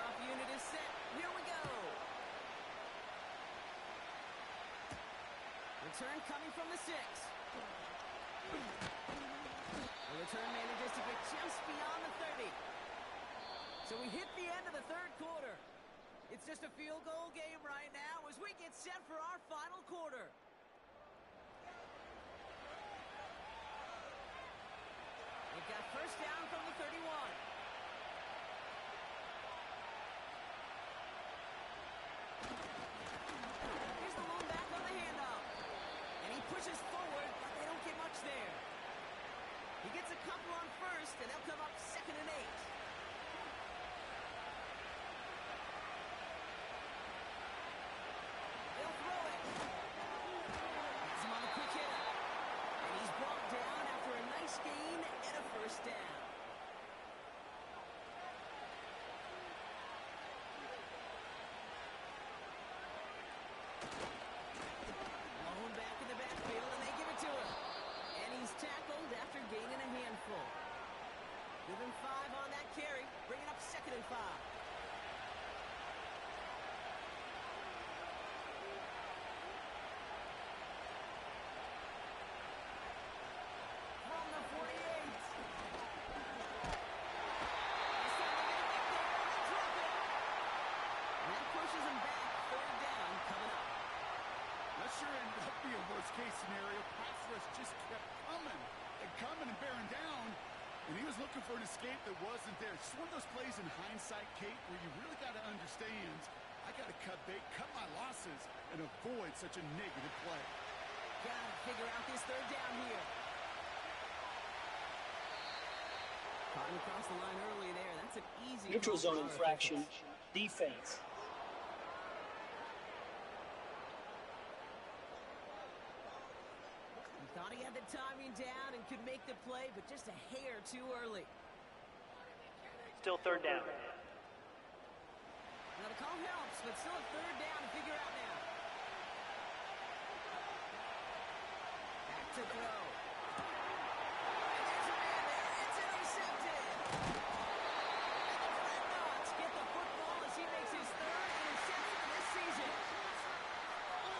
Kickoff unit is set. Here we go. Return coming from the 6. The return manages to get just beyond the 30. So we hit the end of the third quarter. It's just a field goal game right now as we get set for our final quarter. We've got first down from the 31. Here's the lone back on the handoff. And he pushes forward, but they don't get much there. He gets a couple on first, and they'll come up 2nd and 8. They'll throw it. Has him on the quick hitter. And he's brought down after a nice gain and a first down. Lone back in the backfield, and they give it to him. And he's tackled after gaining a handful. Give him 5 on that carry, bringing up 2nd and 5. From the 48. And that pushes him back. 3rd down coming up. That sure ended up being a worst-case scenario. Pass rush just kept coming and bearing down. And he was looking for an escape that wasn't there. It's just one of those plays in hindsight, Kate, where you really got to understand, I got to cut bait, cut my losses, and avoid such a negative play. Got to figure out this 3rd down here. Caught him across the line early there. That's an easy Neutral call zone for our infraction. officials. Defense. He thought he had the timing down and could make the play, but just a hair too early. Still 3rd down. Now the call helps, but still a 3rd down to figure out now. Back to throw. And there's a man there. It's intercepted. And the Dreadnoughts get the football as he makes his 3rd interception of this season.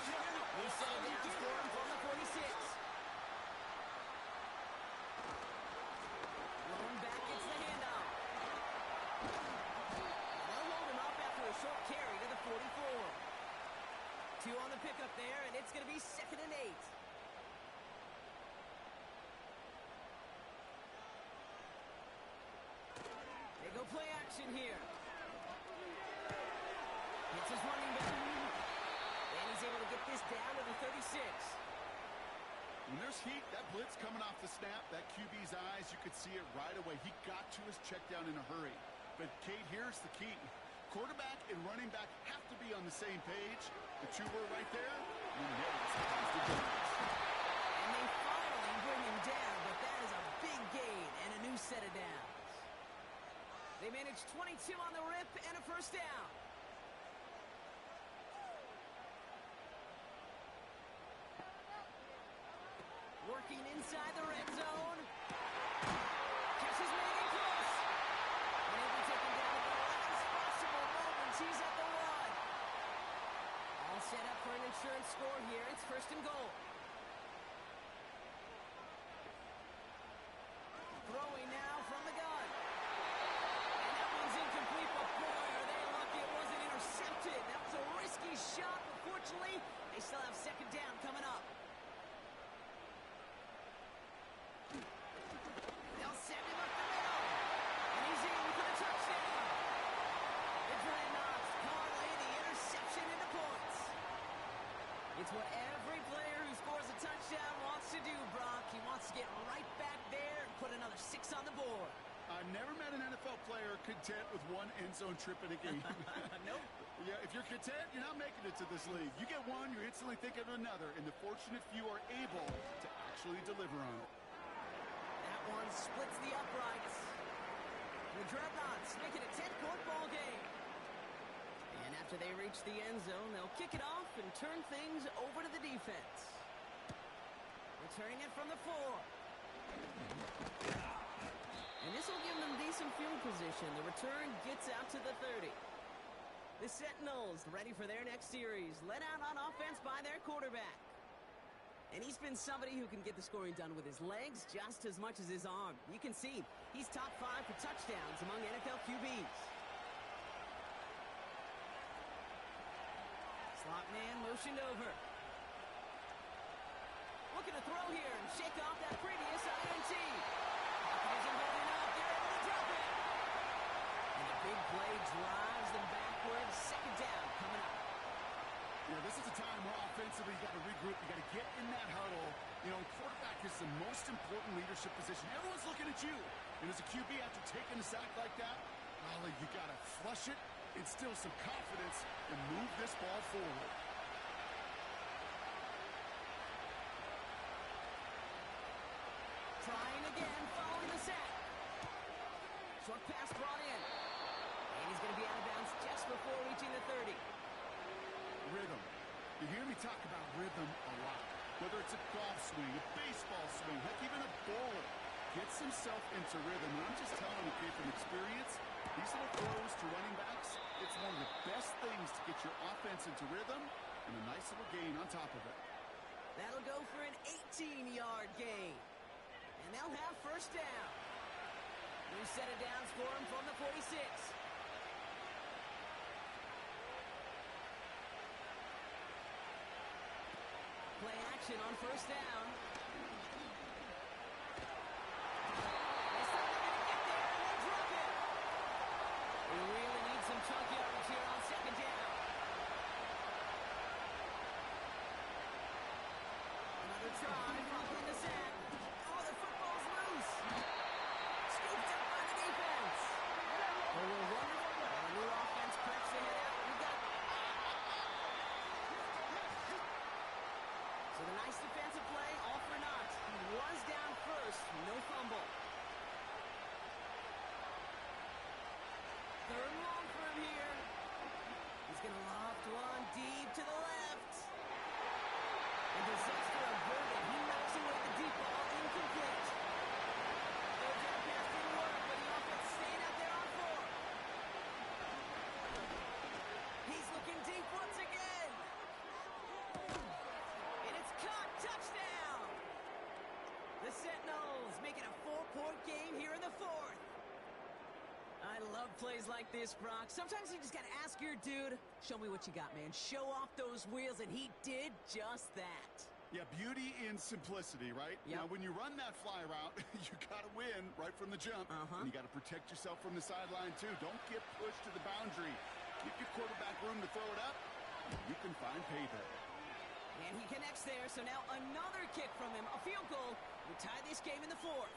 He settled down scoring from the 46. Lone back gets the handoff. They'll hold him up after a short carry to the 44. 2 on the pickup there, and it's going to be 2nd and 8. They go play action here. Hits his running back. And he's able to get this down to the 36. When there's heat, that blitz coming off the snap, that QB's eyes, you could see it right away. He got to his check down in a hurry. But, Kate, here's the key. Quarterback and running back have to be on the same page. The 2 were right there. And they finally bring him down, but that is a big gain and a new set of downs. They managed 22 on the rip and a first down. Working inside the red zone. Catches Manning close. And he'll be taken down at the last possible moments. He's at the 1. All set up for an insurance score here. It's 1st and goal. Throwing now from the gun. And that one's incomplete, but boy, are they lucky it wasn't intercepted. That was a risky shot, but fortunately, they still have 2nd down coming up. They'll send him up the middle. And he's in for the touchdown. The Dreadnoughts parlay the interception into points. It's what every player who scores a touchdown wants to do, Brock. He wants to get right back there and put another 6 on the board. I've never met an NFL player content with 1 end zone trip in a game. Nope. Yeah, if you're content, you're not making it to this league. You get one, you're instantly thinking of another, and the fortunate few are able to actually deliver on it. That one splits the uprights. The Dreadnoughts make it a 10-point ball game. And after they reach the end zone, they'll kick it off and turn things over to the defense. Returning it from the 4. And this will give them decent field position. The return gets out to the 30. The Sentinels ready for their next series, led out on offense by their quarterback. And he's been somebody who can get the scoring done with his legs just as much as his arm. You can see he's top 5 for touchdowns among NFL QBs. Slot man motioned over. Looking to throw here and shake off that previous INT. Pocket isn't holding up. They're able to drop it. And the big play drives them backwards. Second down coming up. Yeah, this is a time where offensively you got to regroup. You got to get in that huddle. You know, quarterback is the most important leadership position. Everyone's looking at you. And as a QB, after taking a sack like that, well, you got to flush it, instill some confidence, and move this ball forward. Trying again, following the sack. Short pass brought in. And he's going to be out of bounds just before reaching the 30. Rhythm. You hear me talk about rhythm a lot. Whether it's a golf swing, a baseball swing, heck, even a bowler gets himself into rhythm. And I'm just telling you, from experience, these little throws to running backs, it's one of the best things to get your offense into rhythm and a nice little gain on top of it. That'll go for an 18-yard gain. And they'll have first down. New set of downs for him from the 46. Play action on first down. They said they're going to get there, and they drop it. We really need some chunk yards here on second down. Another try following the sack. Oh, the football's loose. Scooped up by the defense. Oh, we're running over. The new offense preps to head out. We got So the nice defensive play, all for naught. He was down first, no fumble. Third and long for him here. He's going to loft one deep to the left. And disaster averted. He knocks away the deep ball, incomplete. Third down pass didn't work, but the offense stayed out there on 4. He's looking deep once again. And it's caught. Touchdown! The Sentinels making a 4-point game here in the 4th. I love plays like this, Brock. Sometimes you just got to ask your dude, show me what you got, man. Show off those wheels, and he did just that. Yeah, beauty in simplicity, right? Yep. Now, when you run that fly route, you got to win right from the jump. And you got to protect yourself from the sideline, too. Don't get pushed to the boundary. Give your quarterback room to throw it up. You can find payday. And he connects there, so now another kick from him. A field goal would tie this game in the 4th.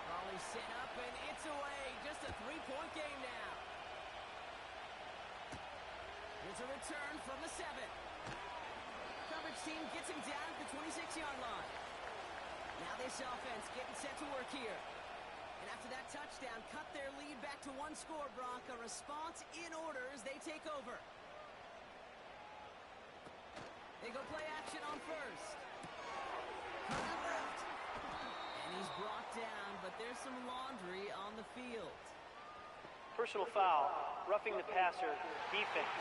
Volley set up, and it's away. Just a 3-point game now. It's a return from the 7. Coverage team gets him down at the 26-yard line. Now this offense getting set to work here. And after that touchdown, cut their lead back to 1 score, Brock. A response in order as they take over. They go play action on first. Cut left. And he's brought down, but there's some laundry on the field. Personal foul, roughing the passer, defense.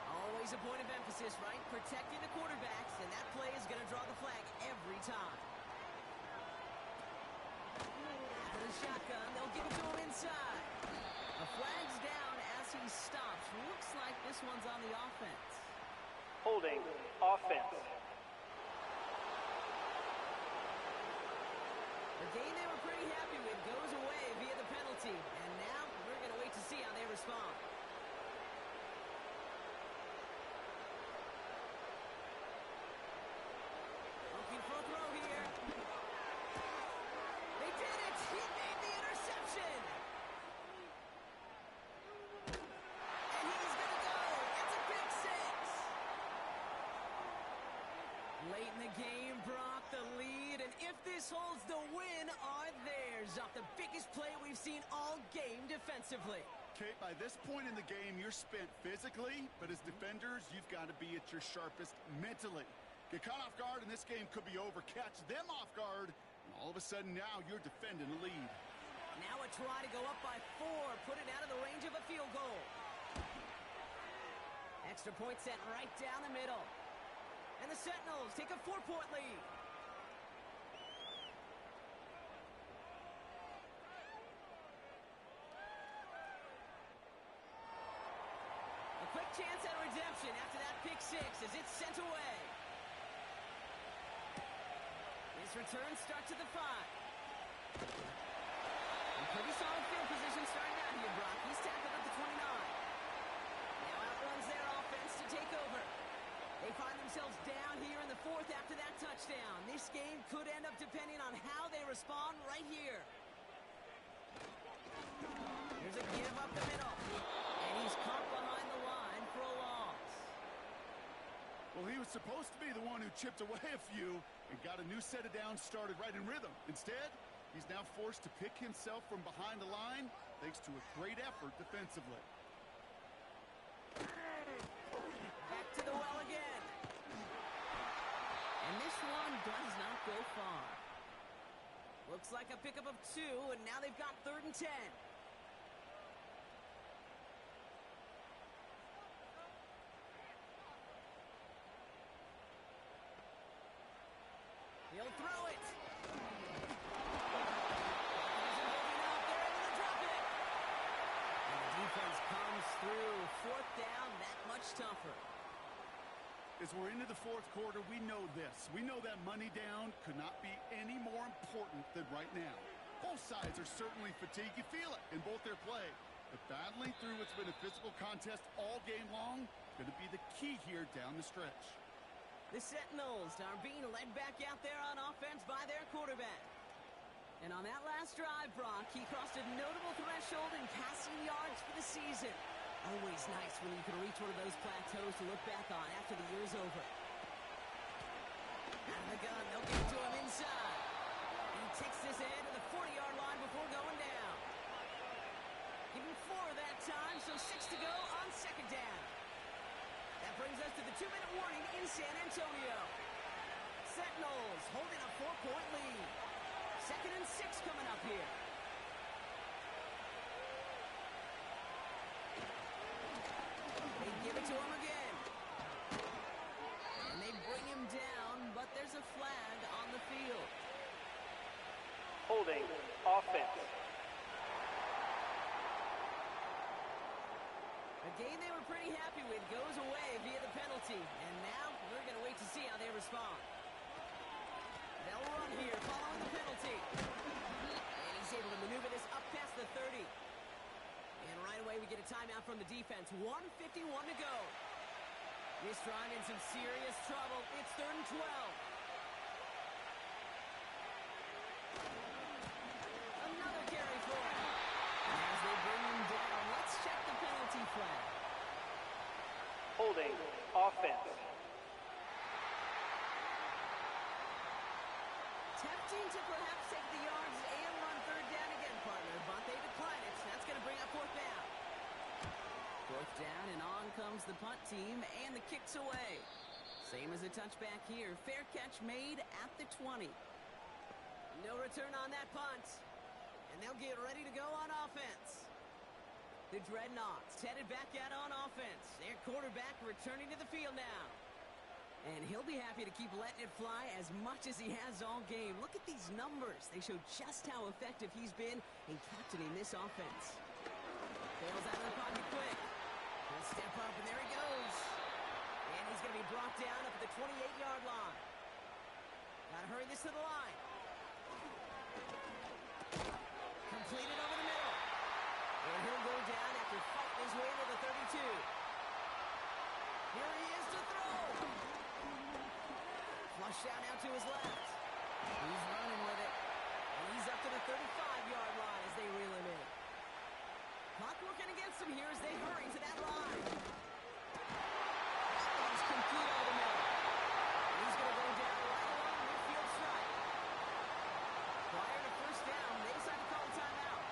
Always a point of emphasis, right? Protecting the quarterbacks, and that play is going to draw the flag every time. After the shotgun, they'll give it to him inside. A flag's down as he stops. Looks like this one's on the offense. Holding, offense. The game they were pretty happy with goes away via the penalty, and now we're going to wait to see how they respond. Looking for a throw here. They did it! He made the interception! And he's going to go! It's a big 6! Late in the game, Brock, the lead, and if this holds, the win are theirs off the biggest play we've seen all game defensively. Kate, by this point in the game, you're spent physically, but as defenders, you've got to be at your sharpest mentally. Get caught off guard, and this game could be over. Catch them off guard, and all of a sudden now you're defending the lead. Now a try to go up by 4, put it out of the range of a field goal. Extra point set right down the middle. And the Sentinels take a 4-point lead. A quick chance at redemption after that pick 6 as it's sent away. This return starts at the 5. And pretty solid field position starting out here, Brock. He's tackled at the 29. Now outruns their offense to take over. They find themselves down here in the 4th after that touchdown. This game could end up depending on how they respond right here. Here's a give up the middle. And he's caught behind the line for a loss. Well, he was supposed to be the one who chipped away a few and got a new set of downs started right in rhythm. Instead, he's now forced to pick himself from behind the line thanks to a great effort defensively. Back to the well again. And this one does not go far. Looks like a pickup of 2, and now they've got 3rd and 10. He'll throw it. And the defense comes through. 4th down, that much tougher. As we're into the 4th quarter, we know this. We know that money down could not be any more important than right now. Both sides are certainly fatigued. You feel it in both their play. But battling through what's been a physical contest all game long is going to be the key here down the stretch. The Sentinels are being led back out there on offense by their quarterback. And on that last drive, Brock, he crossed a notable threshold in passing yards for the season. Always nice when you can reach one of those plateaus to look back on after the year's over. Out of the gun, they'll get to him inside. He takes this ahead to the 40-yard line before going down. Give him 4 that time, so 6 to go on 2nd down. That brings us to the 2-minute warning in San Antonio. Sentinels holding a 4-point lead. 2nd and 6 coming up here. They give it to him again. And they bring him down, but there's a flag on the field. Holding offense. A game they were pretty happy with goes away via the penalty. And now we're going to wait to see how they respond. They'll run here following the penalty. And he's able to maneuver this up past the 30. And right away we get a timeout from the defense. 1:51 to go. This drive in some serious trouble. It's 3rd and 12. Another carry for him. As they bring him down, let's check the penalty flag. Holding offense. Tempting to perhaps take the yards and run 3rd down again, partner, but they decline it. That's going to bring up 4th down. 4th down, and on comes the punt team, and the kick's away. Same as a touchback here. Fair catch made at the 20. No return on that punt, and they'll get ready to go on offense. The Dreadnoughts headed back out on offense. Their quarterback returning to the field now. And he'll be happy to keep letting it fly as much as he has all game. Look at these numbers. They show just how effective he's been in captaining this offense. Bails out of the pocket quick. He'll step up, and there he goes. And he's going to be brought down up at the 28-yard line. Got to hurry this to the line. Completed over the middle. And he'll go down after fighting his way to the 32. Here he is to throw. Flush out now to his left. He's running with it. And he's up to the 35-yard line as they reel him in. Clock working against him here as they hurry to that line. He's complete over the middle. And he's going to go down right along the midfield stripe. Prior to 1st down, they decide to call a timeout.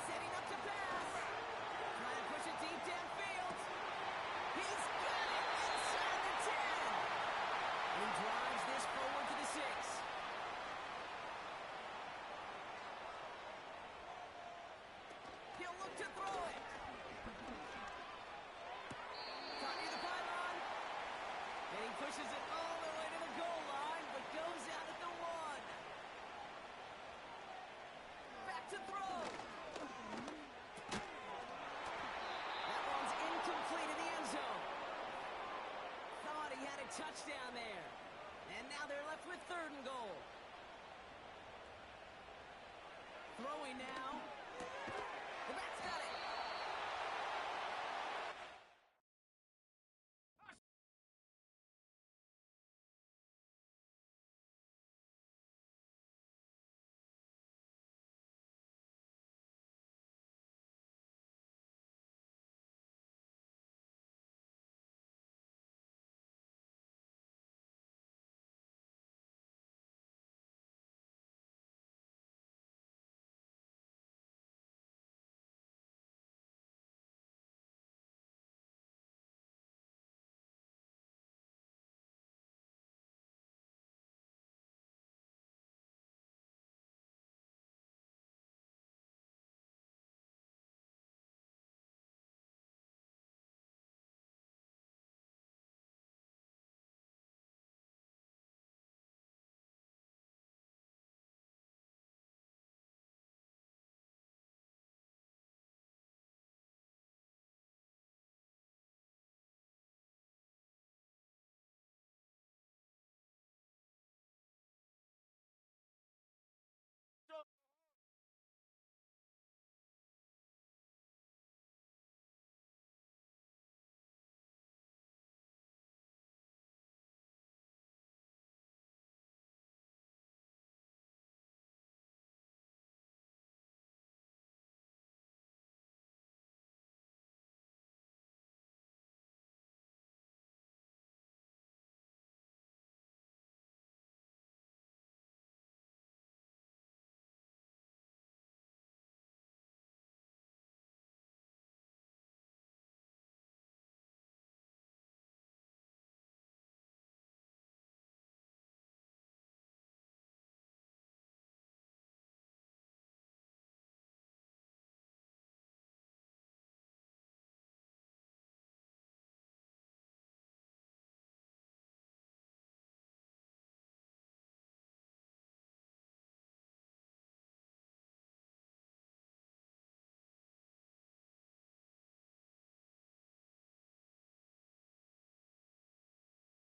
Setting up to pass. Trying to push it deep downfield. He's got it inside the 10. pushes it all the way to the goal line, but goes out at the 1. Back to throw. That one's incomplete in the end zone. Thought he had a touchdown there. And now they're left with 3rd and goal. Throwing now. The back's got it.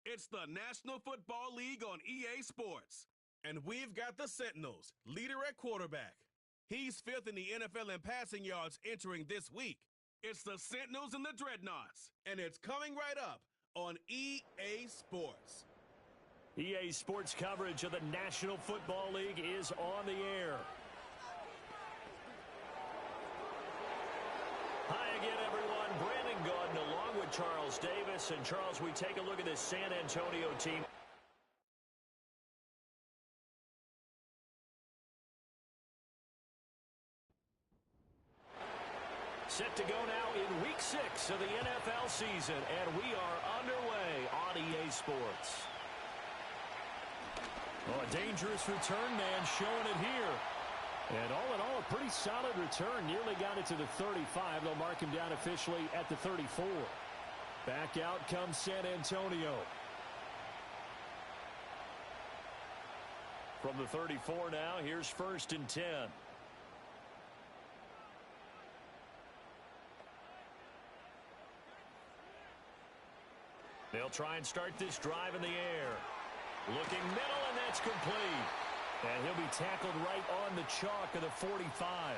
It's the National Football League on EA Sports. And we've got the Sentinels, leader at quarterback. He's 5th in the NFL in passing yards entering this week. It's the Sentinels and the Dreadnoughts, and it's coming right up on EA Sports. EA Sports coverage of the National Football League is on the air. Hi again, everyone. Brandon Gaudin along with Charles Davis. And Charles, we take a look at this San Antonio team. Set to go now in Week 6 of the NFL season, and we are underway on EA Sports. Oh, a dangerous return man showing it here. And all in all, a pretty solid return. Nearly got it to the 35. They'll mark him down officially at the 34. Back out comes San Antonio. From the 34 now, here's 1st and 10. They'll try and start this drive in the air. Looking middle, and that's complete. And he'll be tackled right on the chalk of the 45.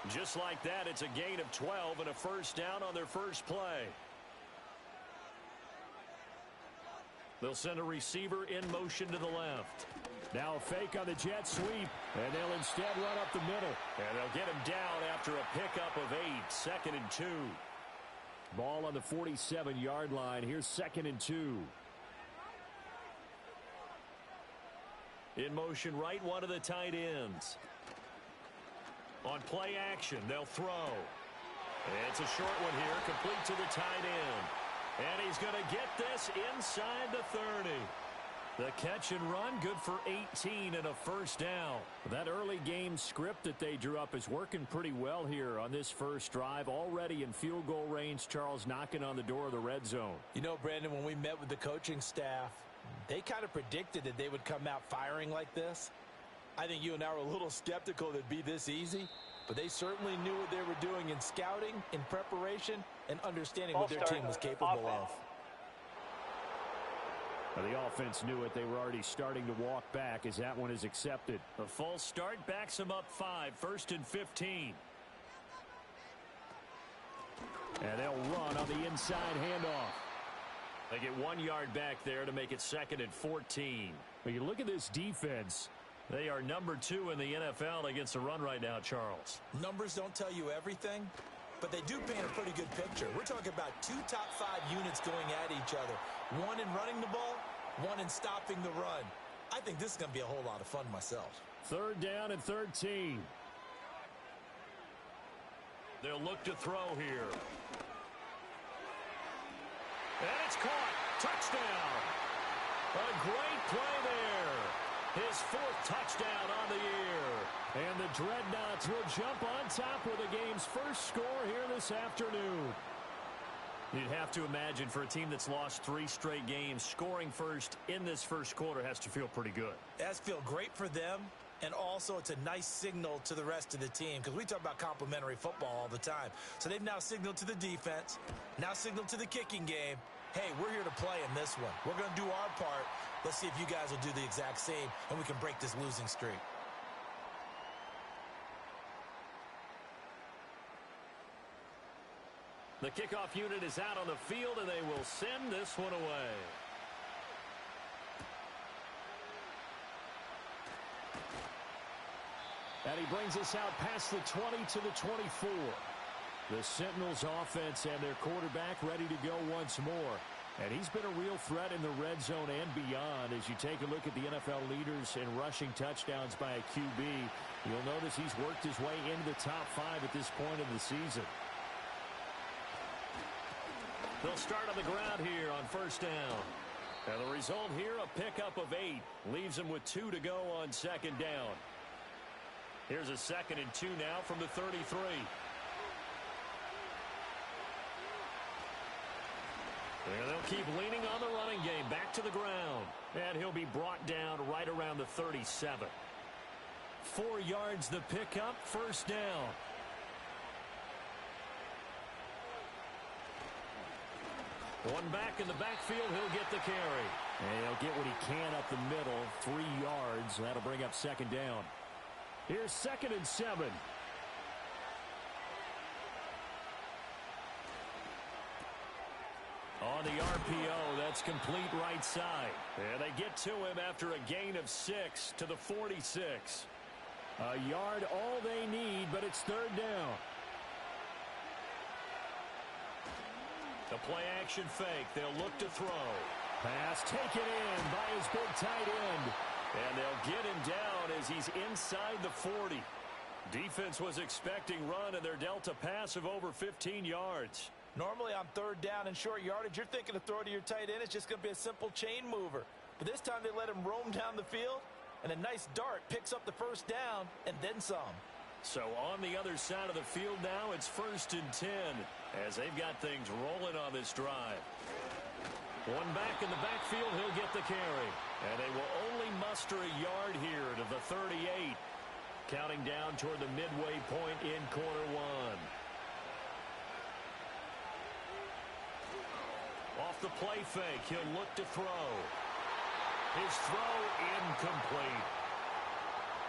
Just like that, it's a gain of 12 and a first down on their first play. They'll send a receiver in motion to the left. Now a fake on the jet sweep, and they'll instead run up the middle. And they'll get him down after a pickup of 8, 2nd and 2. Ball on the 47-yard line. Here's 2nd and 2. In motion, right one of the tight ends. On play action, they'll throw. It's a short one here, complete to the tight end. And he's going to get this inside the 30. The catch and run, good for 18 and a first down. That early game script that they drew up is working pretty well here on this first drive. Already in field goal range, Charles, knocking on the door of the red zone. You know, Brandon, when we met with the coaching staff, They kind of predicted that they would come out firing like this. I think you and I were a little skeptical that it'd be this easy, but they certainly knew what they were doing in scouting, in preparation, and understanding what their team was capable of. Well, the offense knew it. They were already starting to walk back as that one is accepted. The false start backs them up 5, 1st and 15. And they'll run on the inside handoff. They get 1 yard back there to make it 2nd and 14. When you look at this defense, they are number 2 in the NFL against the run right now, Charles. Numbers don't tell you everything, but they do paint a pretty good picture. We're talking about 2 top 5 units going at each other. 1 in running the ball, 1 in stopping the run. I think this is going to be a whole lot of fun myself. 3rd down and 13. They'll look to throw here. And it's caught. Touchdown. A great play there. His 4th touchdown on the year. And the Dreadnoughts will jump on top with the game's first score here this afternoon. You'd have to imagine for a team that's lost 3 straight games, scoring first in this first quarter has to feel pretty good. It has to feel great for them, and also it's a nice signal to the rest of the team because we talk about complementary football all the time. So they've now signaled to the defense, now signaled to the kicking game, hey, we're here to play in this one. We're going to do our part. Let's see if you guys will do the exact same, and we can break this losing streak. The kickoff unit is out on the field, and they will send this one away. And he brings us out past the 20 to the 24. The Sentinels offense and their quarterback ready to go once more. And he's been a real threat in the red zone and beyond. As you take a look at the NFL leaders in rushing touchdowns by a QB, you'll notice he's worked his way into the top 5 at this point of the season. They'll start on the ground here on 1st down. And the result here, a pickup of 8. Leaves them with 2 to go on 2nd down. Here's a 2nd and 2 now from the 33. And they'll keep leaning on the running game. Back to the ground. And he'll be brought down right around the 37. 4 yards the pickup, 1st down. One back in the backfield, he'll get the carry. And he'll get what he can up the middle, 3 yards. That'll bring up 2nd down. Here's 2nd and 7. On the RPO, that's complete right side. And they get to him after a gain of 6 to the 46. A yard all they need, but it's 3rd down. The play action fake. They'll look to throw. Pass taken in by his big tight end. And they'll get him down as he's inside the 40. Defense was expecting run, and they're dealt a pass of over 15 yards. Normally on 3rd down and short yardage, you're thinking to throw to your tight end. It's just going to be a simple chain mover. But this time they let him roam down the field, and a nice dart picks up the 1st down and then some. So on the other side of the field now, it's 1st and 10 as they've got things rolling on this drive. One back in the backfield, he'll get the carry. And they will only muster a yard here to the 38. Counting down toward the midway point in quarter 1. Off the play fake, he'll look to throw. His throw incomplete.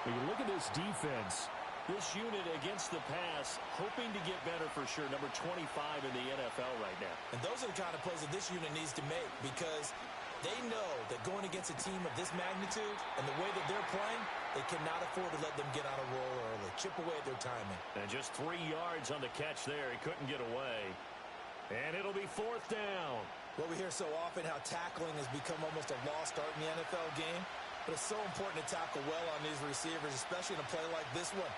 When you look at this defense, this unit against the pass, hoping to get better for sure. Number 25 in the NFL right now. And those are the kind of plays that this unit needs to make because they know that going against a team of this magnitude and the way that they're playing, they cannot afford to let them get on a roll early. Chip away at their timing. And just 3 yards on the catch there. He couldn't get away. And it'll be 4th down. Well, we hear so often how tackling has become almost a lost art in the NFL game. But it's so important to tackle well on these receivers, especially in a play like this one.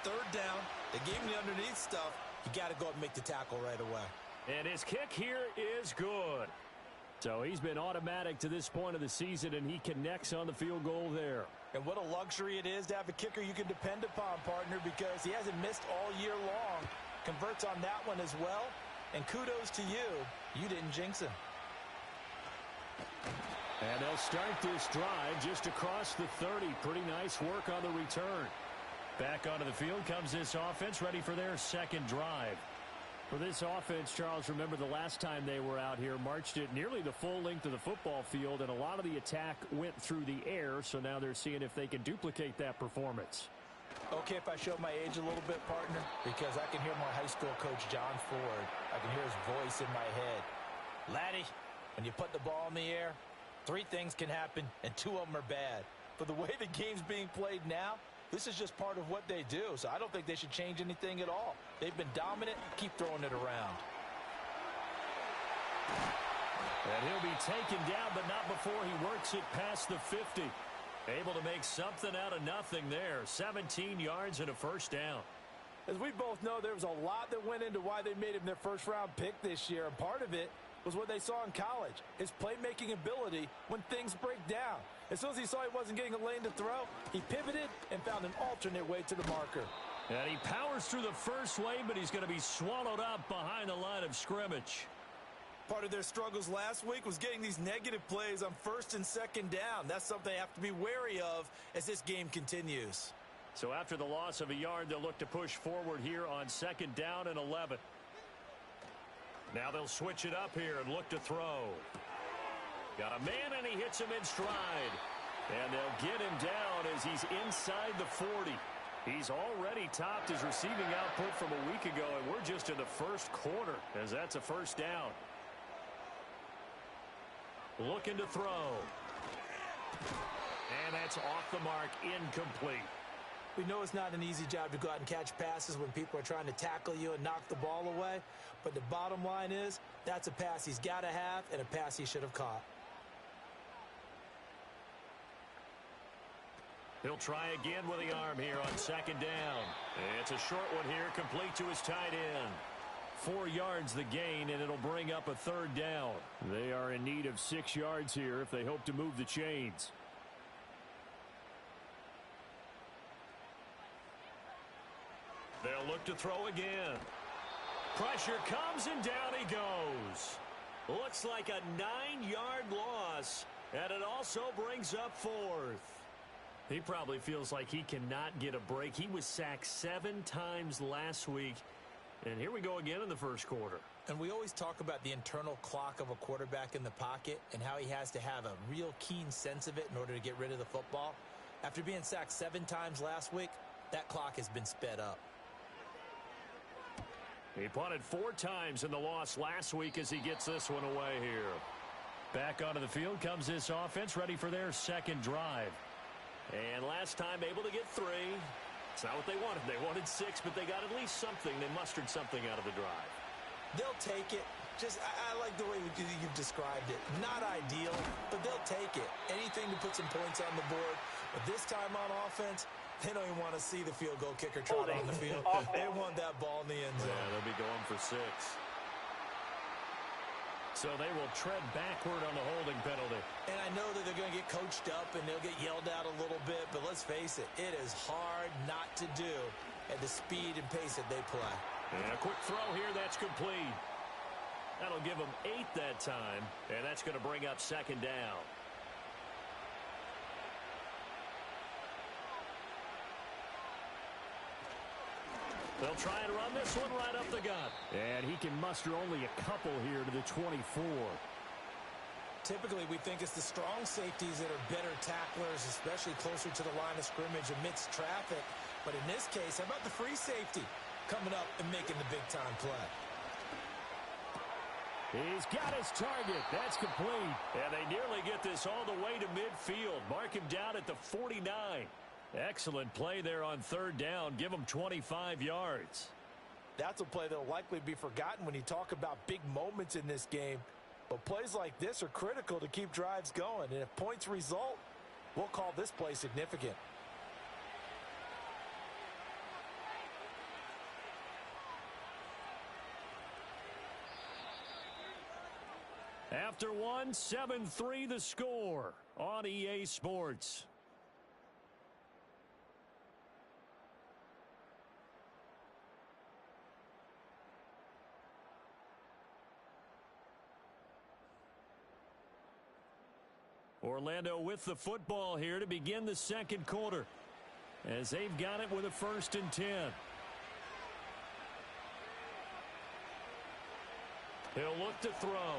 3rd down, they gave him the underneath stuff. You got to go up and make the tackle right away. And his kick here is good. So he's been automatic to this point of the season, and he connects on the field goal there. And what a luxury it is to have a kicker you can depend upon, partner, because he hasn't missed all year long. Converts on that one as well. And kudos to you. You didn't jinx him. And they'll start this drive just across the 30. Pretty nice work on the return. Back onto the field comes this offense, ready for their second drive. For this offense, Charles, remember the last time they were out here, marched it nearly the full length of the football field, and a lot of the attack went through the air, so now they're seeing if they can duplicate that performance. Okay, if I show my age a little bit, partner, because I can hear my high school coach, John Ford. I can hear his voice in my head. Laddie, when you put the ball in the air, 3 things can happen, and 2 of them are bad. But the way the game's being played now, this is just part of what they do, so I don't think they should change anything at all. They've been dominant. Keep throwing it around. And he'll be taken down, but not before he works it past the 50. Able to make something out of nothing there. 17 yards and a first down. As we both know, there was a lot that went into why they made him their first-round pick this year, and part of it was what they saw in college, his playmaking ability when things break down. As soon as he saw he wasn't getting a lane to throw, he pivoted and found an alternate way to the marker. And he powers through the first wave, but he's going to be swallowed up behind the line of scrimmage. Part of their struggles last week was getting these negative plays on first and second down. That's something they have to be wary of as this game continues. So after the loss of a yard, they'll look to push forward here on second down and 11. Now they'll switch it up here and look to throw. Got a man, and he hits him in stride. And they'll get him down as he's inside the 40. He's already topped his receiving output from a week ago, and we're just in the first quarter as that's a first down. Looking to throw. And that's off the mark, incomplete. We know it's not an easy job to go out and catch passes when people are trying to tackle you and knock the ball away. But the bottom line is, that's a pass he's got to have and a pass he should have caught. He'll try again with the arm here on second down. It's a short one here, complete to his tight end. 4 yards the gain, and it'll bring up a third down. They are in need of 6 yards here if they hope to move the chains. They'll look to throw again. Pressure comes, and down he goes. Looks like a 9-yard loss, and it also brings up 4th. He probably feels like he cannot get a break. He was sacked 7 times last week, and here we go again in the first quarter. And we always talk about the internal clock of a quarterback in the pocket and how he has to have a real keen sense of it in order to get rid of the football. After being sacked 7 times last week, that clock has been sped up. He punted 4 times in the loss last week as he gets this one away here. Back onto the field comes this offense, ready for their second drive. And last time able to get 3. It's not what they wanted. They wanted 6, but they got at least something. They mustered something out of the drive. They'll take it. I like the way you've described it. Not ideal, but they'll take it. Anything to put some points on the board. But this time on offense, they don't even want to see the field goal kicker trot on the field. They want that ball in the end zone. Yeah, they'll be going for 6. So they will tread backward on the holding penalty. And I know that they're going to get coached up and they'll get yelled at a little bit, but let's face it, it is hard not to do at the speed and pace that they play. And a quick throw here, that's complete. That'll give them 8 that time, and that's going to bring up second down. They'll try and run this one right up the gut. And he can muster only a couple here to the 24. Typically, we think it's the strong safeties that are better tacklers, especially closer to the line of scrimmage amidst traffic. But in this case, how about the free safety coming up and making the big-time play? He's got his target. That's complete. And they nearly get this all the way to midfield. Mark him down at the 49. Excellent play there on third down. Give them 25 yards. That's a play that will likely be forgotten when you talk about big moments in this game. But plays like this are critical to keep drives going. And if points result, we'll call this play significant. After one, 7-3 the score on EA Sports. Orlando with the football here to begin the second quarter, as they've got it with a 1st and 10. He'll look to throw.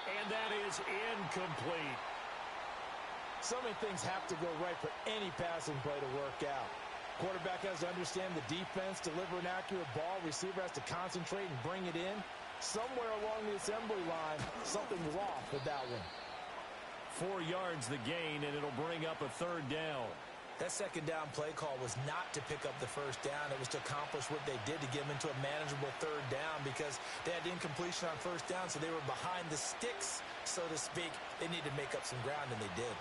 And that is incomplete. So many things have to go right for any passing play to work out. Quarterback has to understand the defense, deliver an accurate ball. Receiver has to concentrate and bring it in. Somewhere along the assembly line, something was off with that one. 4 yards the gain, and it'll bring up a 3rd down. That second down play call was not to pick up the 1st down. It was to accomplish what they did, to get them into a manageable 3rd down, because they had incompletion on 1st down, so they were behind the sticks, so to speak. They needed to make up some ground, and they did.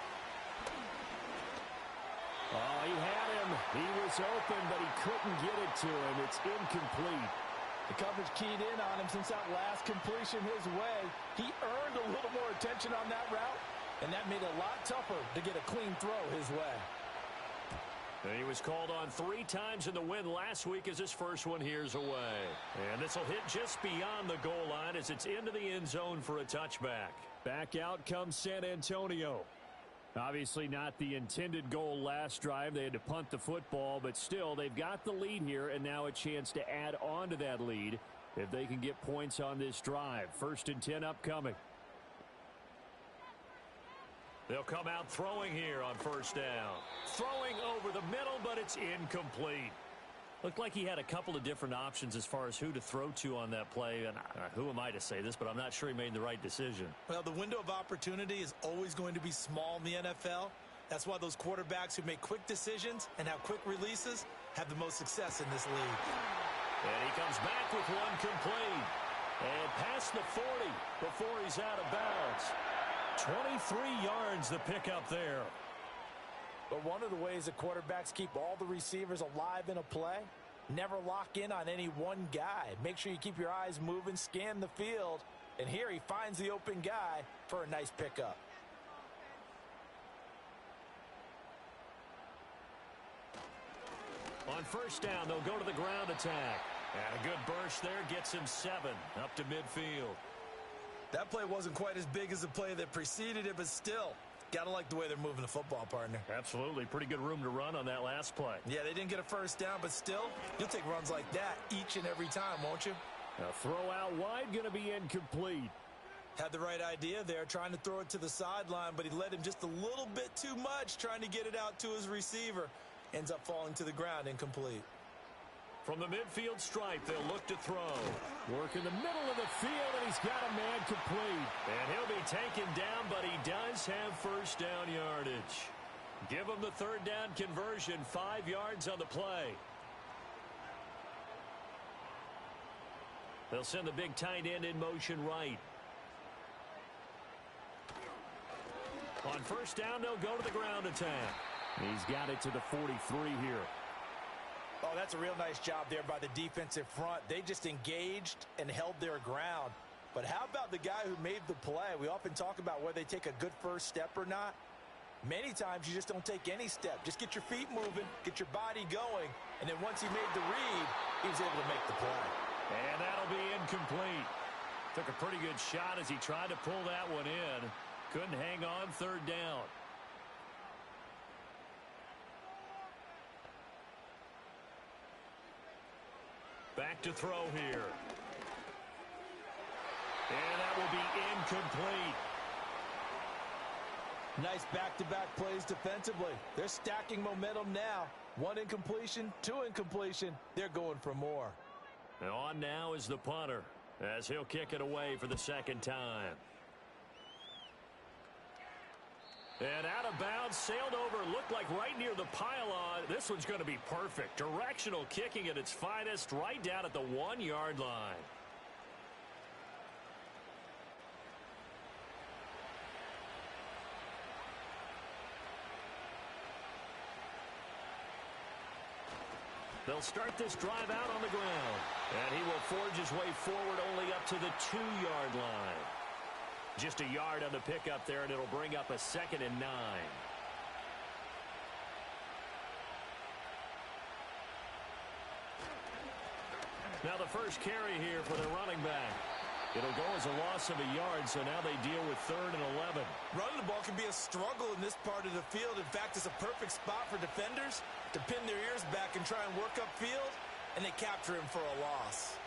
Oh, he had him. He was open, but he couldn't get it to him. It's incomplete. The coverage keyed in on him since that last completion his way. He earned a little more attention on that route, and that made it a lot tougher to get a clean throw his way. And he was called on 3 times in the win last week as his first one here's away. And this will hit just beyond the goal line as it's into the end zone for a touchback. Back out comes San Antonio. Obviously not the intended goal last drive. They had to punt the football, but still they've got the lead here, and now a chance to add on to that lead if they can get points on this drive. 1st and 10 upcoming. They'll come out throwing here on 1st down. Throwing over the middle, but it's incomplete. Looked like he had a couple of different options as far as who to throw to on that play. And who am I to say this, but I'm not sure he made the right decision. Well, the window of opportunity is always going to be small in the NFL. That's why those quarterbacks who make quick decisions and have quick releases have the most success in this league. And he comes back with one complete. And past the 40 before he's out of bounds. 23 yards the pickup there. But one of the ways that quarterbacks keep all the receivers alive in a play, never lock in on any one guy. Make sure you keep your eyes moving, scan the field. And here he finds the open guy for a nice pickup. On 1st down, they'll go to the ground attack. And a good burst there gets him 7 up to midfield. That play wasn't quite as big as the play that preceded it, but still, gotta like the way they're moving the football, partner. Absolutely. Pretty good room to run on that last play. Yeah, they didn't get a 1st down, but still, you'll take runs like that each and every time, won't you? A throw out wide, going to be incomplete. Had the right idea there, trying to throw it to the sideline, but he led him just a little bit too much, trying to get it out to his receiver. Ends up falling to the ground, incomplete. From the midfield stripe, they'll look to throw. Work in the middle of the field, and he's got a man complete. And he'll be taken down, but he does have 1st down yardage. Give him the 3rd down conversion, 5 yards on the play. They'll send the big tight end in motion right. On 1st down, they'll go to the ground attack. He's got it to the 43 here. Oh, that's a real nice job there by the defensive front. They just engaged and held their ground. But how about the guy who made the play? We often talk about whether they take a good first step or not. Many times you just don't take any step. Just get your feet moving, get your body going, and then once he made the read, he was able to make the play. And that'll be incomplete. Took a pretty good shot as he tried to pull that one in. Couldn't hang on 3rd down. Back to throw here. And that will be incomplete. Nice back-to-back plays defensively. They're stacking momentum now. 1 incompletion, 2 incompletion. They're going for more. And on now is the punter, as he'll kick it away for the 2nd time. And out of bounds, sailed over, looked like right near the pylon. This one's going to be perfect. Directional kicking at its finest, right down at the 1-yard line. They'll start this drive out on the ground. And he will forge his way forward only up to the 2-yard line. Just a yard on the pickup there, and it'll bring up a 2nd and 9. Now the first carry here for the running back. It'll go as a loss of a yard, so now they deal with 3rd and 11. Running the ball can be a struggle in this part of the field. In fact, it's a perfect spot for defenders to pin their ears back and try and work upfield, and they capture him for a loss.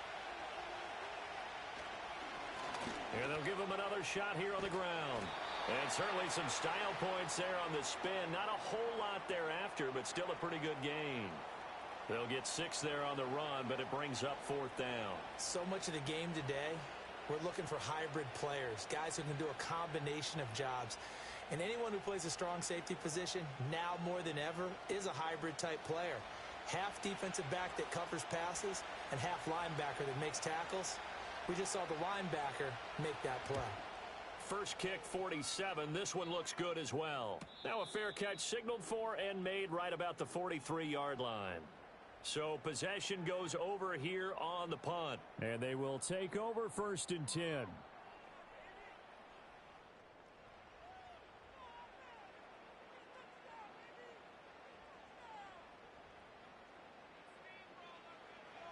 And they'll give him another shot here on the ground. And certainly some style points there on the spin. Not a whole lot thereafter, but still a pretty good gain. They'll get 6 there on the run, but it brings up 4th down. So much of the game today, we're looking for hybrid players, guys who can do a combination of jobs. And anyone who plays a strong safety position, now more than ever, is a hybrid type player. Half defensive back that covers passes and half linebacker that makes tackles. We just saw the linebacker make that play. First kick, 47. This one looks good as well. Now a fair catch signaled for and made right about the 43-yard line. So possession goes over here on the punt. And they will take over 1st and 10.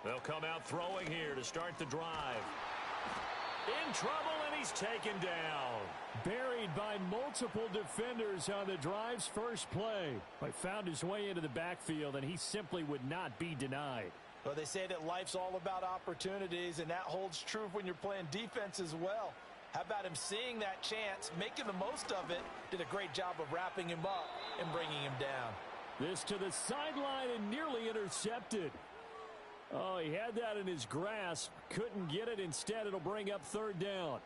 They'll come out throwing here to start the drive. In trouble, and he's taken down. Buried by multiple defenders on the drive's first play. But found his way into the backfield, and he simply would not be denied. Well, they say that life's all about opportunities, and that holds true when you're playing defense as well. How about him seeing that chance, making the most of it, did a great job of wrapping him up and bringing him down. This to the sideline and nearly intercepted. Oh, he had that in his grasp. Couldn't get it. Instead, it'll bring up 3rd down.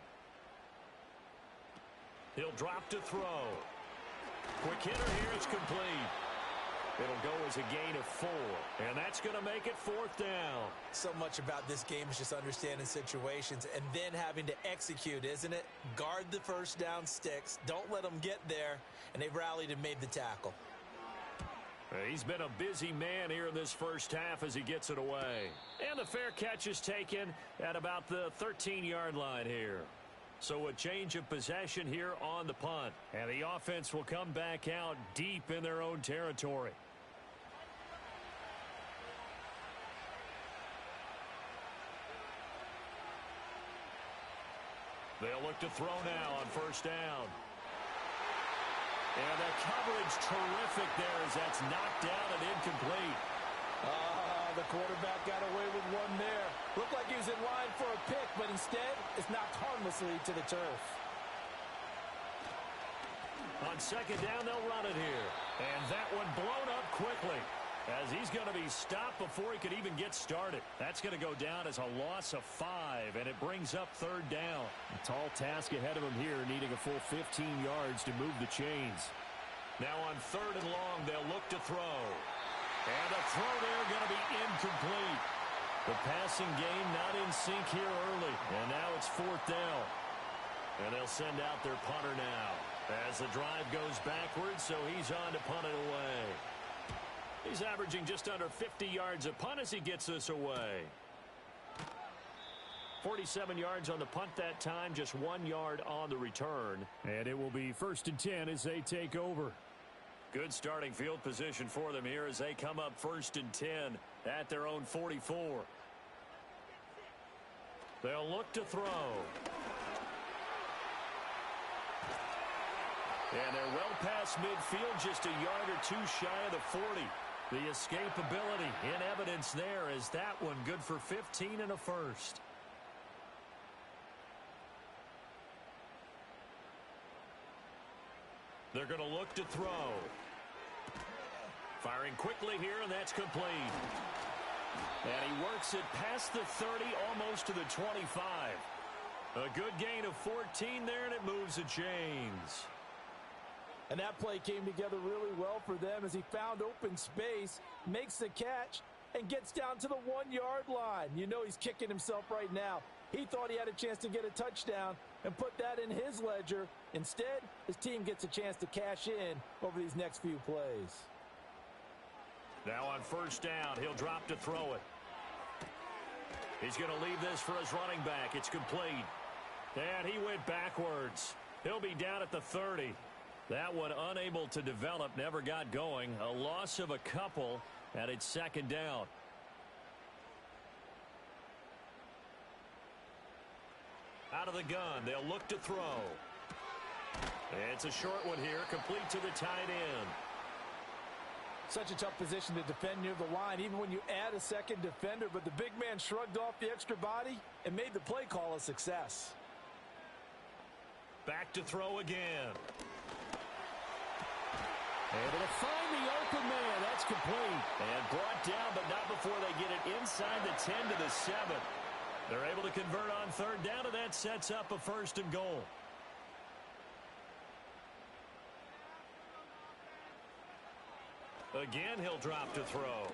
He'll drop to throw. Quick hitter here. It's complete. It'll go as a gain of 4. And that's going to make it 4th down. So much about this game is just understanding situations and then having to execute, isn't it? Guard the first down sticks. Don't let them get there. And they've rallied and made the tackle. He's been a busy man here in this first half as he gets it away. And the fair catch is taken at about the 13-yard line here. So a change of possession here on the punt. And the offense will come back out deep in their own territory. They'll look to throw now on 1st down. And the coverage terrific there as that's knocked down and incomplete. The quarterback got away with one there. Looked like he was in line for a pick, but instead it's knocked harmlessly to the turf. On 2nd down, they'll run it here. And that one blown up quickly as he's going to be stopped before he could even get started. That's going to go down as a loss of 5, and it brings up 3rd down. A tall task ahead of him here, needing a full 15 yards to move the chains. Now on 3rd and long, they'll look to throw. And the throw there going to be incomplete. The passing game not in sync here early. And now it's 4th down. And they'll send out their punter now as the drive goes backwards, so he's on to punt it away. He's averaging just under 50 yards a punt as he gets this away. 47 yards on the punt that time, just 1 yard on the return. And it will be 1st and 10 as they take over. Good starting field position for them here as they come up 1st and 10 at their own 44. They'll look to throw. And they're well past midfield, just a yard or 2 shy of the 40. The escapability in evidence there as that one good for 15 and a first. They're going to look to throw. Firing quickly here, and that's complete. And he works it past the 30, almost to the 25. A good gain of 14 there, and it moves the chains. And that play came together really well for them as he found open space, makes the catch, and gets down to the 1 yard line. You know he's kicking himself right now. He thought he had a chance to get a touchdown and put that in his ledger. Instead, his team gets a chance to cash in over these next few plays. Now on 1st down, he'll drop to throw it. He's going to leave this for his running back. It's complete. And he went backwards. He'll be down at the 30. That one unable to develop, never got going. A loss of a couple, and it's 2nd down. Out of the gun, they'll look to throw. It's a short one here, complete to the tight end. Such a tough position to defend near the line, even when you add a second defender, but the big man shrugged off the extra body and made the play call a success. Back to throw again. Able to find the open man. That's complete. And brought down, but not before they get it inside the 10 to the 7. They're able to convert on third down, and that sets up a 1st and goal. Again, he'll drop to throw.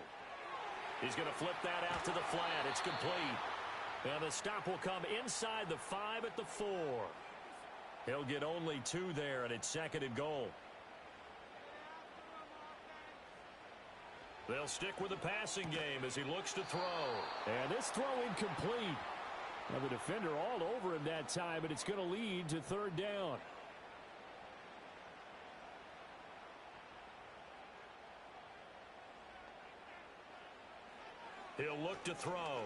He's going to flip that out to the flat. It's complete. And the stop will come inside the 5 at the 4. He'll get only 2 there, and it's 2nd and goal. They'll stick with the passing game as he looks to throw. And this throw incomplete. Now the defender all over him that time, and it's going to lead to 3rd down. He'll look to throw.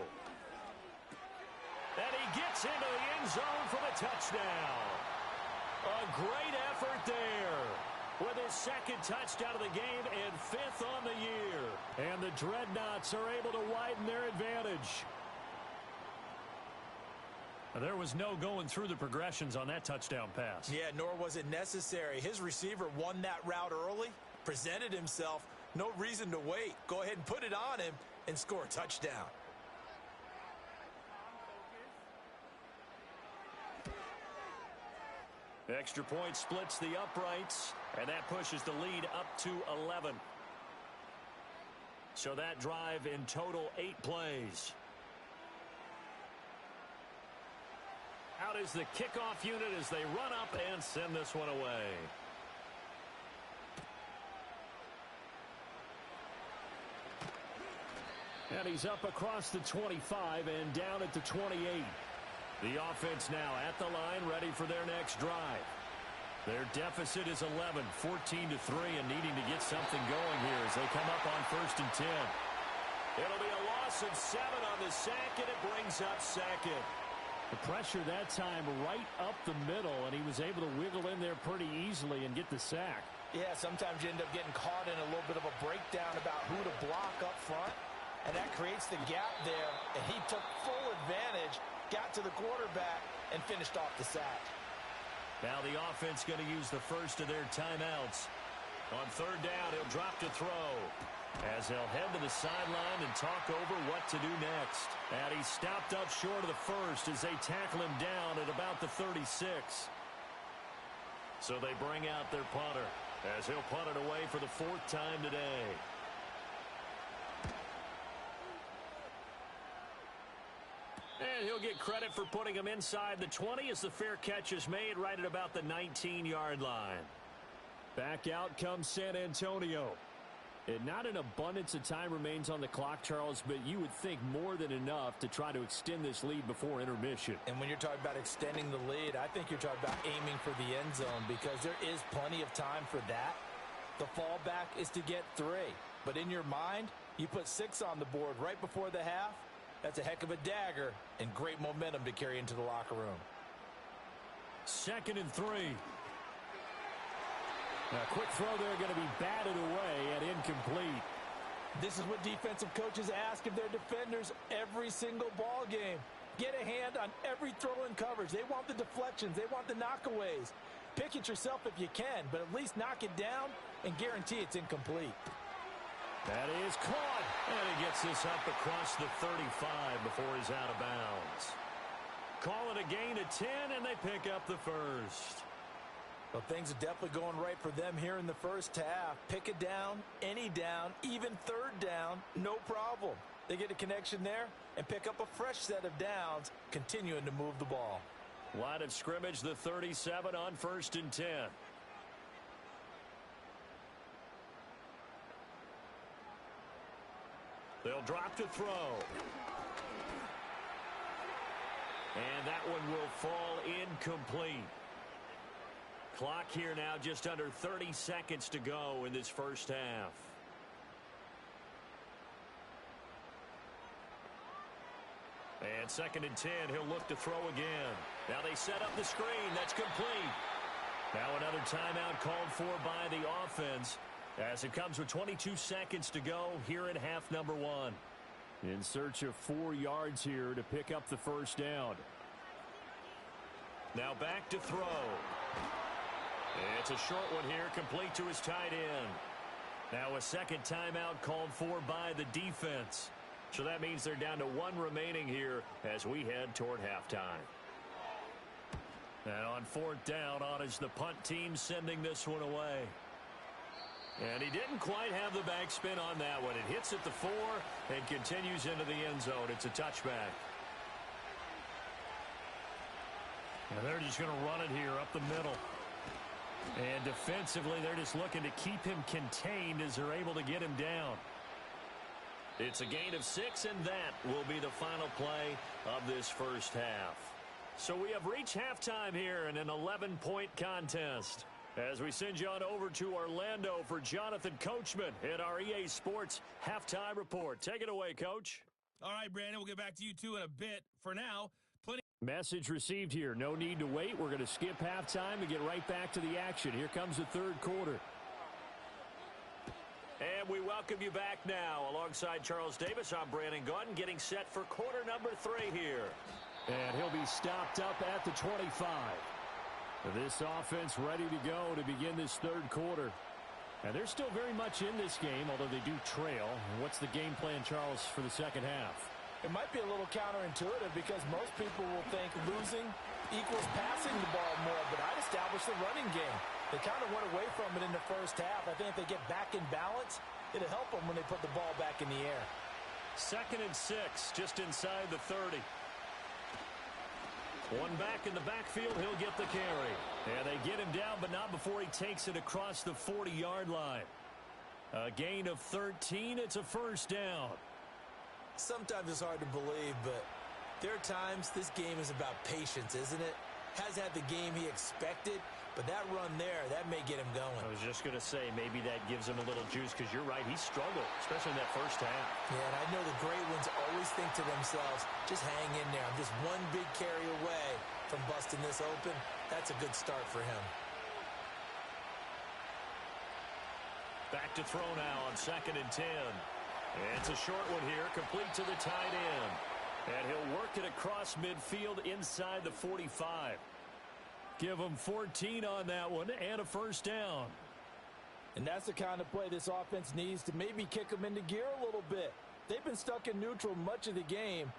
And he gets into the end zone for the touchdown. A great effort there. With his 2nd touchdown of the game and 5th on the year. And the Dreadnoughts are able to widen their advantage. There was no going through the progressions on that touchdown pass. Yeah, nor was it necessary. His receiver won that route early, presented himself. No reason to wait. Go ahead and put it on him and score a touchdown. Extra point splits the uprights, and that pushes the lead up to 11. So that drive in total 8 plays. Out is the kickoff unit as they run up and send this one away. And he's up across the 25 and down at the 28. The offense now at the line, ready for their next drive. Their deficit is 11, 14-3, and needing to get something going here as they come up on 1st and 10. It'll be a loss of 7 on the sack, and it brings up 2nd. The pressure that time right up the middle, and he was able to wiggle in there pretty easily and get the sack. Yeah, sometimes you end up getting caught in a little bit of a breakdown about who to block up front, and that creates the gap there, and he took full advantage, got to the quarterback, and finished off the sack. Now the offense going to use the first of their timeouts. On 3rd down, he'll drop to throw as they'll head to the sideline and talk over what to do next. And he stopped up short of the 1st as they tackle him down at about the 36. So they bring out their punter as he'll punt it away for the 4th time today. And he'll get credit for putting him inside the 20 as the fair catch is made right at about the 19-yard line. Back out comes San Antonio. And not an abundance of time remains on the clock, Charles, but you would think more than enough to try to extend this lead before intermission. And when you're talking about extending the lead, I think you're talking about aiming for the end zone because there is plenty of time for that. The fallback is to get 3. But in your mind, you put 6 on the board right before the half. That's a heck of a dagger and great momentum to carry into the locker room. 2nd and 3. Now, a quick throw there going to be batted away and incomplete. This is what defensive coaches ask of their defenders every single ball game. Get a hand on every throw in coverage. They want the deflections. They want the knockaways. Pick it yourself if you can, but at least knock it down and guarantee it's incomplete. That is caught, and he gets this up across the 35 before he's out of bounds. Call it a gain of 10, and they pick up the 1st. Well, things are definitely going right for them here in the first half. Pick it down, any down, even 3rd down, no problem. They get a connection there and pick up a fresh set of downs, continuing to move the ball. Line of scrimmage, the 37 on 1st and 10. They'll drop to throw. And that one will fall incomplete. Clock here now just under 30 seconds to go in this first half. And 2nd and 10, he'll look to throw again. Now they set up the screen. That's complete. Now another timeout called for by the offense as it comes with 22 seconds to go here in half number 1. In search of 4 yards here to pick up the first down. Now back to throw. It's a short one here, complete to his tight end. Now a second timeout called for by the defense. So that means they're down to 1 remaining here as we head toward halftime. And on 4th down, on is the punt team sending this one away. And he didn't quite have the backspin on that one. It hits at the 4 and continues into the end zone. It's a touchback. And they're just going to run it here up the middle. And defensively, they're just looking to keep him contained as they're able to get him down. It's a gain of 6, and that will be the final play of this first half. So we have reached halftime here in an 11-point contest. As we send you on over to Orlando for Jonathan Coachman in our EA Sports Halftime Report. Take it away, Coach. All right, Brandon, we'll get back to you, too, in a bit. For now, plenty. Message received here. No need to wait. We're going to skip halftime and get right back to the action. Here comes the third quarter. And we welcome you back now. Alongside Charles Davis, I'm Brandon Gaudin, getting set for quarter number 3 here. And he'll be stopped up at the 25. This offense ready to go to begin this third quarter. And they're still very much in this game, although they do trail. What's the game plan, Charles, for the second half? It might be a little counterintuitive because most people will think losing equals passing the ball more, but I'd establish the running game. They kind of went away from it in the first half. I think if they get back in balance, it'll help them when they put the ball back in the air. 2nd and 6, just inside the 30. One back in the backfield, he'll get the carry. And they get him down, but not before he takes it across the 40-yard line. A gain of 13, it's a first down. Sometimes it's hard to believe, but there are times this game is about patience, isn't it? Hasn't had the game he expected, but that run there, that may get him going. I was just going to say, maybe that gives him a little juice, because you're right, he struggled, especially in that first half. Yeah, and I know the great ones always think to themselves, just hang in there. I'm just one big carry away from busting this open. That's a good start for him. Back to throw now on 2nd and 10. It's a short one here, complete to the tight end. And he'll work it across midfield inside the 45. Give him 14 on that one and a first down. And that's the kind of play this offense needs to maybe kick them into gear a little bit. They've been stuck in neutral much of the game.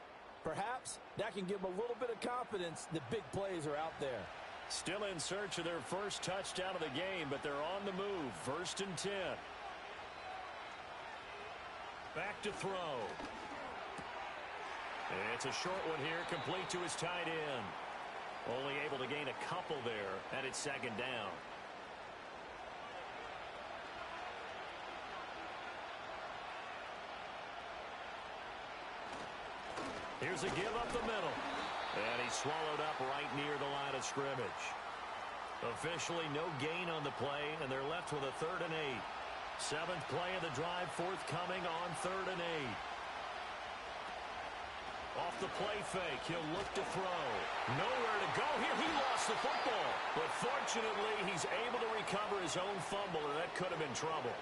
Perhaps that can give them a little bit of confidence that big plays are out there. Still in search of their first touchdown of the game, but they're on the move. 1st and 10. Back to throw. It's a short one here, complete to his tight end. Only able to gain a couple there, and it's 2nd down. Here's a give up the middle. And he's swallowed up right near the line of scrimmage. Officially no gain on the play, and they're left with a 3rd and 8. 7th play of the drive forthcoming on 3rd and 8. Off the play fake, he'll look to throw. Nowhere to go here. He lost the football. But fortunately, he's able to recover his own fumble, and that could have been trouble.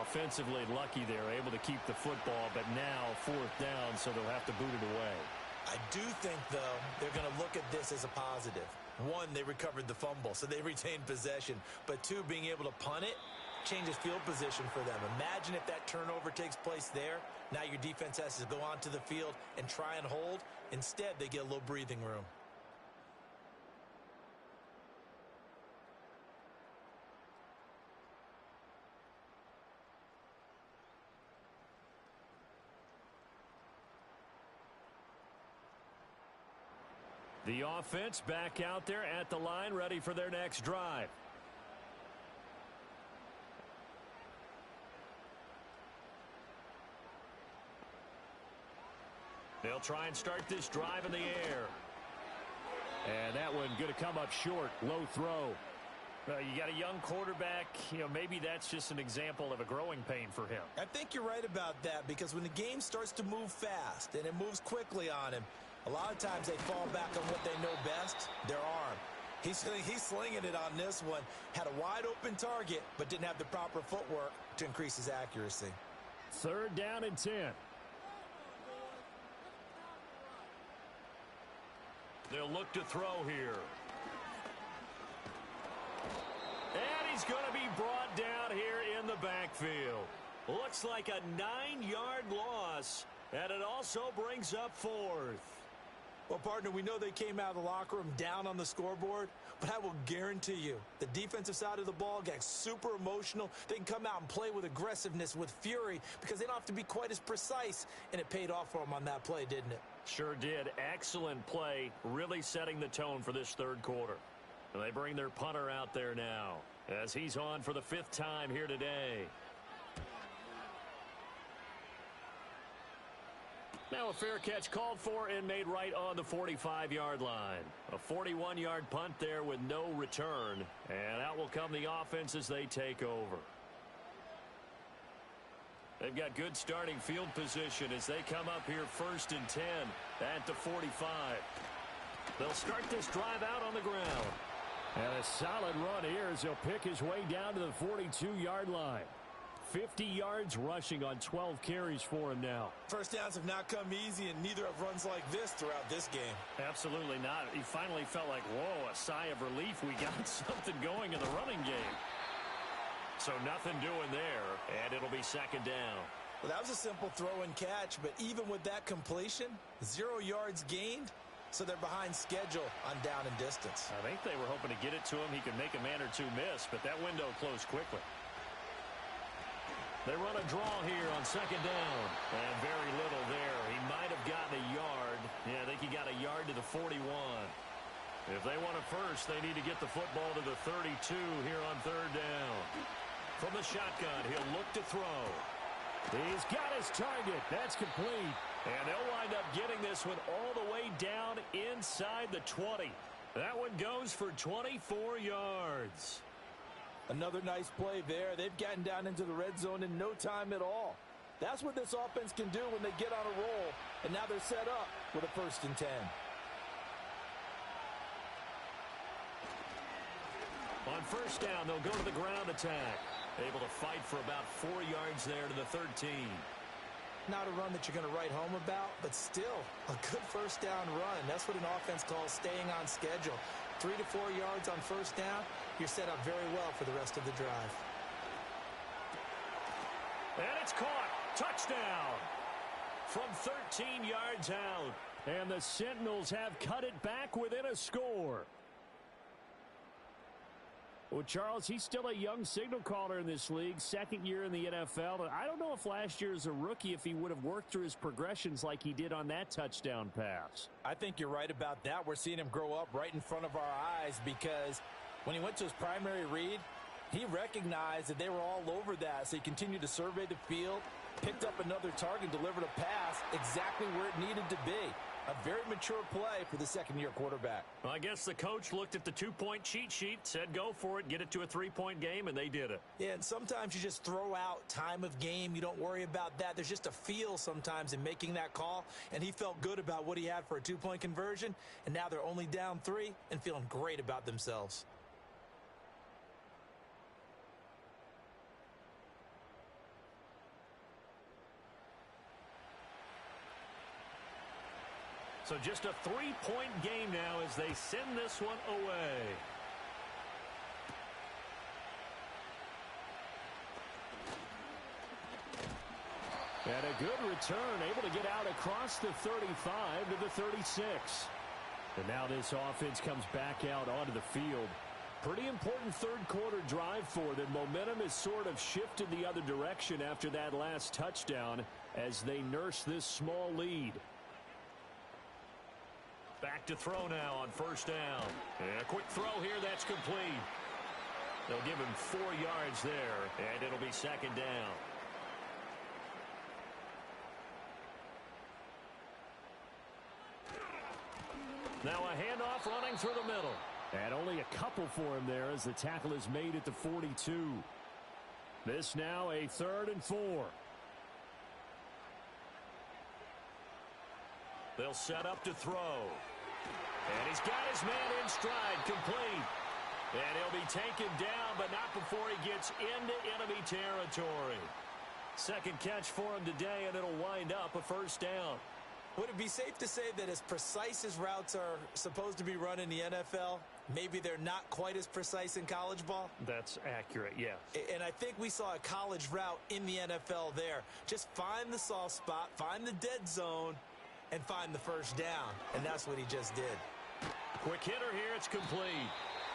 Offensively lucky they're able to keep the football, but now 4th down, so they'll have to boot it away. I do think, though, they're going to look at this as a positive. 1, they recovered the fumble, so they retained possession. But 2, being able to punt it changes field position for them. Imagine if that turnover takes place there. Now your defense has to go onto the field and try and hold. Instead, they get a little breathing room. The offense back out there at the line, ready for their next drive. They'll try and start this drive in the air. And that one going to come up short. Low throw. You got a young quarterback. Maybe that's just an example of a growing pain for him. I think you're right about that because when the game starts to move fast and it moves quickly on him, A lot of times they fall back on what they know best, their arm. He's slinging it on this one. Had a wide open target, but didn't have the proper footwork to increase his accuracy. 3rd down and 10. They'll look to throw here. And he's going to be brought down here in the backfield. Looks like a 9-yard loss, and it also brings up 4th. Well, partner, we know they came out of the locker room down on the scoreboard, but I will guarantee you the defensive side of the ball got super emotional. They can come out and play with aggressiveness, with fury, because they don't have to be quite as precise, and it paid off for them on that play, didn't it? Sure did. Excellent play, really setting the tone for this 3rd quarter. And they bring their punter out there now as he's on for the 5th time here today. Now a fair catch called for and made right on the 45-yard line. A 41-yard punt there with no return. And out will come the offense as they take over. They've got good starting field position as they come up here 1st and 10 at the 45. They'll start this drive out on the ground. And a solid run here as he'll pick his way down to the 42-yard line. 50 yards rushing on 12 carries for him now. First downs have not come easy, and neither have runs like this throughout this game. Absolutely not. He finally felt like, whoa, a sigh of relief. We got something going in the running game. So nothing doing there, and it'll be 2nd down. Well, that was a simple throw and catch, but even with that completion, 0 yards gained, so they're behind schedule on down and distance. I think they were hoping to get it to him. He could make a man or two miss, but that window closed quickly. They run a draw here on 2nd down, and very little there. He might have gotten a yard. Yeah, I think he got a yard to the 41. If they want a first, they need to get the football to the 32 here on 3rd down. From the shotgun, he'll look to throw. He's got his target. That's complete. And they'll wind up getting this one all the way down inside the 20. That one goes for 24 yards. Another nice play there. They've gotten down into the red zone in no time at all. That's what this offense can do when they get on a roll. And now they're set up with a 1st and 10. On 1st down, they'll go to the ground attack. Able to fight for about 4 yards there to the 13. Not a run that you're going to write home about, but still a good 1st down run. That's what an offense calls staying on schedule. 3 to 4 yards on 1st down, you're set up very well for the rest of the drive. And it's caught. Touchdown. From 13 yards out. And the Sentinels have cut it back within a score. Well, Charles, he's still a young signal caller in this league, 2nd year in the NFL. And I don't know if last year as a rookie, if he would have worked through his progressions like he did on that touchdown pass. I think you're right about that. We're seeing him grow up right in front of our eyes because when he went to his primary read, he recognized that they were all over that. So he continued to survey the field, picked up another target, delivered a pass exactly where it needed to be. A very mature play for the 2nd-year quarterback. Well, I guess the coach looked at the 2-point cheat sheet, said go for it, get it to a 3-point game, and they did it. Yeah, and sometimes you just throw out time of game. You don't worry about that. There's just a feel sometimes in making that call, and he felt good about what he had for a 2-point conversion, and now they're only down 3 and feeling great about themselves. So just a 3-point game now as they send this one away. And a good return, able to get out across the 35 to the 36. And now this offense comes back out onto the field. Pretty important 3rd quarter drive for them. Momentum has sort of shifted the other direction after that last touchdown as they nurse this small lead. Back to throw now on 1st down. And a quick throw here, that's complete. They'll give him 4 yards there, and it'll be 2nd down. Now a handoff running through the middle. And only a couple for him there as the tackle is made at the 42. This now a 3rd and 4. They'll set up to throw. And he's got his man in stride, complete. And he'll be taken down, but not before he gets into enemy territory. Second catch for him today, and it'll wind up a first down. Would it be safe to say that as precise as routes are supposed to be run in the NFL, maybe they're not quite as precise in college ball? That's accurate, yes. And I think we saw a college route in the NFL there. Just find the soft spot, find the dead zone, and find the first down. And that's what he just did. Quick hitter here, it's complete.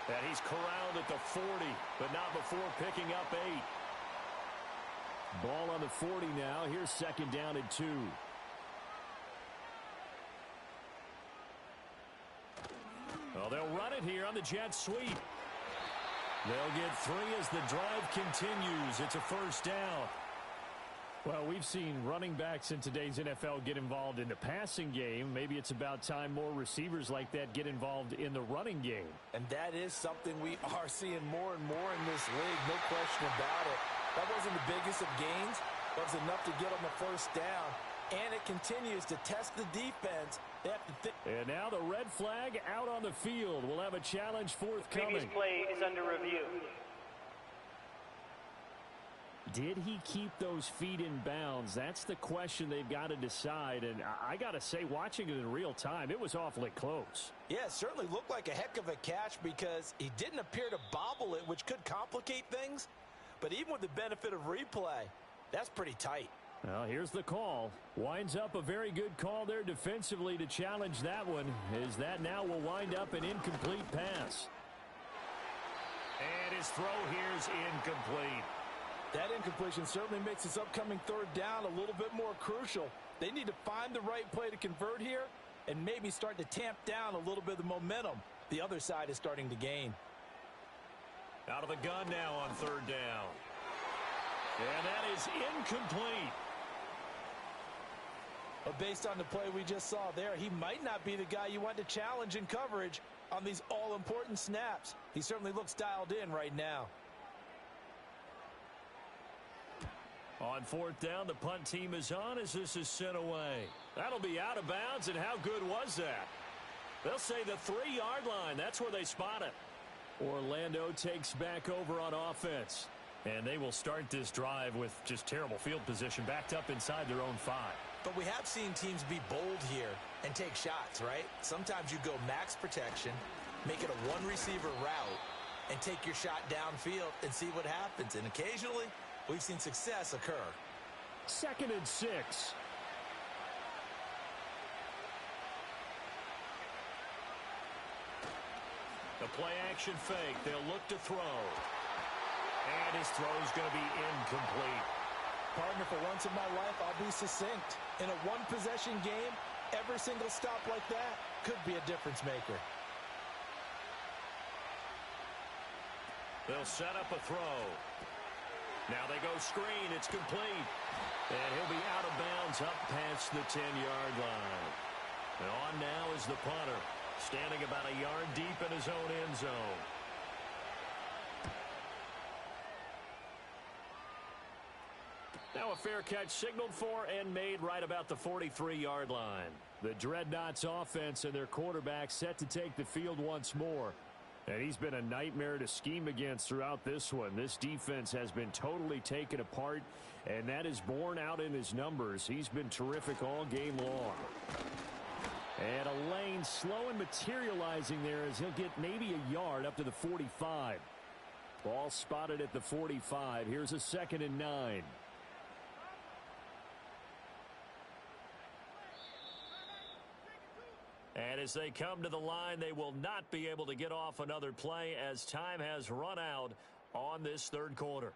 And he's corralled at the 40, but not before picking up 8. Ball on the 40 now. Here's second down and 2. Well, they'll run it here on the jet sweep. They'll get 3 as the drive continues. It's a first down. Well, we've seen running backs in today's NFL get involved in the passing game. Maybe it's about time more receivers like that get involved in the running game. And that is something we are seeing more and more in this league, no question about it. That wasn't the biggest of gains, but it was enough to get them a first down. And it continues to test the defense. They have to and now the red flag out on the field. We'll have a challenge forthcoming. Previous play is under review. Did he keep those feet in bounds? That's the question they've got to decide. And I got to say, watching it in real time, it was awfully close. Yeah, it certainly looked like a heck of a catch because he didn't appear to bobble it, which could complicate things. But even with the benefit of replay, that's pretty tight. Well, here's the call. Winds up a very good call there defensively to challenge that one, as that now will wind up an incomplete pass. And his throw here's incomplete. That incompletion certainly makes this upcoming third down a little bit more crucial. They need to find the right play to convert here and maybe start to tamp down a little bit of the momentum the other side is starting to gain. Out of the gun now on third down. And that is incomplete. But based on the play we just saw there, he might not be the guy you want to challenge in coverage on these all-important snaps. He certainly looks dialed in right now. On fourth down, the punt team is on as this is sent away. That'll be out of bounds, and how good was that? They'll say the 3-yard line. That's where they spot it. Orlando takes back over on offense. And they will start this drive with just terrible field position, backed up inside their own 5. But we have seen teams be bold here and take shots, right? Sometimes you go max protection, make it a one-receiver route, and take your shot downfield and see what happens. And occasionally, we've seen success occur. Second and 6. The play-action fake. They'll look to throw. And his throw is going to be incomplete. Partner, for once in my life, I'll be succinct. In a one-possession game, every single stop like that could be a difference maker. They'll set up a throw. Now they go screen. It's complete. And he'll be out of bounds up past the 10-yard line. And on now is the punter, standing about a yard deep in his own end zone. Now a fair catch signaled for and made right about the 43-yard line. The Dreadnoughts offense and their quarterback set to take the field once more. And he's been a nightmare to scheme against throughout this one. This defense has been totally taken apart, and that is borne out in his numbers. He's been terrific all game long. And a lane slow and materializing there as he'll get maybe a yard up to the 45. Ball spotted at the 45. Here's a 2nd and 9. And as they come to the line, they will not be able to get off another play as time has run out on this third quarter.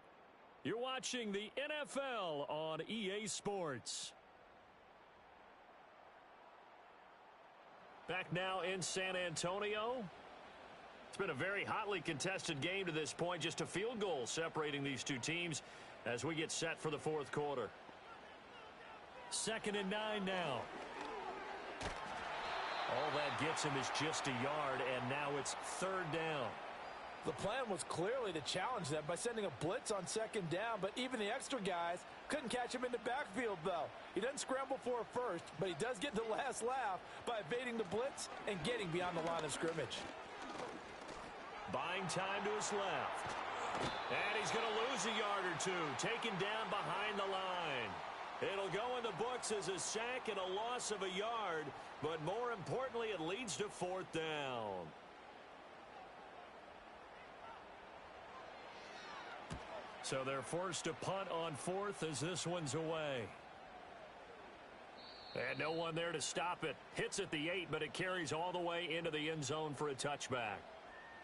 You're watching the NFL on EA Sports. Back now in San Antonio. It's been a very hotly contested game to this point. Just a field goal separating these two teams as we get set for the fourth quarter. 2nd and 9 now. All that gets him is just a yard, and now it's third down. The plan was clearly to challenge them by sending a blitz on second down, but even the extra guys couldn't catch him in the backfield, though. He doesn't scramble for a first, but he does get the last laugh by evading the blitz and getting beyond the line of scrimmage. Buying time to his left. And he's going to lose a yard or two, taken down behind the line. It'll go in the books as a sack and a loss of a yard, but more importantly, it leads to fourth down. So they're forced to punt on fourth as this one's away. And no one there to stop it. Hits at the 8, but it carries all the way into the end zone for a touchback.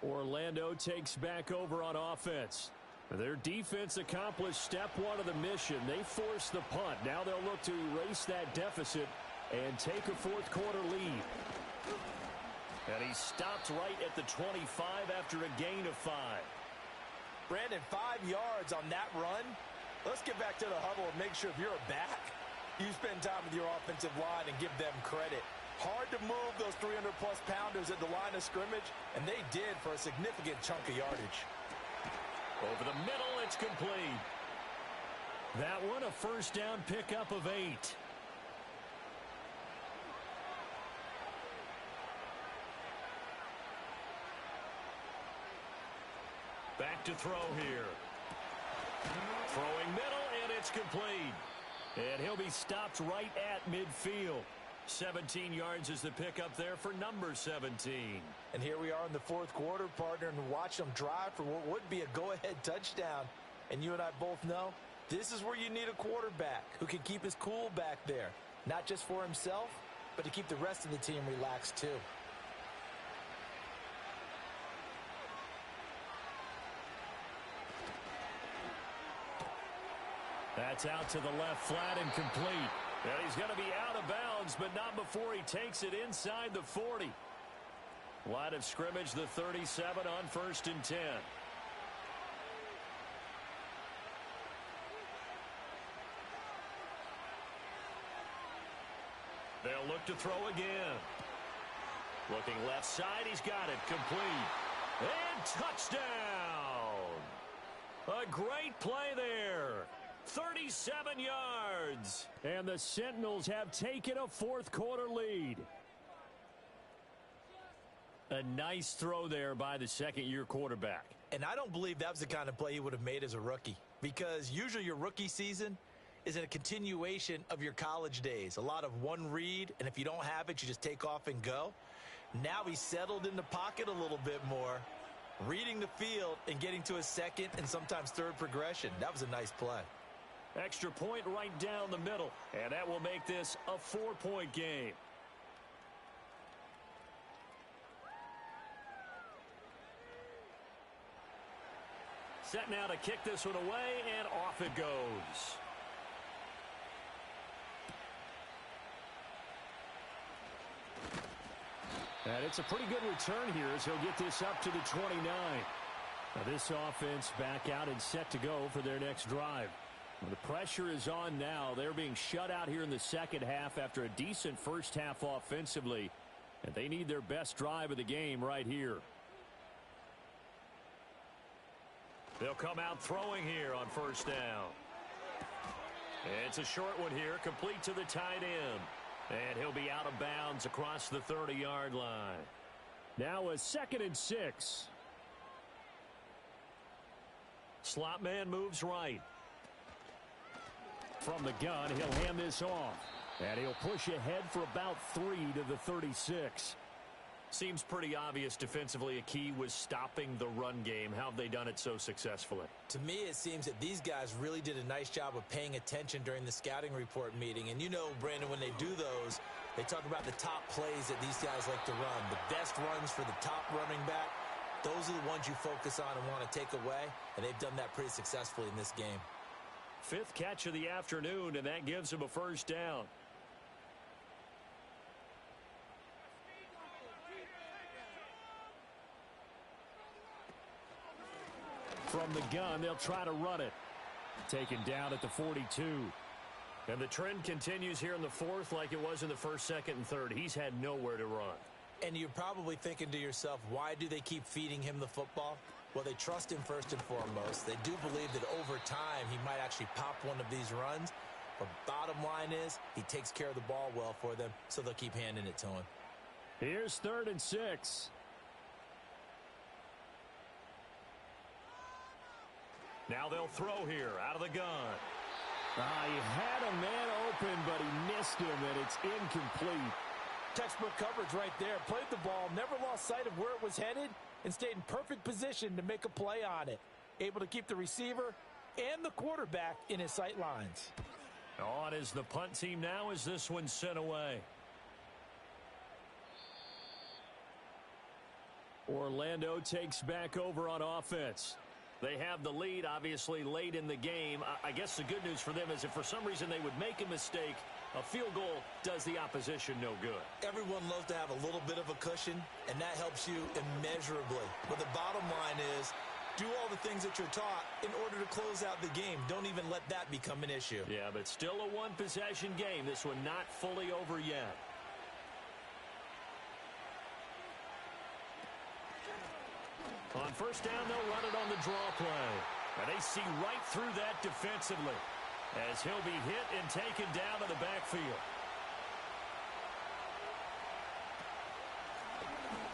Orlando takes back over on offense. Their defense accomplished step one of the mission. They forced the punt. Now they'll look to erase that deficit and take a fourth quarter lead. And he stopped right at the 25 after a gain of 5. Brandon, 5 yards on that run. Let's get back to the huddle and make sure if you're a back, you spend time with your offensive line and give them credit. Hard to move those 300-plus pounders at the line of scrimmage, and they did for a significant chunk of yardage. Over the middle, it's complete. That one a first down pickup of 8. Back to throw here. Throwing middle, and it's complete. And he'll be stopped right at midfield. 17 yards is the pickup there for number 17. And here we are in the fourth quarter, partner, and watch them drive for what would be a go-ahead touchdown. And you and I both know this is where you need a quarterback who can keep his cool back there. Not just for himself, but to keep the rest of the team relaxed too. That's out to the left, flat and complete. And he's going to be out of bounds, but not before he takes it inside the 40. Line of scrimmage, the 37 on 1st and 10. They'll look to throw again. Looking left side, he's got it, complete. And touchdown! A great play there. 37 yards. And the Sentinels have taken a fourth quarter lead. A nice throw there by the second-year quarterback. And I don't believe that was the kind of play he would have made as a rookie, because usually your rookie season is in a continuation of your college days. A lot of one read, and if you don't have it, you just take off and go. Now he's settled in the pocket a little bit more, reading the field and getting to a second and sometimes third progression. That was a nice play. Extra point right down the middle, and that will make this a 4-point game. Set now to kick this one away, and off it goes. And it's a pretty good return here as he'll get this up to the 29. Now this offense back out and set to go for their next drive. Well, the pressure is on now. They're being shut out here in the second half after a decent first half offensively. And they need their best drive of the game right here. They'll come out throwing here on first down. It's a short one here, complete to the tight end. And he'll be out of bounds across the 30-yard line. Now a 2nd and 6. Slot man moves right. From the gun, he'll hand this off. And he'll push ahead for about 3 to the 36. Seems pretty obvious defensively a key was stopping the run game. How have they done it so successfully? To me, it seems that these guys really did a nice job of paying attention during the scouting report meeting. And you know, Brandon, when they do those, they talk about the top plays that these guys like to run. The best runs for the top running back, those are the ones you focus on and want to take away. And they've done that pretty successfully in this game. 5th catch of the afternoon, and that gives him a first down. From the gun, they'll try to run it. Taken down at the 42. And the trend continues here in the 4th like it was in the 1st, 2nd, and 3rd. He's had nowhere to run. And you're probably thinking to yourself, why do they keep feeding him the football? Well, they trust him first and foremost. They do believe that over time he might actually pop one of these runs. But bottom line is he takes care of the ball well for them, so they'll keep handing it to him. Here's 3rd and 6. Now they'll throw here out of the gun. He had a man open, but he missed him, and it's incomplete. Textbook coverage right there. Played the ball, never lost sight of where it was headed, and stayed in perfect position to make a play on it. Able to keep the receiver and the quarterback in his sight lines. On is the punt team now as this one's sent away. Orlando takes back over on offense. They have the lead, obviously, late in the game. I guess the good news for them is if for some reason they would make a mistake, a field goal does the opposition no good. Everyone loves to have a little bit of a cushion, and that helps you immeasurably. But the bottom line is, do all the things that you're taught in order to close out the game. Don't even let that become an issue. Yeah, but still a one-possession game. This one not fully over yet. On first down, they'll run it on the draw play. And they see right through that defensively as he'll be hit and taken down in the backfield.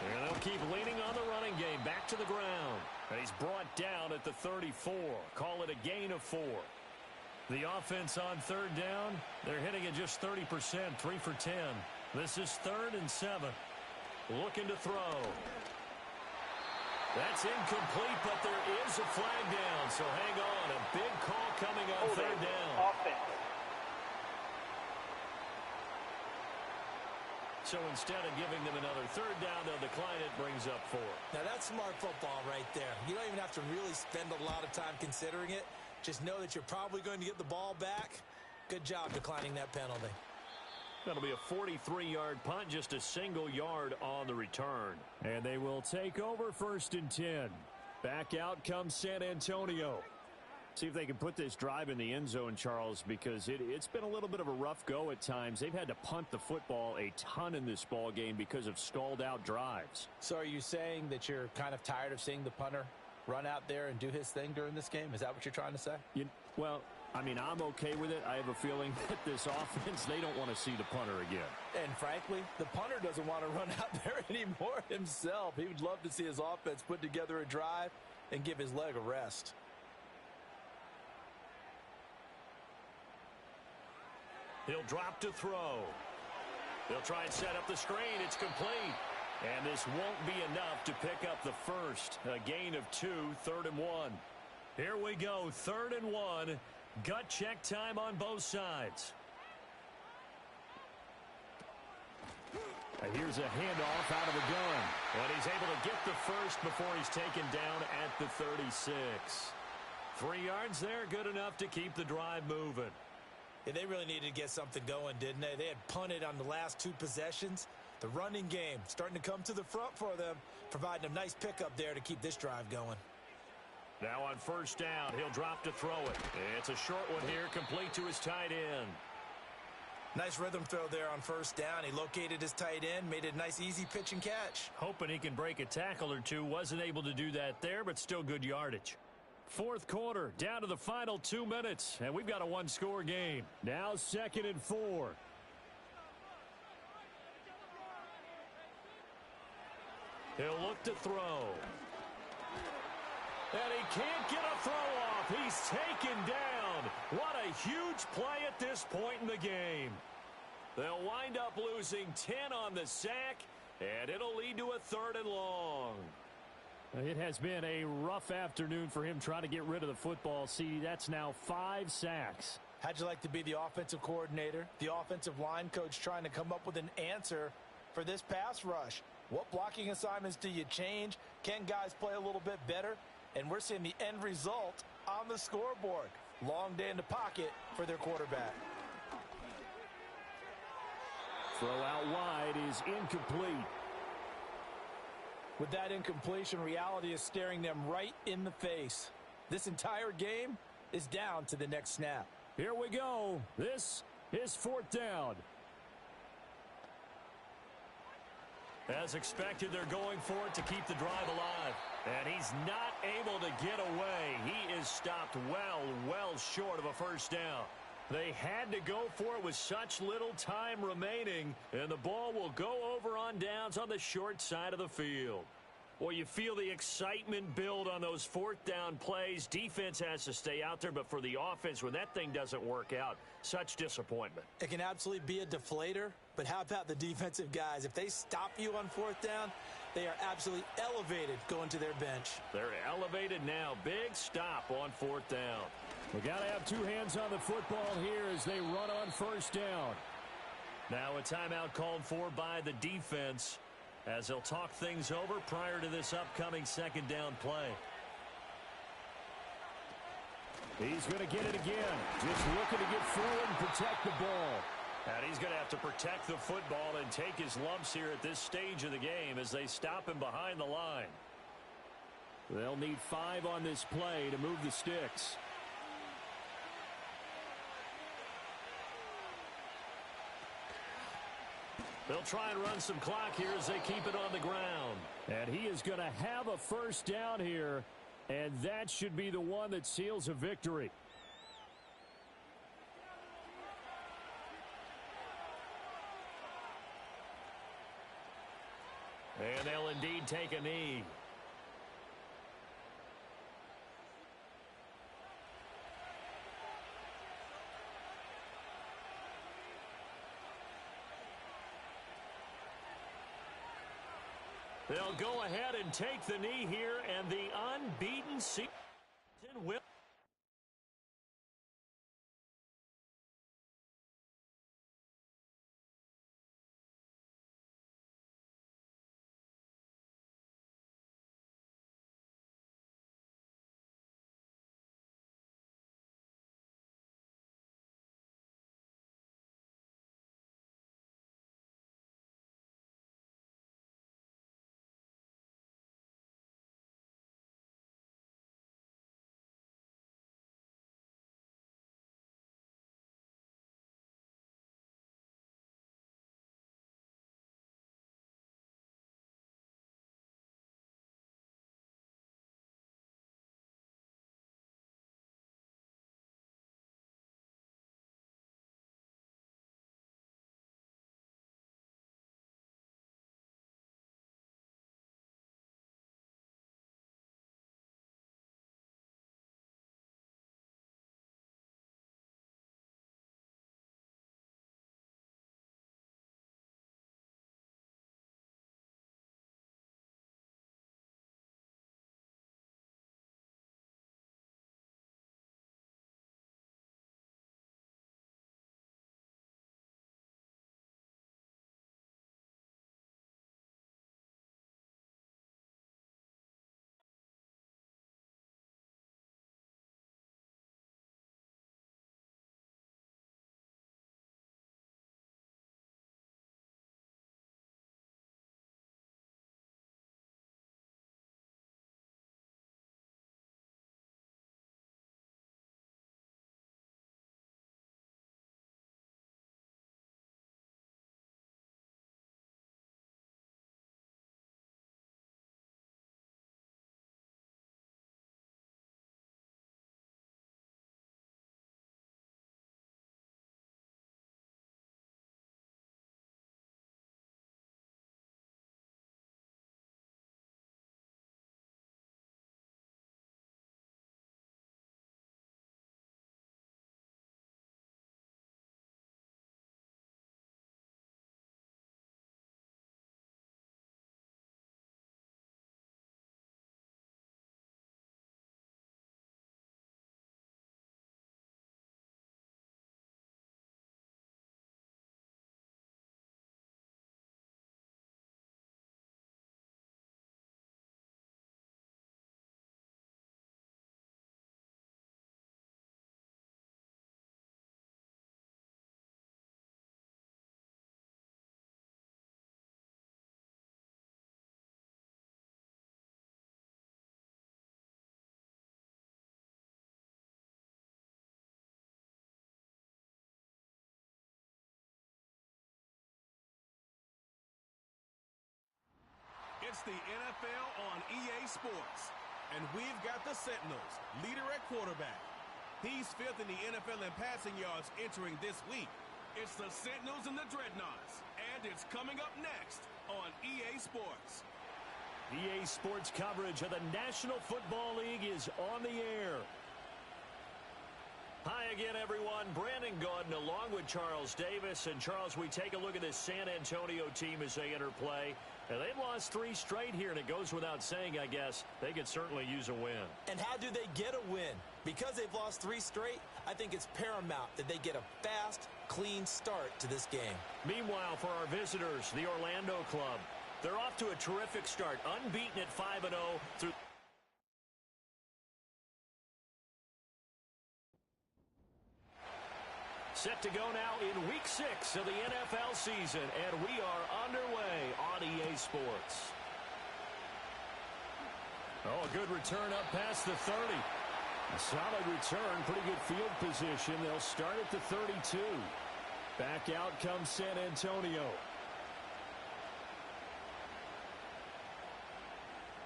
And they'll keep leaning on the running game back to the ground. And he's brought down at the 34. Call it a gain of 4. The offense on 3rd down, they're hitting at just 30%, 3 for 10. This is 3rd and 7. Looking to throw. That's incomplete, but there is a flag down, so hang on. A big call coming on 3rd down. Offense. So instead of giving them another 3rd down, they'll decline it, brings up 4. Now, that's smart football right there. You don't even have to really spend a lot of time considering it. Just know that you're probably going to get the ball back. Good job declining that penalty. That'll be a 43-yard punt, just a single yard on the return. And they will take over 1st and 10. Back out comes San Antonio. See if they can put this drive in the end zone, Charles, because it's been a little bit of a rough go at times. They've had to punt the football a ton in this ball game because of stalled-out drives. So are you saying that you're kind of tired of seeing the punter run out there and do his thing during this game? Is that what you're trying to say? Well, I mean, I'm okay with it. I have a feeling that this offense, they don't want to see the punter again. And frankly, the punter doesn't want to run out there anymore himself. He would love to see his offense put together a drive and give his leg a rest. He'll drop to throw. They'll try and set up the screen. It's complete. And this won't be enough to pick up the first. A gain of 2, 3rd and 1. Here we go, 3rd and 1. Gut check time on both sides. And here's a handoff out of the gun. And he's able to get the first before he's taken down at the 36. 3 yards there, good enough to keep the drive moving. Yeah, they really needed to get something going, didn't they? They had punted on the last 2 possessions. The running game starting to come to the front for them, providing a nice pickup there to keep this drive going. Now on first down, he'll drop to throw it. It's a short one here, complete to his tight end. Nice rhythm throw there on first down. He located his tight end, made it a nice easy pitch and catch. Hoping he can break a tackle or two. Wasn't able to do that there, but still good yardage. 4th quarter, down to the final 2 minutes, and we've got a 1-score game. Now 2nd and 4. He'll look to throw. And he can't get a throw off. He's taken down. What a huge play at this point in the game. They'll wind up losing 10 on the sack, and it'll lead to a 3rd and long. It has been a rough afternoon for him trying to get rid of the football. See, that's now 5 sacks. How'd you like to be the offensive coordinator, the offensive line coach trying to come up with an answer for this pass rush? What blocking assignments do you change? Can guys play a little bit better? And we're seeing the end result on the scoreboard. Long day in the pocket for their quarterback. Throw out wide is incomplete. With that incompletion, reality is staring them right in the face. This entire game is down to the next snap. Here we go. This is 4th down. As expected, they're going for it to keep the drive alive. And he's not able to get away. He is stopped well short of a first down. They had to go for it with such little time remaining, and the ball will go over on downs on the short side of the field. Well, you feel the excitement build on those fourth down plays. Defense has to stay out there, but for the offense, when that thing doesn't work out, such disappointment. It can absolutely be a deflator, but how about the defensive guys? If they stop you on fourth down, they are absolutely elevated going to their bench. They're elevated now. Big stop on fourth down. We got to have two hands on the football here as they run on first down. Now a timeout called for by the defense as they'll talk things over prior to this upcoming second down play. He's going to get it again. Just looking to get forward and protect the ball. And he's going to have to protect the football and take his lumps here at this stage of the game as they stop him behind the line. They'll need 5 on this play to move the sticks. They'll try and run some clock here as they keep it on the ground. And he is going to have a first down here, and that should be the one that seals a victory. And they'll indeed take a knee. They'll go ahead and take the knee here, and the unbeaten season will It's the NFL on EA Sports. And we've got the Sentinels, leader at quarterback. He's fifth in the NFL in passing yards entering this week. It's the Sentinels and the Dreadnoughts. And it's coming up next on EA Sports. EA Sports coverage of the National Football League is on the air. Hi again, everyone. Brandon Gaudin along with Charles Davis. And, Charles, we take a look at this San Antonio team as they enter play. And they've lost 3 straight here, and it goes without saying, I guess, they could certainly use a win. And how do they get a win? Because they've lost 3 straight, I think it's paramount that they get a fast, clean start to this game. Meanwhile, for our visitors, the Orlando club, they're off to a terrific start, unbeaten at 5-0 through... Set to go now in Week 6 of the NFL season, and we are underway on EA Sports. Oh, a good return up past the 30. A solid return, pretty good field position. They'll start at the 32. Back out comes San Antonio.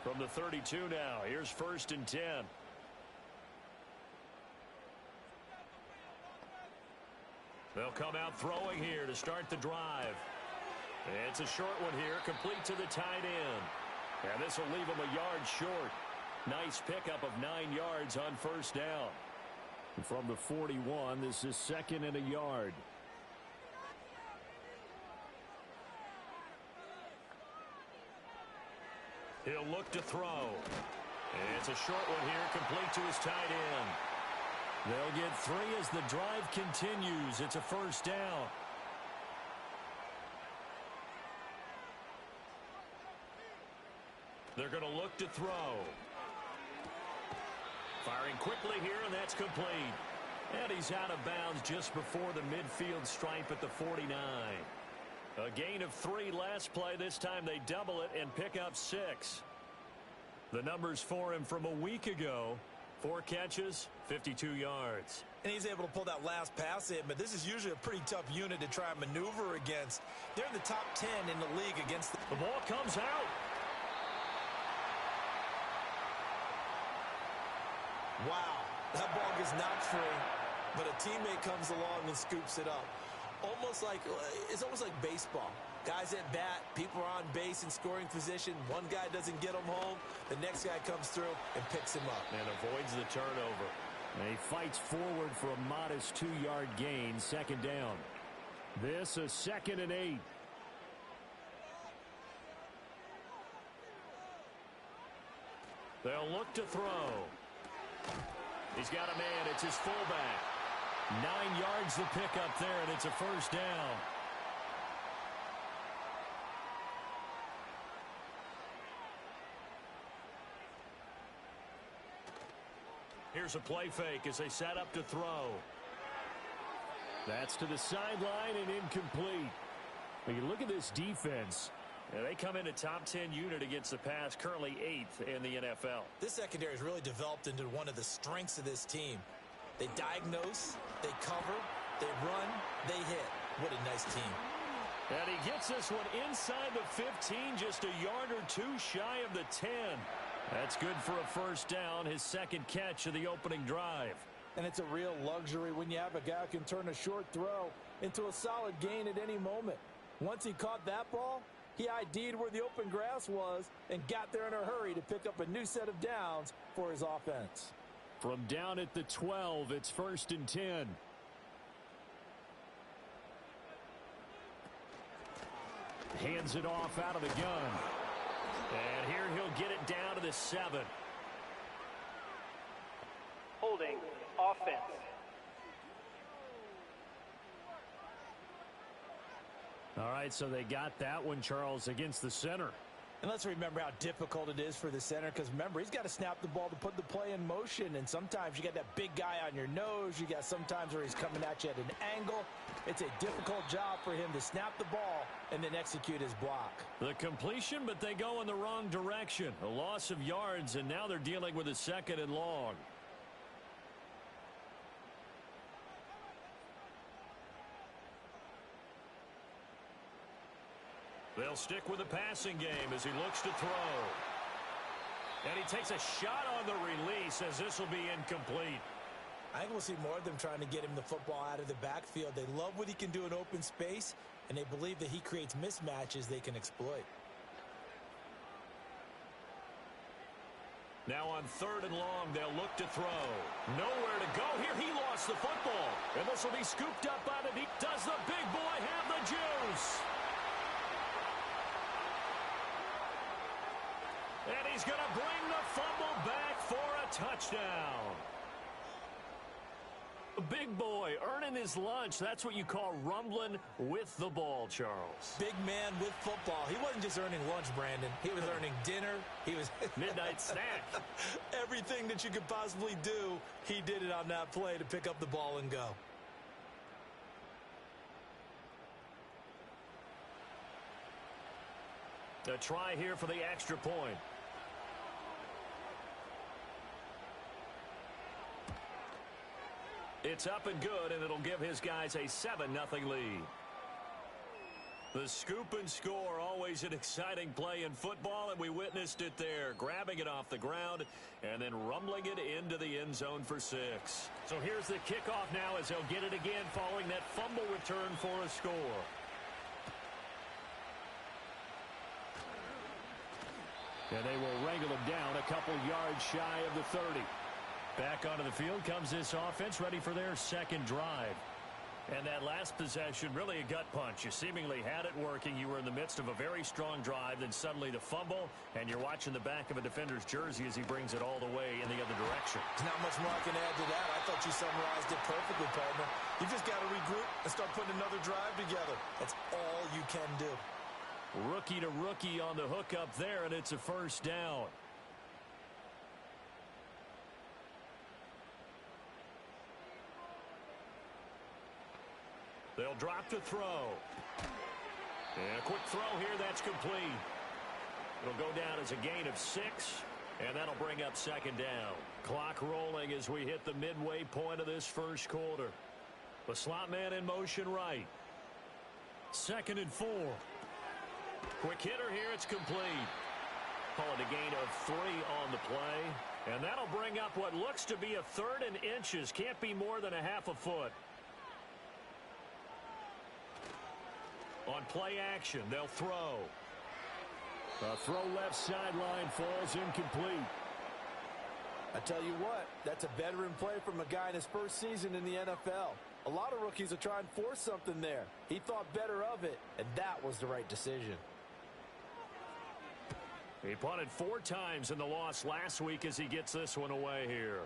From the 32 now, here's 1st and 10. They'll come out throwing here to start the drive. It's a short one here, complete to the tight end. And this will leave them a yard short. Nice pickup of 9 yards on 1st down. From the 41, this is 2nd and a yard. He'll look to throw. It's a short one here, complete to his tight end. They'll get 3 as the drive continues. It's a 1st down. They're going to look to throw. Firing quickly here, and that's complete. And he's out of bounds just before the midfield stripe at the 49. A gain of 3 last play. This time they double it and pick up 6. The numbers for him from a week ago. 4 catches, 52 yards. And he's able to pull that last pass in, but this is usually a pretty tough unit to try and maneuver against. They're in the top 10 in the league against the ball comes out. Wow, that ball gets knocked free, but a teammate comes along and scoops it up. It's almost like baseball. Guys at bat, people are on base in scoring position. One guy doesn't get him home. The next guy comes through and picks him up. And avoids the turnover. And he fights forward for a modest 2-yard gain, 2nd down. This a 2nd and 8. They'll look to throw. He's got a man. It's his fullback. 9 yards to pick up there, and it's a 1st down. Here's a play fake as they set up to throw. That's to the sideline and incomplete. When you look at this defense, they come in a top 10 unit against the pass, currently 8th in the NFL. This secondary has really developed into one of the strengths of this team. They diagnose, they cover, they run, they hit. What a nice team. And he gets this one inside the 15, just a yard or 2 shy of the 10. That's good for a 1st down, his 2nd catch of the opening drive. And it's a real luxury when you have a guy who can turn a short throw into a solid gain at any moment. Once he caught that ball, he ID'd where the open grass was and got there in a hurry to pick up a new set of downs for his offense. From down at the 12, it's 1st and 10. Hands it off out of the gun. And here he'll get it down to the 7. Holding offense. All right, so they got that one, Charles, against the center. And let's remember how difficult it is for the center, because remember, he's got to snap the ball to put the play in motion, and sometimes you got that big guy on your nose. You got sometimes where he's coming at you at an angle. It's a difficult job for him to snap the ball and then execute his block. The completion, but they go in the wrong direction. A loss of yards, and now they're dealing with a 2nd and long. They'll stick with the passing game as he looks to throw. And he takes a shot on the release as this will be incomplete. I think we'll see more of them trying to get him the football out of the backfield. They love what he can do in open space, and they believe that he creates mismatches they can exploit. Now on 3rd and long, they'll look to throw. Nowhere to go here. He lost the football. And this will be scooped up by the deep. Does the big boy have the juice? And he's going to bring the fumble back for a touchdown. Big boy earning his lunch. That's what you call rumbling with the ball, Charles. Big man with football. He wasn't just earning lunch, Brandon. He was earning dinner. He was midnight snack. Everything that you could possibly do, he did it on that play to pick up the ball and go. A try here for the extra point. It's up and good, and it'll give his guys a 7-0 lead. The scoop and score, always an exciting play in football, and we witnessed it there. Grabbing it off the ground and then rumbling it into the end zone for 6. So here's the kickoff now as they'll get it again following that fumble return for a score. And they will wrangle him down a couple yards shy of the 30. Back onto the field comes this offense, ready for their second drive. And that last possession, really a gut punch. You seemingly had it working. You were in the midst of a very strong drive, then suddenly the fumble, and you're watching the back of a defender's jersey as he brings it all the way in the other direction. There's not much more I can add to that. I thought you summarized it perfectly, partner. You just got to regroup and start putting another drive together. That's all you can do. Rookie to rookie on the hookup there, and it's a first down. They'll drop to throw. And a quick throw here, that's complete. It'll go down as a gain of 6, and that'll bring up second down. Clock rolling as we hit the midway point of this first quarter. The slot man in motion right. 2nd and 4. Quick hitter here, it's complete. Call it a gain of 3 on the play. And that'll bring up what looks to be a 3rd and inches. Can't be more than a half a foot. On play action, they'll throw. A throw left sideline falls incomplete. I tell you what, that's a veteran play from a guy in his first season in the NFL. A lot of rookies are trying to force something there. He thought better of it, and that was the right decision. He punted 4 times in the loss last week as he gets this one away here.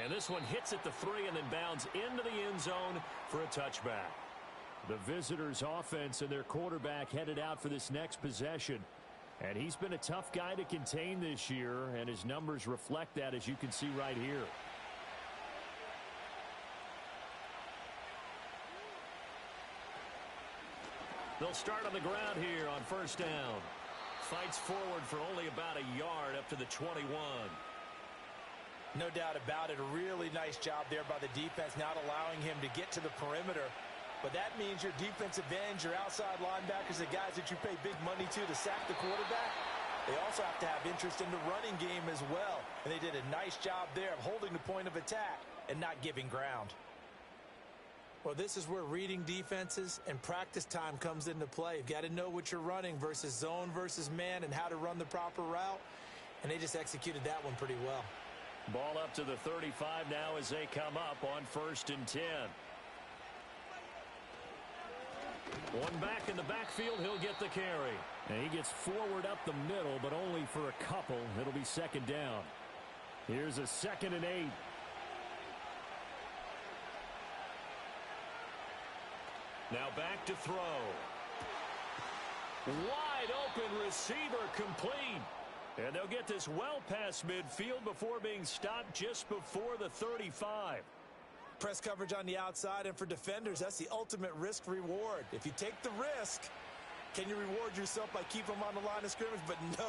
And this one hits at the 3 and then bounds into the end zone for a touchback. The visitors' offense and their quarterback headed out for this next possession. And he's been a tough guy to contain this year, and his numbers reflect that, as you can see right here. They'll start on the ground here on first down. Fights forward for only about a yard up to the 21. No doubt about it. A really nice job there by the defense, not allowing him to get to the perimeter. But that means your defensive ends, your outside linebackers, the guys that you pay big money to sack the quarterback, they also have to have interest in the running game as well. And they did a nice job there of holding the point of attack and not giving ground. Well, this is where reading defenses and practice time comes into play. You've got to know what you're running versus zone versus man and how to run the proper route. And they just executed that one pretty well. Ball up to the 35 now as they come up on 1st and 10. One back in the backfield, he'll get the carry. And he gets forward up the middle, but only for a couple. It'll be second down. Here's a 2nd and 8. Now back to throw. Wide open receiver complete. And they'll get this well past midfield before being stopped just before the 35. Press coverage on the outside, and for defenders, that's the ultimate risk-reward. If you take the risk, can you reward yourself by keeping them on the line of scrimmage? But no,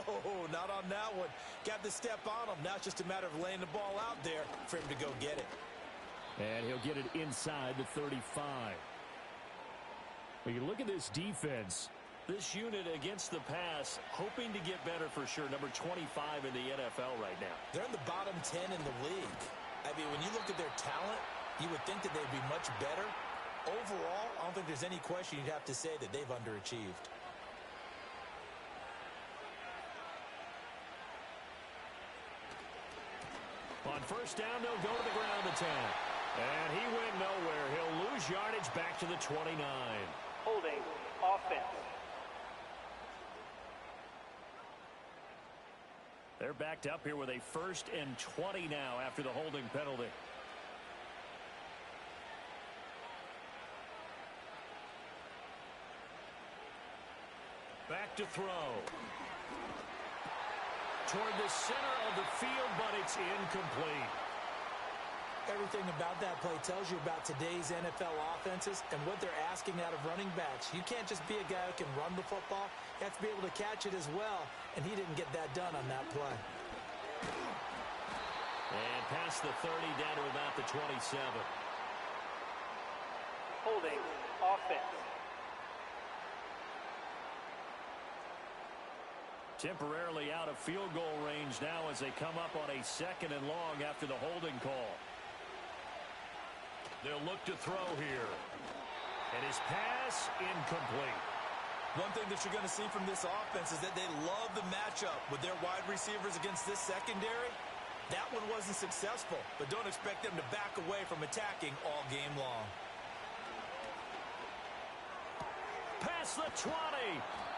not on that one. Got to step on them. Now it's just a matter of laying the ball out there for him to go get it. And he'll get it inside the 35. When you look at this defense, This unit against the pass, hoping to get better for sure. Number 25 in the NFL right now. They're in the bottom 10 in the league. I mean, when you look at their talent, you would think that they'd be much better. Overall, I don't think there's any question you'd have to say that they've underachieved. On first down, they'll go to the ground attack. And he went nowhere. He'll lose yardage back to the 29. Holding offense. They're backed up here with a 1st and 20 now after the holding penalty. Back to throw. Toward the center of the field, but it's incomplete. Everything about that play tells you about today's NFL offenses and what they're asking out of running backs. You can't just be a guy who can run the football. You have to be able to catch it as well, and he didn't get that done on that play. And past the 30, down to about the 27. Holding offense. Temporarily out of field goal range now as they come up on a 2nd and long after the holding call. They'll look to throw here. And his pass incomplete. One thing that you're going to see from this offense is that they love the matchup with their wide receivers against this secondary. That one wasn't successful, but don't expect them to back away from attacking all game long. Past the 20.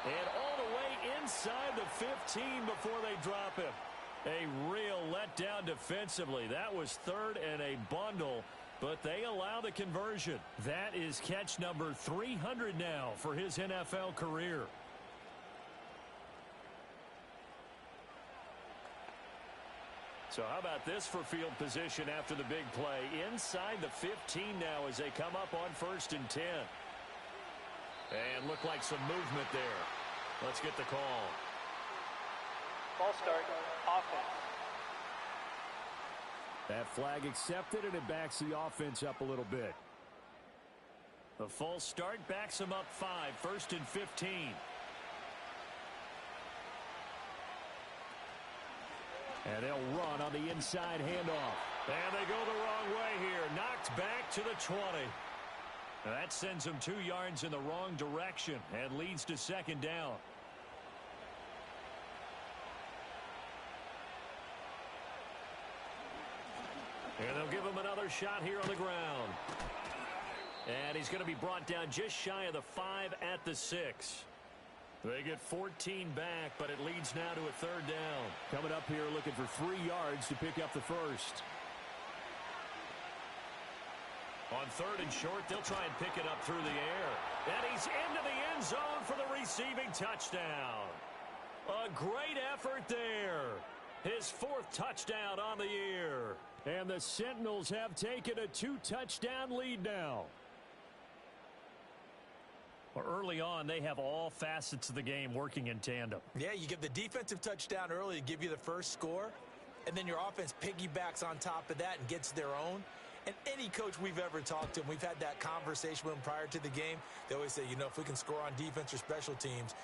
And all the way inside the 15 before they drop him. A real letdown defensively. That was 3rd and a bundle, but they allow the conversion. That is catch number 300 now for his NFL career. So how about this for field position after the big play? Inside the 15 now as they come up on 1st and 10. And look like some movement there. Let's get the call. Ball start, offense. That flag accepted, and it backs the offense up a little bit. The false start backs them up 5, 1st and 15. And they'll run on the inside handoff. And they go the wrong way here. Knocked back to the 20. That sends them 2 yards in the wrong direction and leads to 2nd down. And they'll give him another shot here on the ground. And he's going to be brought down just shy of the 5 at the 6. They get 14 back, but it leads now to a 3rd down. Coming up here looking for 3 yards to pick up the 1st. On 3rd and short, they'll try and pick it up through the air. And he's into the end zone for the receiving touchdown. A great effort there. His 4th touchdown on the year. And the Sentinels have taken a 2-touchdown lead now. Well, early on, they have all facets of the game working in tandem. Yeah, you give the defensive touchdown early to give you the first score, and then your offense piggybacks on top of that and gets their own. And any coach we've ever talked to, and we've had that conversation with them prior to the game, they always say, you know, if we can score on defense or special teams,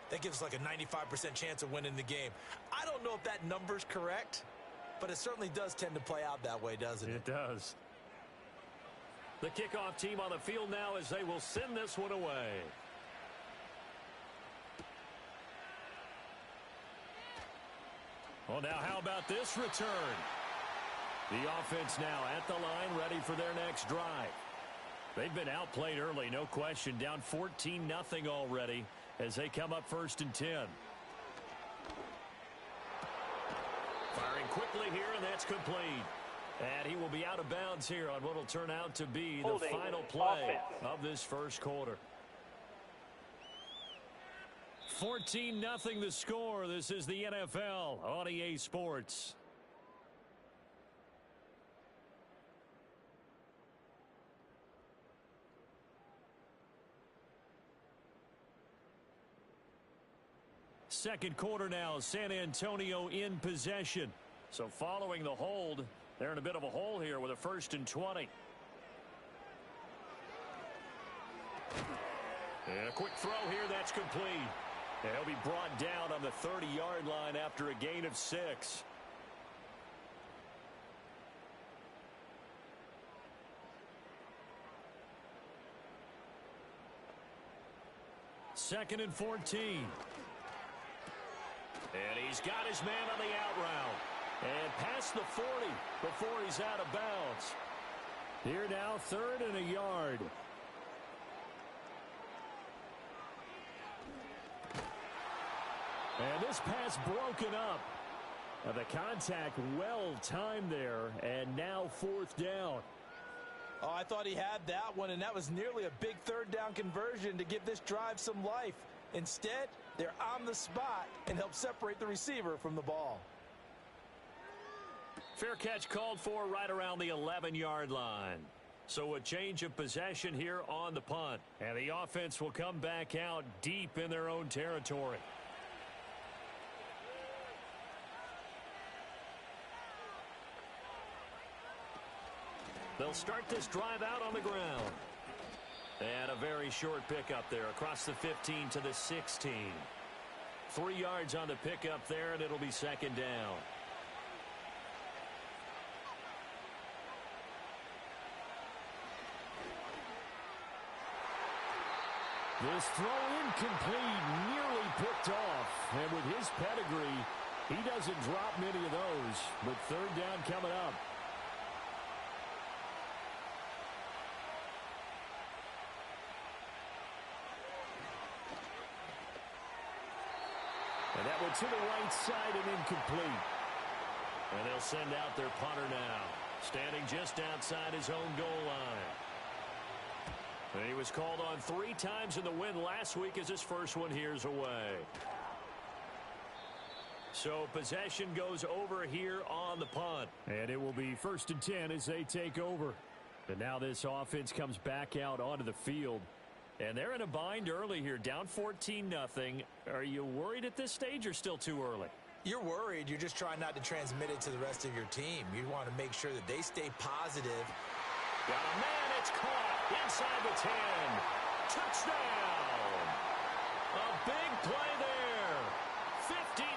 that gives us like a 95% chance of winning the game. I don't know if that number's correct, but it certainly does tend to play out that way, doesn't it? It does. The kickoff team on the field now as they will send this one away. Well, now how about this return? The offense now at the line, ready for their next drive. They've been outplayed early, no question. Down 14-0 already as they come up 1st and 10. Firing quickly here, and that's complete. And he will be out of bounds here on what will turn out to be the final play of this first quarter. 14-0 the score. This is the NFL on EA Sports. Second quarter now, San Antonio in possession. So following the hold, they're in a bit of a hole here with a 1st and 20. And a quick throw here, that's complete. And he'll be brought down on the 30-yard line after a gain of 6. Second and 14. And he's got his man on the out route. And past the 40 before he's out of bounds. Here now, 3rd and a yard. And this pass broken up. The contact well timed there, and now 4th down. Oh, I thought he had that one, and that was nearly a big 3rd down conversion to give this drive some life. Instead, they're on the spot and help separate the receiver from the ball. Fair catch called for right around the 11-yard line. So a change of possession here on the punt. And the offense will come back out deep in their own territory. They'll start this drive out on the ground. And a very short pickup there across the 15 to the 16. 3 yards on the pickup there, and it'll be 2nd down. This throw incomplete, nearly picked off. And with his pedigree, he doesn't drop many of those. But 3rd down coming up. And that went to the right side and incomplete. And they'll send out their punter now, standing just outside his own goal line. And he was called on 3 times in the win last week as his first one here's away. So possession goes over here on the punt. And it will be 1st and 10 as they take over. And now this offense comes back out onto the field. And they're in a bind early here, down 14-0. Are you worried at this stage or still too early? You're worried. You're just trying not to transmit it to the rest of your team. You want to make sure that they stay positive. Got a man, it's caught inside the 10. Touchdown! A big play there. 59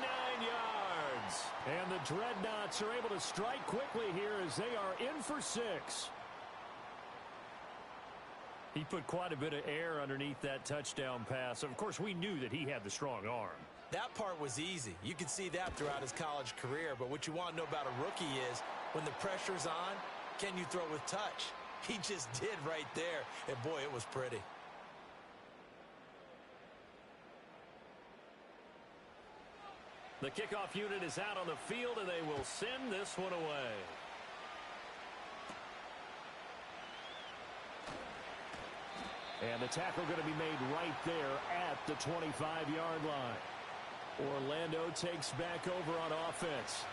yards. And the Dreadnoughts are able to strike quickly here as they are in for 6. He put quite a bit of air underneath that touchdown pass. Of course, we knew that he had the strong arm. That part was easy. You could see that throughout his college career. But what you want to know about a rookie is when the pressure's on, can you throw with touch? He just did right there. And, boy, it was pretty. The kickoff unit is out on the field, and they will send this one away. And the tackle going to be made right there at the 25-yard line. Orlando takes back over on offense.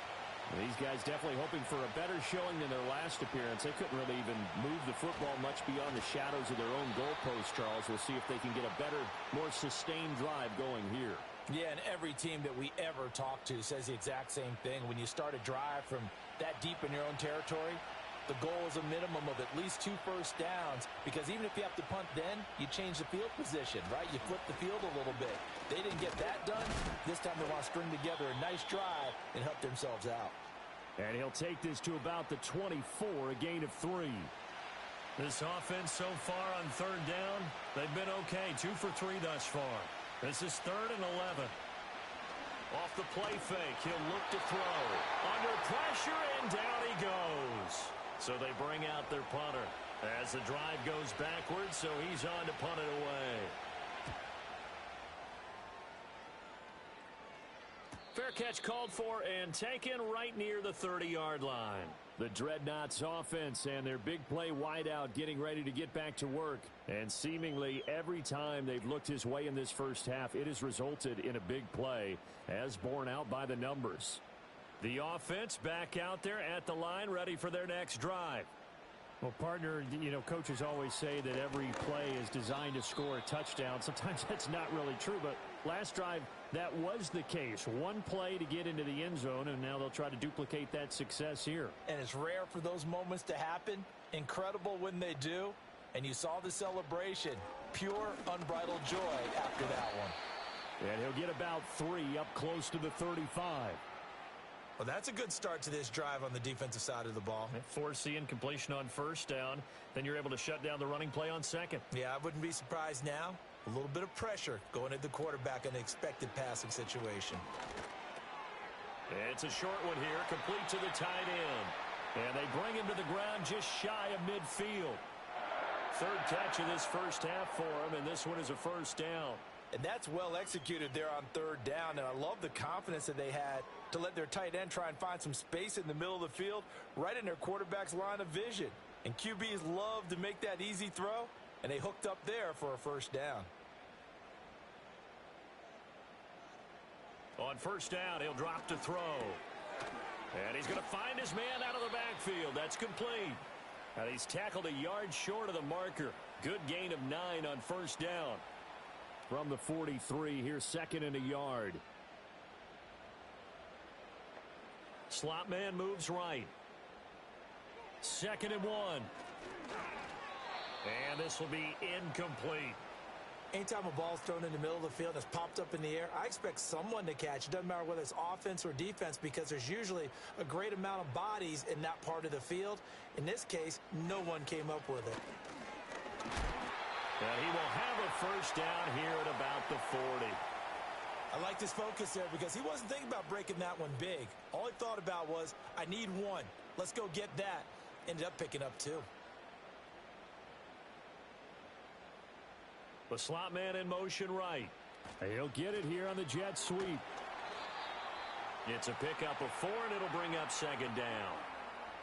These guys definitely hoping for a better showing than their last appearance. They couldn't really even move the football much beyond the shadows of their own goalpost, Charles. We'll see if they can get a better, more sustained drive going here. Yeah, and every team that we ever talk to says the exact same thing. When you start a drive from that deep in your own territory, the goal is a minimum of at least 2 first downs, because even if you have to punt then, you change the field position, right? You flip the field a little bit. They didn't get that done. This time they want to string together a nice drive and help themselves out. And he'll take this to about the 24, a gain of 3. This offense so far on 3rd down, they've been okay. 2 for 3 thus far. This is 3rd and 11. Off the play fake, he'll look to throw. Under pressure, and down he goes. So they bring out their punter as the drive goes backwards, so he's on to punt it away. Fair catch called for and taken right near the 30-yard line. The Dreadnoughts offense and their big play wideout getting ready to get back to work. And seemingly every time they've looked his way in this first half, it has resulted in a big play, as borne out by the numbers. The offense back out there at the line, ready for their next drive. Well, partner, you know, coaches always say that every play is designed to score a touchdown. Sometimes that's not really true, but last drive, that was the case. One play to get into the end zone, and now they'll try to duplicate that success here. And it's rare for those moments to happen. Incredible when they do. And you saw the celebration. Pure, unbridled joy after that one. And he'll get about 3 up close to the 35. Well, that's a good start to this drive on the defensive side of the ball. Forcing incompletion on first down. Then you're able to shut down the running play on second. Yeah, I wouldn't be surprised now. A little bit of pressure going at the quarterback in an expected passing situation. It's a short one here, complete to the tight end. And they bring him to the ground just shy of midfield. Third catch of this first half for him, and this one is a first down. And that's well executed there on third down, and I love the confidence that they had to let their tight end try and find some space in the middle of the field, right in their quarterback's line of vision. And QBs love to make that easy throw, and they hooked up there for a first down. On first down, he'll drop to throw. And he's going to find his man out of the backfield. That's complete. And he's tackled a yard short of the marker. Good gain of 9 on first down. From the 43, here's second and a yard. Slot man moves right. 2nd and 1. And this will be incomplete. Anytime a ball's thrown in the middle of the field and it's popped up in the air, I expect someone to catch. It doesn't matter whether it's offense or defense because there's usually a great amount of bodies in that part of the field. In this case, no one came up with it. And he will have a first down here at about the 40. I like his focus there because he wasn't thinking about breaking that one big. All he thought about was, I need 1. Let's go get that. Ended up picking up 2. The slot man in motion right. He'll get it here on the jet sweep. It's a pickup of 4, and it'll bring up 2nd down.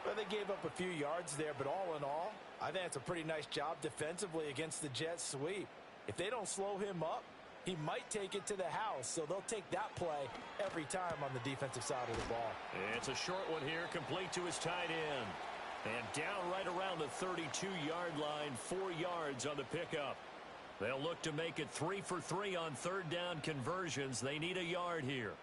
Well, they gave up a few yards there, but all in all, I think it's a pretty nice job defensively against the jet sweep. If they don't slow him up, he might take it to the house, so they'll take that play every time on the defensive side of the ball. It's a short one here, complete to his tight end. And down right around the 32-yard line, 4 yards on the pickup. They'll look to make it 3 for 3 on third down conversions. They need a yard here.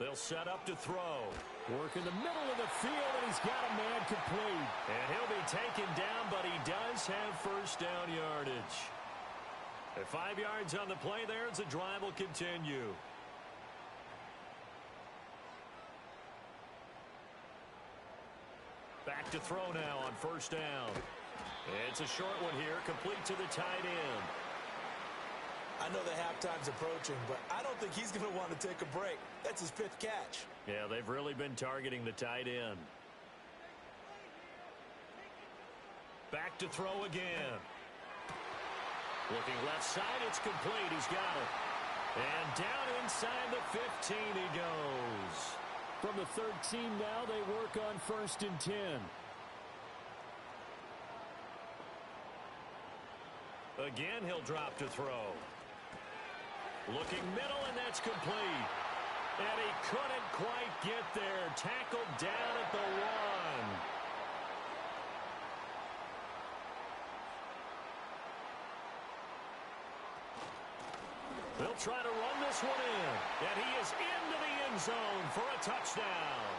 They'll set up to throw. Work in the middle of the field, and he's got a man complete. And he'll be taken down, but he does have first down yardage. At 5 yards on the play there, as the drive will continue. Back to throw now on first down. It's a short one here, complete to the tight end. I know the halftime's approaching, but I don't think he's going to want to take a break. That's his 5th catch. Yeah, they've really been targeting the tight end. Back to throw again. Looking left side, it's complete. He's got it. And down inside the 15 he goes. From the 13 now, they work on 1st and 10. Again, he'll drop to throw. Looking middle, and that's complete. And he couldn't quite get there. Tackled down at the 1. They'll try to run this one in. And he is into the end zone for a touchdown.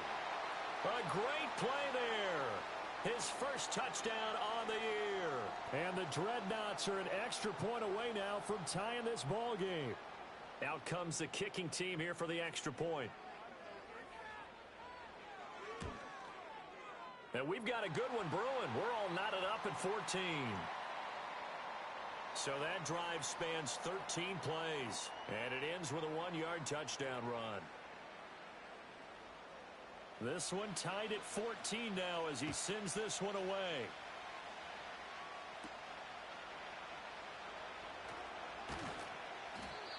A great play there. His first touchdown on the year. And the Dreadnoughts are an extra point away now from tying this ball game. Out comes the kicking team here for the extra point. And we've got a good one brewing. We're all knotted up at 14. So that drive spans 13 plays. And it ends with a 1-yard touchdown run. This one tied at 14 now as he sends this one away.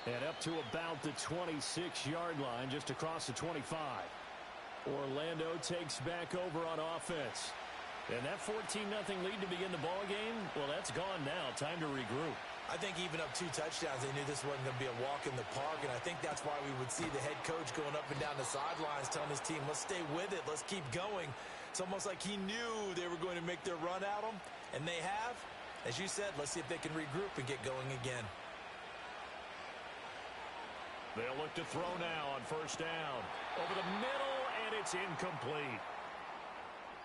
And up to about the 26-yard line, just across the 25. Orlando takes back over on offense. And that 14-0 lead to begin the ball game, well, that's gone now. Time to regroup. I think even up 2 touchdowns, they knew this wasn't going to be a walk in the park, and I think that's why we would see the head coach going up and down the sidelines telling his team, let's stay with it, let's keep going. It's almost like he knew they were going to make their run at him, and they have. As you said, let's see if they can regroup and get going again. They'll look to throw now on first down. Over the middle, and it's incomplete.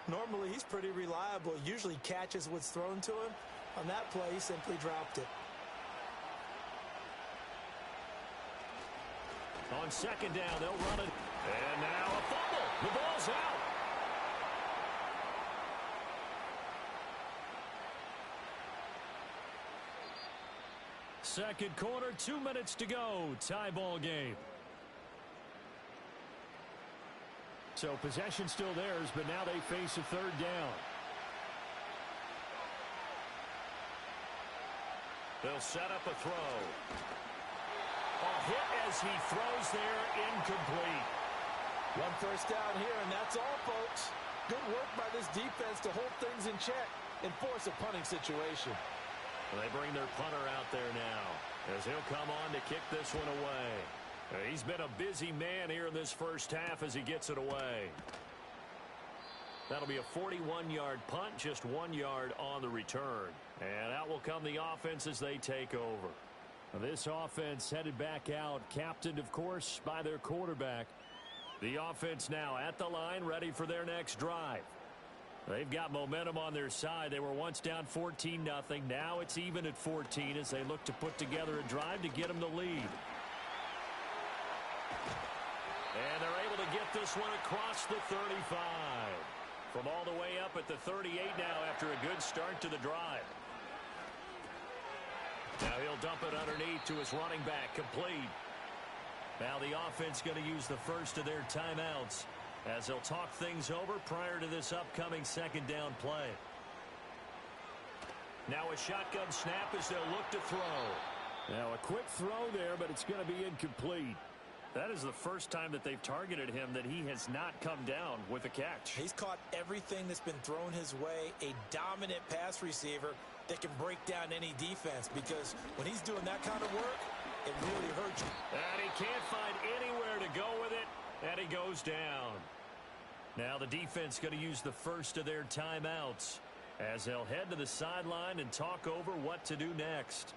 Normally, he's pretty reliable. Usually catches what's thrown to him. On that play, he simply dropped it. On second down, they'll run it. And now a fumble. The ball's out. Second quarter, 2 minutes to go. Tie ball game. So possession still theirs, but now they face a third down. They'll set up a throw. A hit as he throws there, incomplete. One first down here, and that's all, folks. Good work by this defense to hold things in check and force a punting situation. Well, they bring their punter out there now as he'll come on to kick this one away. He's been a busy man here in this first half as he gets it away. That'll be a 41-yard punt, just 1 yard on the return. And out will come the offense as they take over. This offense headed back out, captained, of course, by their quarterback. The offense now at the line, ready for their next drive. They've got momentum on their side. They were once down 14-0. Now it's even at 14 as they look to put together a drive to get them the lead. And they're able to get this one across the 35. From all the way up at the 38 now after a good start to the drive. Now he'll dump it underneath to his running back, complete. Now the offense going to use the first of their timeouts as they'll talk things over prior to this upcoming second down play. Now a shotgun snap as they'll look to throw. Now a quick throw there, but it's going to be incomplete. That is the first time that they've targeted him that he has not come down with a catch. He's caught everything that's been thrown his way. A dominant pass receiver that can break down any defense, because when he's doing that kind of work, it really hurts you. And he can't find anywhere to go with it, and he goes down. Now the defense going to use the first of their timeouts as they'll head to the sideline and talk over what to do next.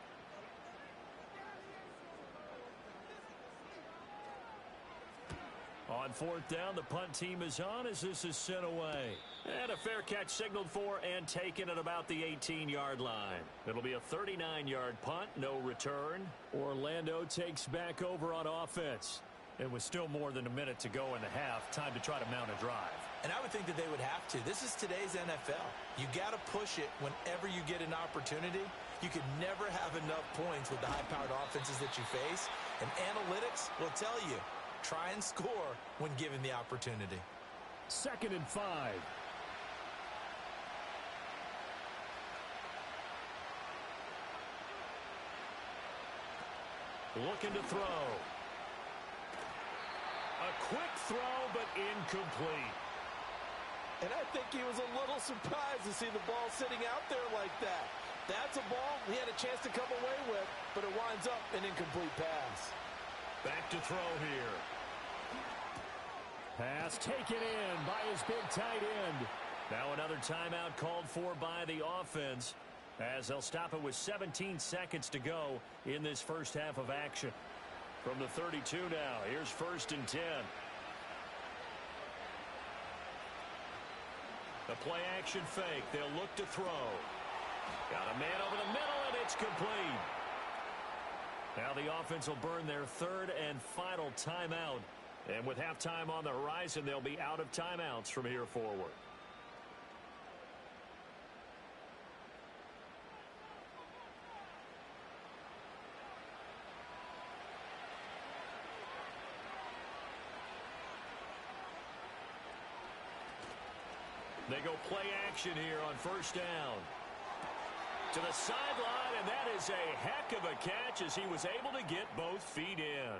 On fourth down, the punt team is on as this is sent away. And a fair catch signaled for and taken at about the 18-yard line. It'll be a 39-yard punt, no return. Orlando takes back over on offense. It was still more than a minute to go in the half. Time to try to mount a drive. And I would think that they would have to. This is today's NFL. You got to push it whenever you get an opportunity. You could never have enough points with the high-powered offenses that you face. And analytics will tell you, try and score when given the opportunity. 2nd and 5. Looking to throw. A quick throw, but incomplete. And I think he was a little surprised to see the ball sitting out there like that. That's a ball he had a chance to come away with, but it winds up an incomplete pass. Back to throw here. Pass taken in by his big tight end. Now another timeout called for by the offense as they'll stop it with 17 seconds to go in this first half of action. From the 32 now, here's 1st and 10. The play action fake. They'll look to throw. Got a man over the middle, and it's complete. Now the offense will burn their 3rd and final timeout. And with halftime on the horizon, they'll be out of timeouts from here forward. They go play action here on 1st down. To the sideline, and that is a heck of a catch as he was able to get both feet in.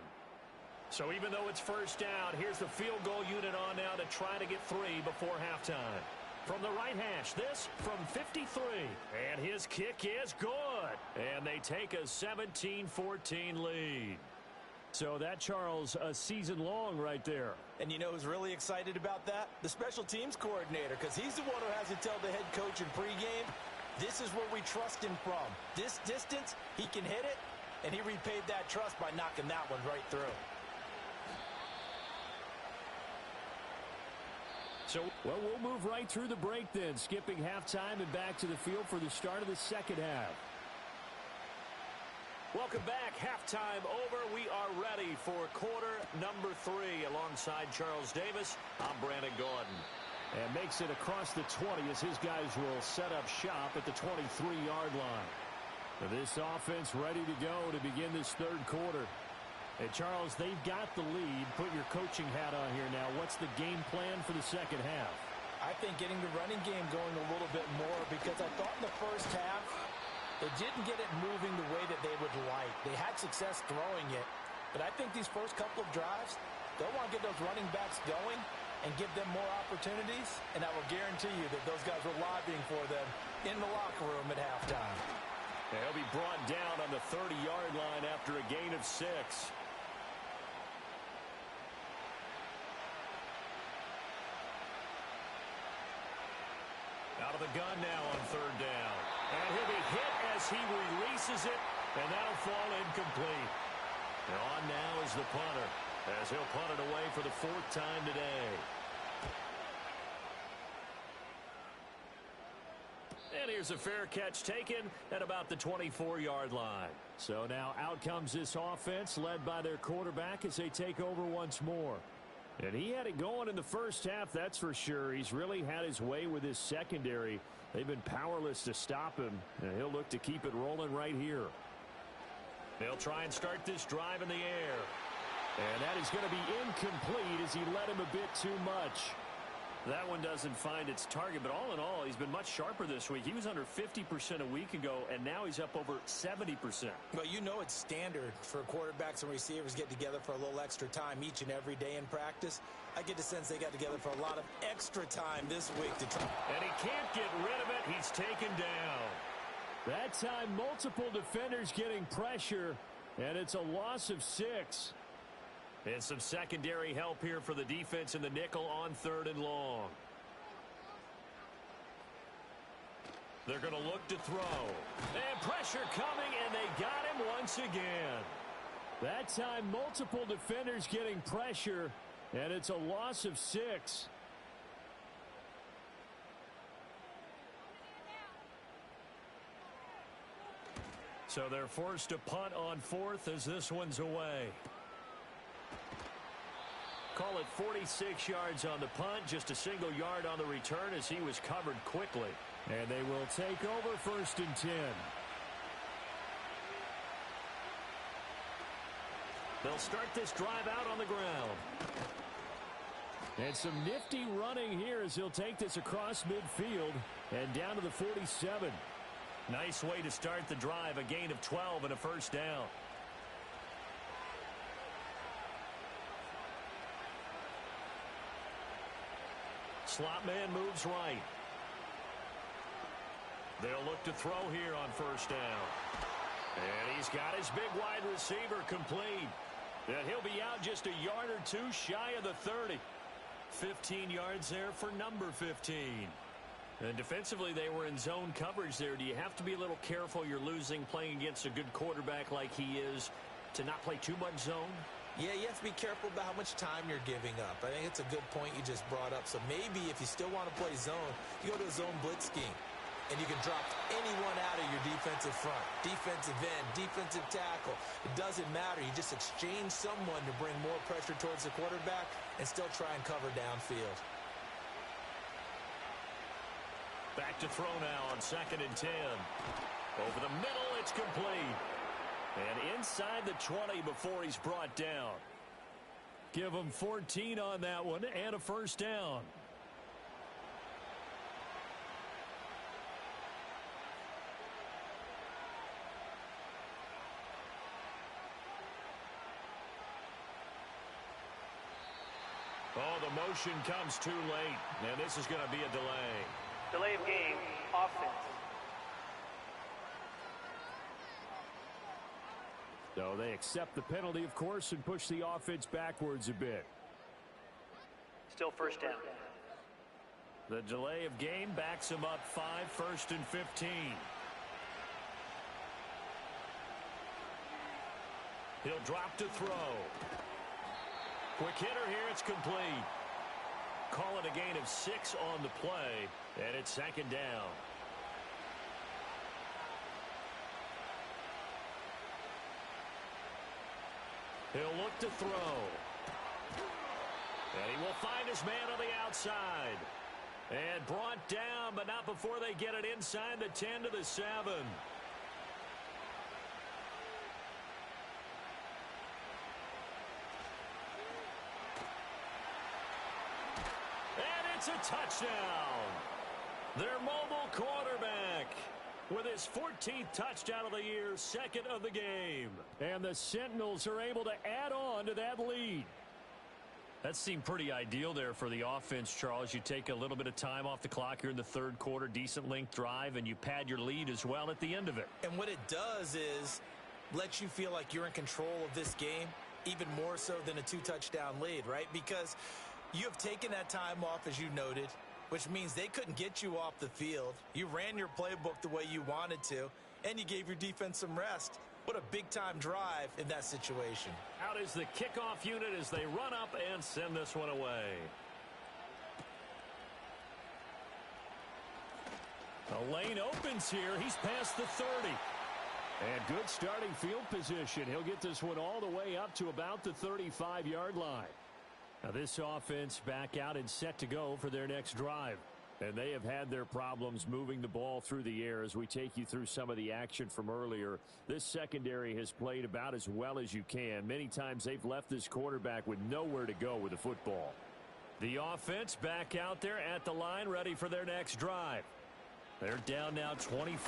So even though it's 1st down, here's the field goal unit on now to try to get 3 before halftime. From the right hash, this from 53. And his kick is good. And they take a 17-14 lead. So that, Charles, a season long right there. And you know who's really excited about that? The special teams coordinator, because he's the one who has to tell the head coach in pregame, this is where we trust him from. This distance, he can hit it, and he repaid that trust by knocking that one right through. Well, we'll move right through the break then, skipping halftime and back to the field for the start of the second half. Welcome back. Halftime over. We are ready for quarter number 3. Alongside Charles Davis, I'm Brandon Gordon. And makes it across the 20 as his guys will set up shop at the 23-yard line. This offense ready to go to begin this third quarter. And Charles, they've got the lead. Put your coaching hat on here now. What's the game plan for the second half? I think getting the running game going a little bit more, because I thought in the first half they didn't get it moving the way that they would like. They had success throwing it, but I think these first couple of drives, they'll want to get those running backs going and give them more opportunities, and I will guarantee you that those guys were lobbying for them in the locker room at halftime. He'll be brought down on the 30-yard line after a gain of 6. Out of the gun now on third down. And he'll be hit as he releases it, and that'll fall incomplete. And on now is the punter, as he'll punt it away for the 4th time today. And here's a fair catch taken at about the 24-yard line. So now out comes this offense, led by their quarterback as they take over once more. And he had it going in the first half, that's for sure. He's really had his way with his secondary. They've been powerless to stop him, and he'll look to keep it rolling right here. They'll try and start this drive in the air. And that is going to be incomplete as he led him a bit too much. That one doesn't find its target, but all in all, he's been much sharper this week. He was under 50% a week ago, and now he's up over 70%. Well, you know it's standard for quarterbacks and receivers get together for a little extra time each and every day in practice. I get the sense they got together for a lot of extra time this week to try. And he can't get rid of it. He's taken down. That time, multiple defenders getting pressure, and it's a loss of 6. And some secondary help here for the defense in the nickel on 3rd and long. They're going to look to throw. And pressure coming, and they got him once again. That time, multiple defenders getting pressure, and it's a loss of 6. So they're forced to punt on 4th as this one's away. Call it 46 yards on the punt, just a single yard on the return as he was covered quickly. And they will take over 1st and 10. They'll start this drive out on the ground. And some nifty running here as he'll take this across midfield and down to the 47. Nice way to start the drive, a gain of 12 and a 1st down. Slot man moves right. They'll look to throw here on 1st down. And he's got his big wide receiver complete. And he'll be out just a yard or 2 shy of the 30. 15 yards there for number 15. And defensively, they were in zone coverage there. Do you have to be a little careful you're losing playing against a good quarterback like he is to not play too much zone? Yeah, you have to be careful about how much time you're giving up. I think it's a good point you just brought up. So maybe if you still want to play zone, you go to a zone blitz scheme. And you can drop anyone out of your defensive front, defensive end, defensive tackle. It doesn't matter. You just exchange someone to bring more pressure towards the quarterback and still try and cover downfield. Back to throw now on 2nd and 10. Over the middle, it's complete. And inside the 20 before he's brought down. Give him 14 on that one and a 1st down. Oh, the motion comes too late. And this is going to be a delay. Delay of game, offense. So they accept the penalty, of course, and push the offense backwards a bit. Still 1st down. The delay of game backs him up 5, 1st and 15. He'll drop to throw. Quick hitter here, it's complete. call it a gain of 6 on the play, and it's second down. He'll look to throw. And he will find his man on the outside. And brought down, but not before they get it inside the 10 to the 7. And it's a touchdown. Their mobile quarterback with his 14th touchdown of the year, second of the game. And the Sentinels are able to add on to that lead. That seemed pretty ideal there for the offense, Charles. You take a little bit of time off the clock here in the third quarter, decent length drive, and you pad your lead as well at the end of it. And what it does is let you feel like you're in control of this game, even more so than a 2-touchdown lead, right? Because you have taken that time off, as you noted, which means they couldn't get you off the field. You ran your playbook the way you wanted to, and you gave your defense some rest. What a big-time drive in that situation. Out is the kickoff unit as they run up and send this one away. The lane opens here. He's past the 30. And good starting field position. He'll get this one all the way up to about the 35-yard line. Now this offense back out and set to go for their next drive. And they have had their problems moving the ball through the air as we take you through some of the action from earlier. This secondary has played about as well as you can. Many times they've left this quarterback with nowhere to go with the football. The offense back out there at the line, ready for their next drive. They're down now 24-14.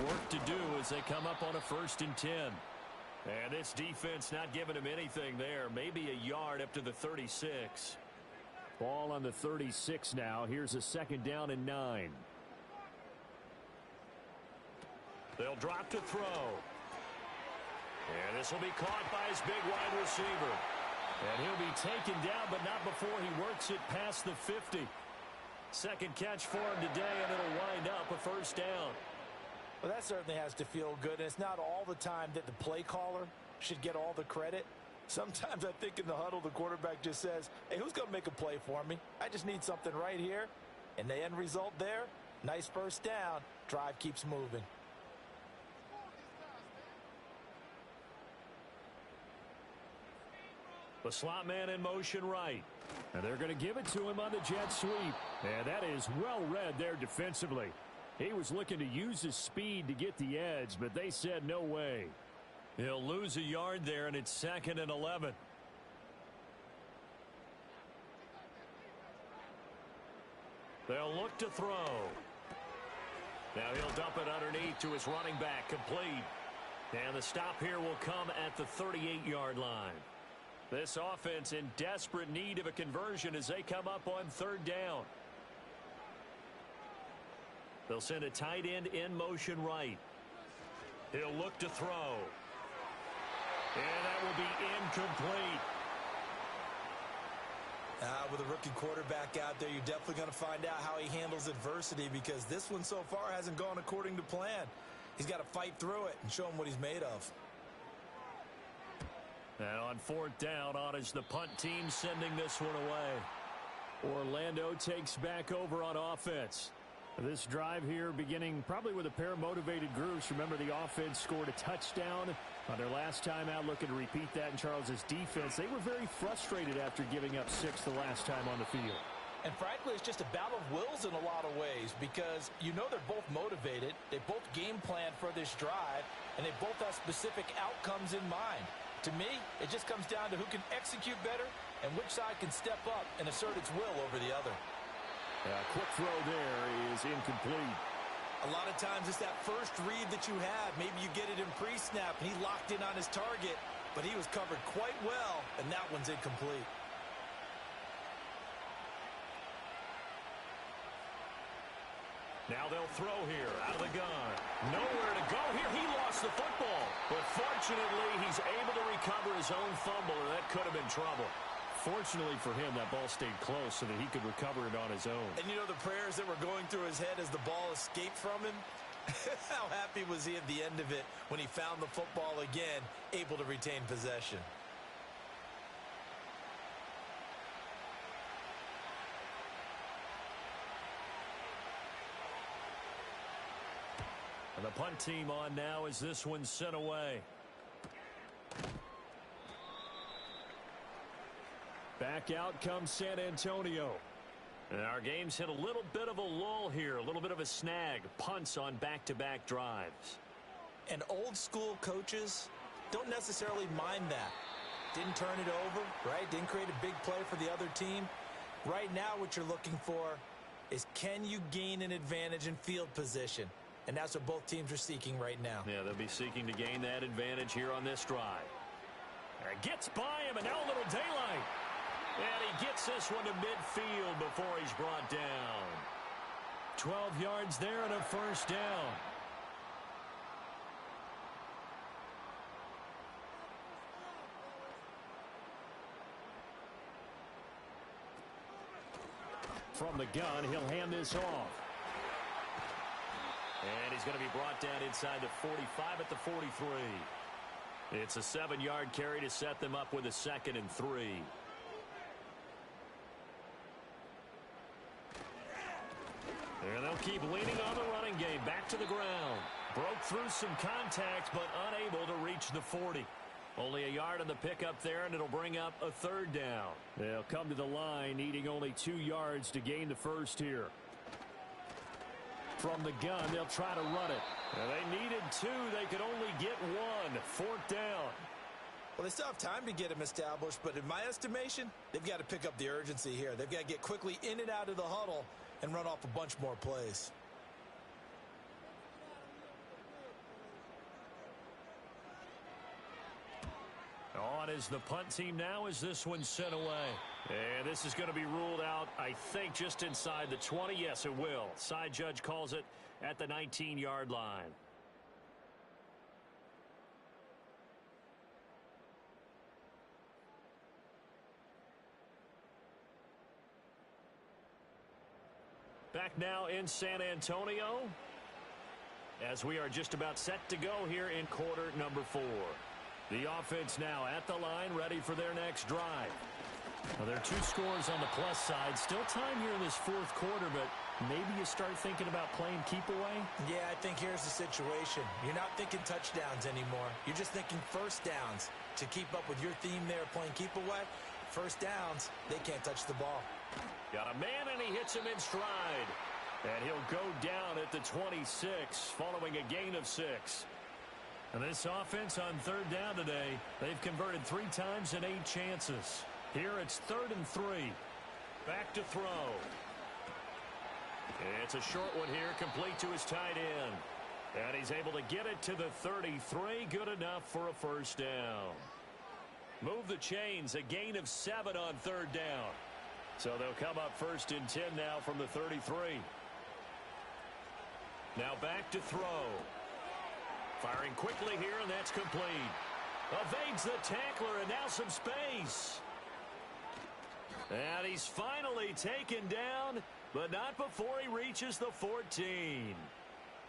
Work to do as they come up on a 1st and 10. And this defense not giving them anything there. Maybe a yard up to the 36. Ball on the 36 now. Here's a 2nd down and 9. They'll drop to throw. And this will be caught by his big wide receiver. And he'll be taken down, but not before he works it past the 50. Second catch for him today, and it'll wind up a 1st down. Well, that certainly has to feel good, and it's not all the time that the play caller should get all the credit. Sometimes I think in the huddle, the quarterback just says, hey, who's going to make a play for me? I just need something right here. And the end result there, nice 1st down. Drive keeps moving. The slot man in motion right. And they're going to give it to him on the jet sweep. And that is well read there defensively. He was looking to use his speed to get the edge, but they said no way. He'll lose a yard there, and it's 2nd and 11. They'll look to throw. Now he'll dump it underneath to his running back, complete. And the stop here will come at the 38-yard line. This offense in desperate need of a conversion as they come up on 3rd down. They'll send a tight end in motion right. He'll look to throw. And that will be incomplete. With a rookie quarterback out there, you're definitely going to find out how he handles adversity, because this one so far hasn't gone according to plan. He's got to fight through it and show him what he's made of. And on 4th down, on is the punt team sending this one away. Orlando takes back over on offense. This drive here beginning probably with a pair of motivated groups. Remember, the offense scored a touchdown on their last time out. Looking to repeat that in Charles's defense. They were very frustrated after giving up 6 the last time on the field. And frankly, it's just a battle of wills in a lot of ways, because you know they're both motivated. They both game plan for this drive, and they both have specific outcomes in mind. To me, it just comes down to who can execute better and which side can step up and assert its will over the other. Quick throw there is incomplete. A lot of times it's that first read that you have. Maybe you get it in pre-snap, and he locked in on his target, but he was covered quite well, and that one's incomplete. Now they'll throw here out of the gun. Nowhere to go here. He lost the football. But fortunately, he's able to recover his own fumble, and that could have been trouble. Fortunately for him, that ball stayed close so that he could recover it on his own. And you know the prayers that were going through his head as the ball escaped from him? How happy was he at the end of it when he found the football again, able to retain possession? And the punt team on now as this one's sent away. Back out comes San Antonio. And our game's hit a little bit of a lull here, a little bit of a snag. Punts on back-to-back drives. And old school coaches don't necessarily mind that. Didn't turn it over, right? Didn't create a big play for the other team. Right now what you're looking for is, can you gain an advantage in field position? And that's what both teams are seeking right now. Yeah, they'll be seeking to gain that advantage here on this drive. And gets by him, and now a little daylight. And he gets this one to midfield before he's brought down. 12 yards there and a first down. From the gun, he'll hand this off. And he's going to be brought down inside the 45 at the 43. It's a 7-yard carry to set them up with a 2nd and 3. And they'll keep leaning on the running game. Back to the ground. Broke through some contact, but unable to reach the 40. Only a yard on the pickup there, and it'll bring up a 3rd down. They'll come to the line, needing only 2 yards to gain the first here. From the gun, they'll try to run it. And they needed 2. They could only get 1. 4th down. Well, they still have time to get him established, but in my estimation, they've got to pick up the urgency here. They've got to get quickly in and out of the huddle and run off a bunch more plays. On is the punt team now as this one's sent away. And this is going to be ruled out, I think, just inside the 20. Yes, it will. Side judge calls it at the 19-yard line. Back now in San Antonio as we are just about set to go here in quarter number 4. The offense now at the line, ready for their next drive. Well, there are 2 scores on the plus side. Still time here in this 4th quarter, but maybe you start thinking about playing keep away? Yeah, I think here's the situation. You're not thinking touchdowns anymore. You're just thinking first downs. To keep up with your theme there, playing keep away, first downs, they can't touch the ball. Got a man, and he hits him in stride. And he'll go down at the 26, following a gain of 6. And this offense on 3rd down today, they've converted 3 times in 8 chances. Here it's 3rd and 3. Back to throw. It's a short one here, complete to his tight end. And he's able to get it to the 33. Good enough for a first down. Move the chains, a gain of 7 on 3rd down. So they'll come up 1st and 10 now from the 33. Now back to throw. Firing quickly here, and that's complete. Evades the tackler, and now some space. And he's finally taken down, but not before he reaches the 14.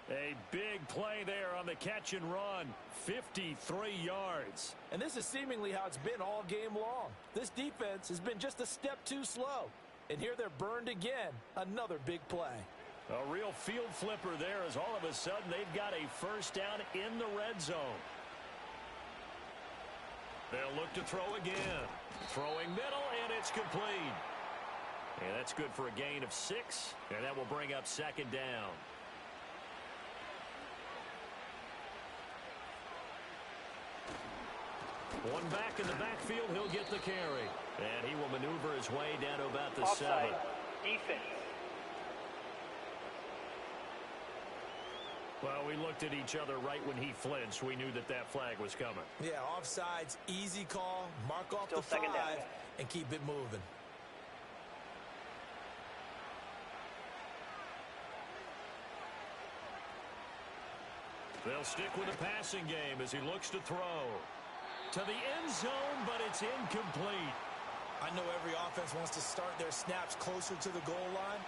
A big play there on the catch and run. 53 yards. And this is seemingly how it's been all game long. This defense has been just a step too slow. And here they're burned again. Another big play. A real field flipper there as all of a sudden they've got a first down in the red zone. They'll look to throw again. Throwing middle, and it's complete. And that's good for a gain of 6, and that will bring up 2nd down. One back in the backfield, he'll get the carry. And he will maneuver his way down to about the Offside. 7. Defense. Well, we looked at each other right when he flinched. We knew that that flag was coming. Yeah, offsides, easy call, mark off Still the 5, second down. and keep it moving. They'll stick with the passing game as he looks to throw. To the end zone, but it's incomplete. I know every offense wants to start their snaps closer to the goal line,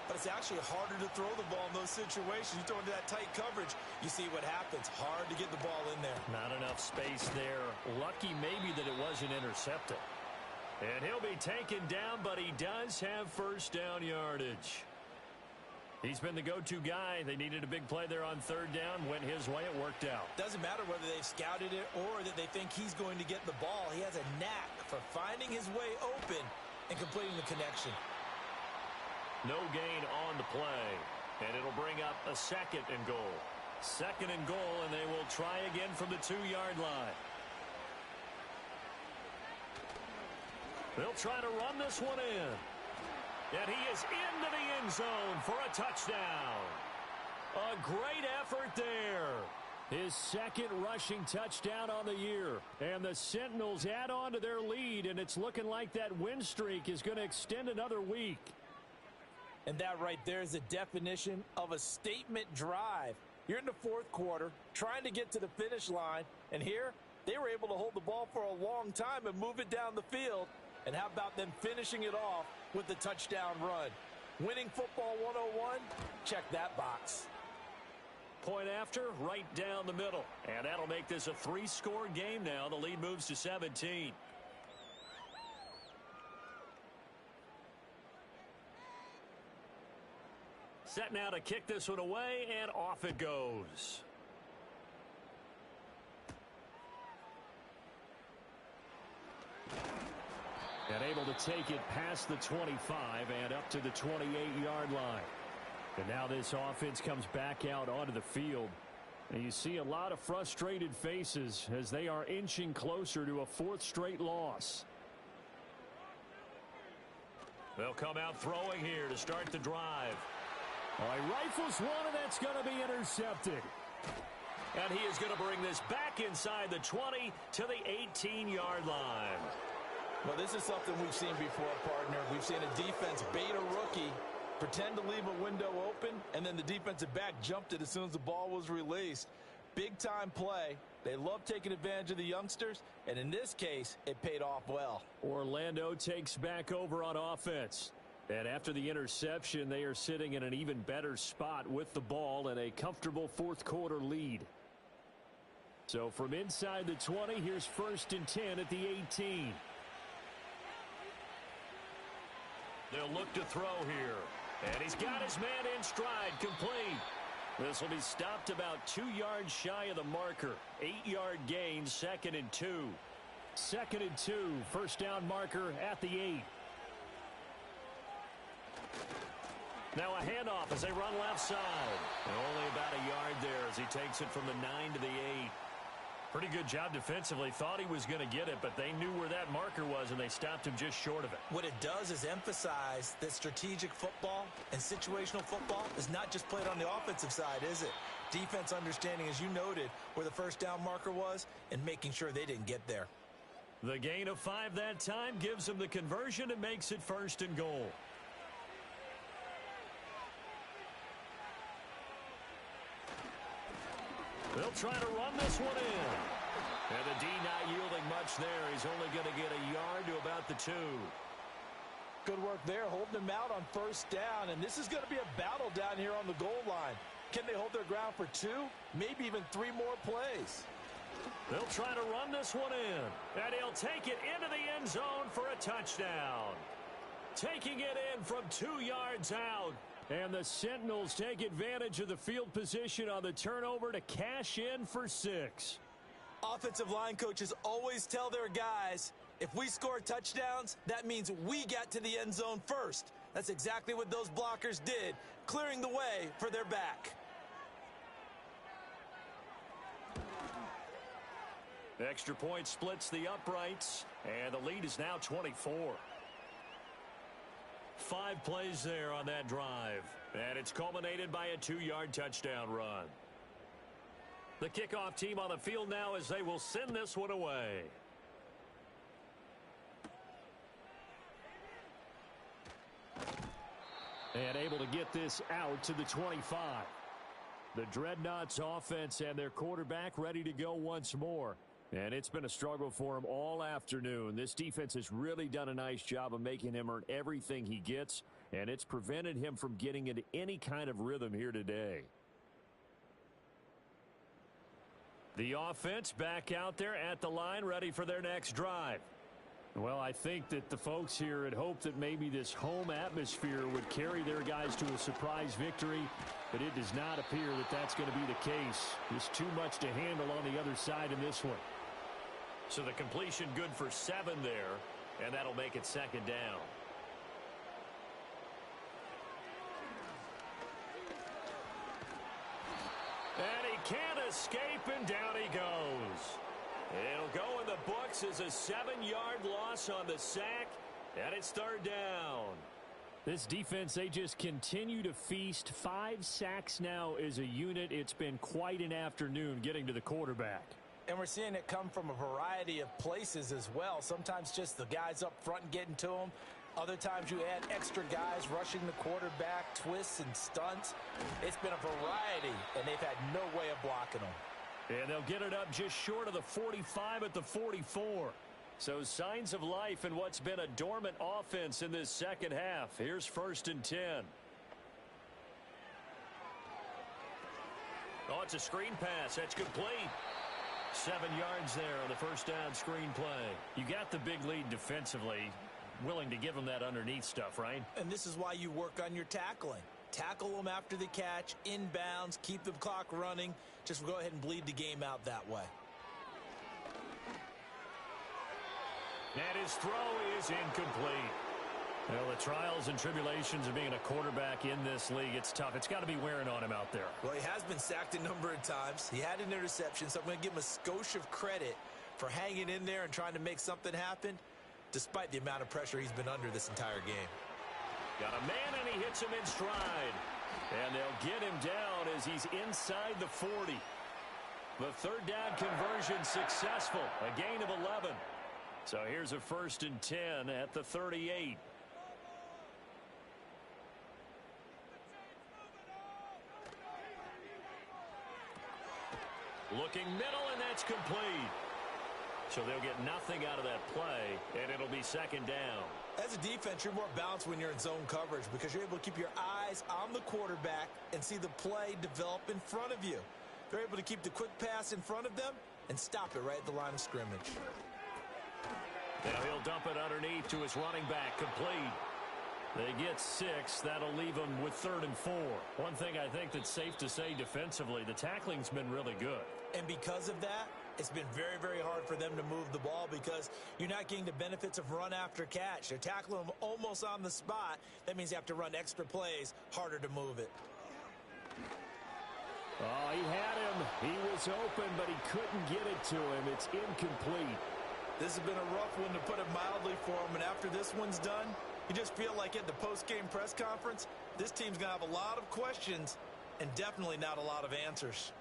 but it's actually harder to throw the ball in those situations. You throw into that tight coverage, you see what happens. Hard to get the ball in there. Not enough space there. Lucky maybe that it wasn't intercepted. And he'll be taken down, but he does have first down yardage. He's been the go-to guy. They needed a big play there on third down. Went his way. It worked out. Doesn't matter whether they've scouted it or that they think he's going to get the ball. He has a knack for finding his way open and completing the connection. No gain on the play. And it'll bring up a 2nd and goal. 2nd and goal, and they will try again from the 2-yard line. They'll try to run this one in. And he is into the end zone for a touchdown. A great effort there. His 2nd rushing touchdown on the year. And the Sentinels add on to their lead, and it's looking like that win streak is going to extend another week. And that right there is the definition of a statement drive. You're in the 4th quarter, trying to get to the finish line, and here they were able to hold the ball for a long time and move it down the field. And how about them finishing it off with the touchdown run? Winning football 101? Check that box. Point after, right down the middle. And that'll make this a 3-score game now. The lead moves to 17. Set now to kick this one away, and off it goes. And able to take it past the 25 and up to the 28-yard line. And now this offense comes back out onto the field. And you see a lot of frustrated faces as they are inching closer to a 4th straight loss. They'll come out throwing here to start the drive. All right, rifles one, and that's going to be intercepted. And he is going to bring this back inside the 20 to the 18-yard line. Well, this is something we've seen before, partner. We've seen a defense bait a rookie, pretend to leave a window open, and then the defensive back jumped it as soon as the ball was released. Big-time play. They love taking advantage of the youngsters, and in this case, it paid off well. Orlando takes back over on offense. And after the interception, they are sitting in an even better spot with the ball and a comfortable 4th quarter lead. So from inside the 20, here's 1st and 10 at the 18. They'll look to throw here. And he's got his man in stride, complete. This will be stopped about 2 yards shy of the marker. 8-yard gain, 2nd and 2. 2nd and 2, first down marker at the 8. Now a handoff as they run left side. And only about a yard there as he takes it from the 9 to the 8. Pretty good job defensively. Thought he was going to get it, but they knew where that marker was, and they stopped him just short of it. What it does is emphasize that strategic football and situational football is not just played on the offensive side, is it? Defense understanding, as you noted, where the first down marker was and making sure they didn't get there. The gain of 5 that time gives them the conversion and makes it 1st and goal. They'll try to run this one in. And the D not yielding much there. He's only going to get a yard to about the 2. Good work there, holding them out on first down. And this is going to be a battle down here on the goal line. Can they hold their ground for 2, maybe even 3 more plays? They'll try to run this one in. And he'll take it into the end zone for a touchdown. Taking it in from 2 yards out. And the Sentinels take advantage of the field position on the turnover to cash in for 6. Offensive line coaches always tell their guys, if we score touchdowns, that means we got to the end zone first. That's exactly what those blockers did, clearing the way for their back. The extra point splits the uprights, and the lead is now 24. 5 plays there on that drive, and it's culminated by a 2-yard touchdown run. The kickoff team on the field now as they will send this one away. And able to get this out to the 25. The Dreadnoughts offense and their quarterback ready to go once more. And it's been a struggle for him all afternoon. This defense has really done a nice job of making him earn everything he gets, and it's prevented him from getting into any kind of rhythm here today. The offense back out there at the line, ready for their next drive. Well, I think that the folks here had hoped that maybe this home atmosphere would carry their guys to a surprise victory, but it does not appear that that's going to be the case. Just too much to handle on the other side in this one. So the completion good for 7 there, and that'll make it 2nd down. And he can't escape, and down he goes. It'll go in the books as a 7-yard loss on the sack, and it's 3rd down. This defense, they just continue to feast. 5 sacks now as a unit. It's been quite an afternoon getting to the quarterback. And we're seeing it come from a variety of places as well. Sometimes just the guys up front and getting to them. Other times you add extra guys rushing the quarterback, twists and stunts. It's been a variety, and they've had no way of blocking them. And they'll get it up just short of the 45 at the 44. So signs of life in what's been a dormant offense in this second half. Here's 1st and 10. Oh, it's a screen pass. That's complete. 7 yards there on the 1st down screen play. You got the big lead defensively. Willing to give them that underneath stuff, right? And this is why you work on your tackling. Tackle them after the catch, inbounds, keep the clock running. Just go ahead and bleed the game out that way. And his throw is incomplete. Well, the trials and tribulations of being a quarterback in this league, it's tough. It's got to be wearing on him out there. Well, he has been sacked a number of times. He had an interception, so I'm going to give him a skosh of credit for hanging in there and trying to make something happen, despite the amount of pressure he's been under this entire game. Got a man, and he hits him in stride. And they'll get him down as he's inside the 40. The 3rd down conversion successful. A gain of 11. So here's a 1st and 10 at the 38. Looking middle, and that's complete. So they'll get nothing out of that play, and it'll be 2nd down. As a defense, you're more balanced when you're in zone coverage because you're able to keep your eyes on the quarterback and see the play develop in front of you. They're able to keep the quick pass in front of them and stop it right at the line of scrimmage. Now he'll dump it underneath to his running back, complete. They get 6. That'll leave them with 3rd and 4. One thing I think that's safe to say defensively, the tackling's been really good. And because of that, it's been very, very hard for them to move the ball because you're not getting the benefits of run after catch. They're tackling them almost on the spot. That means you have to run extra plays, harder to move it. Oh, he had him. He was open, but he couldn't get it to him. It's incomplete. This has been a rough one, to put it mildly, for him. And after this one's done, you just feel like at the post-game press conference, this team's going to have a lot of questions and definitely not a lot of answers.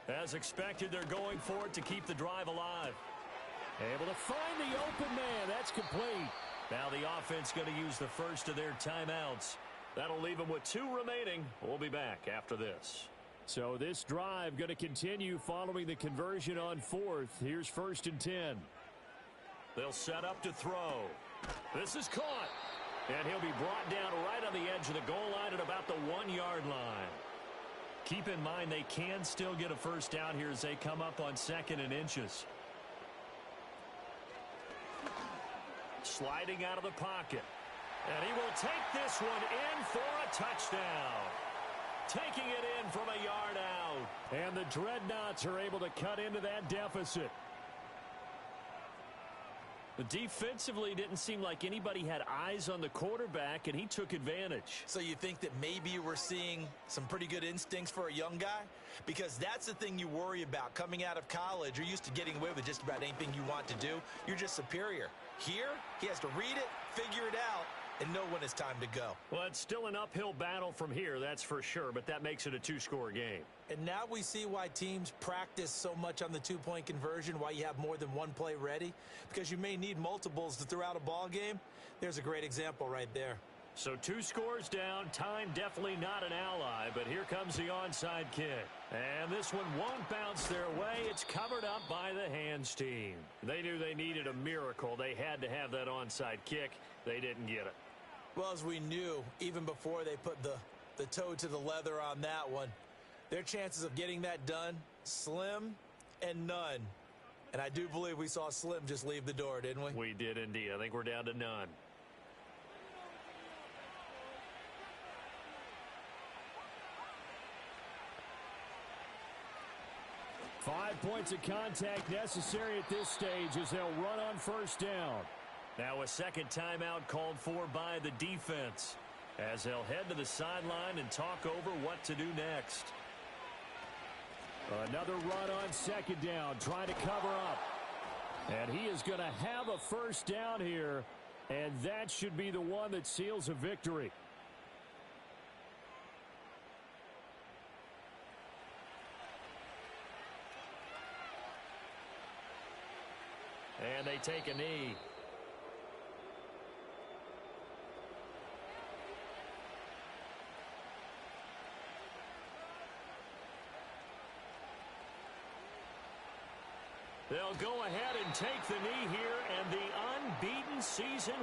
As expected, they're going for it to keep the drive alive. Able to find the open man. That's complete. Now the offense going to use the first of their timeouts. That'll leave them with 2 remaining. We'll be back after this. So this drive going to continue following the conversion on 4th. Here's 1st and 10. They'll set up to throw. This is caught. And he'll be brought down right on the edge of the goal line at about the 1-yard line. Keep in mind they can still get a 1st down here as they come up on 2nd and inches. Sliding out of the pocket. And he will take this one in for a touchdown. Taking it in from a yard out. And the Dreadnoughts are able to cut into that deficit. Defensively, didn't seem like anybody had eyes on the quarterback, and he took advantage. So you think that maybe we're seeing some pretty good instincts for a young guy? Because that's the thing you worry about. Coming out of college, you're used to getting away with just about anything you want to do. You're just superior. Here, he has to read it, figure it out, and know when it's time to go. Well, it's still an uphill battle from here, that's for sure, but that makes it a 2-score game. And now we see why teams practice so much on the 2-point conversion, why you have more than one play ready, because you may need multiples to throw out a ball game. There's a great example right there. So 2 scores down, time definitely not an ally, but here comes the onside kick. And this one won't bounce their way. It's covered up by the hands team. They knew they needed a miracle. They had to have that onside kick. They didn't get it. Well, as we knew, even before they put the toe to the leather on that one, their chances of getting that done, slim and none. And I do believe we saw Slim just leave the door, didn't we? We did indeed. I think we're down to none. Five points of contact necessary at this stage as they'll run on first down. Now a second timeout called for by the defense as they'll head to the sideline and talk over what to do next. Another run on second down, trying to cover up. And he is going to have a first down here, and that should be the one that seals a victory. And they take a knee. They'll go ahead and take the knee here, and the unbeaten season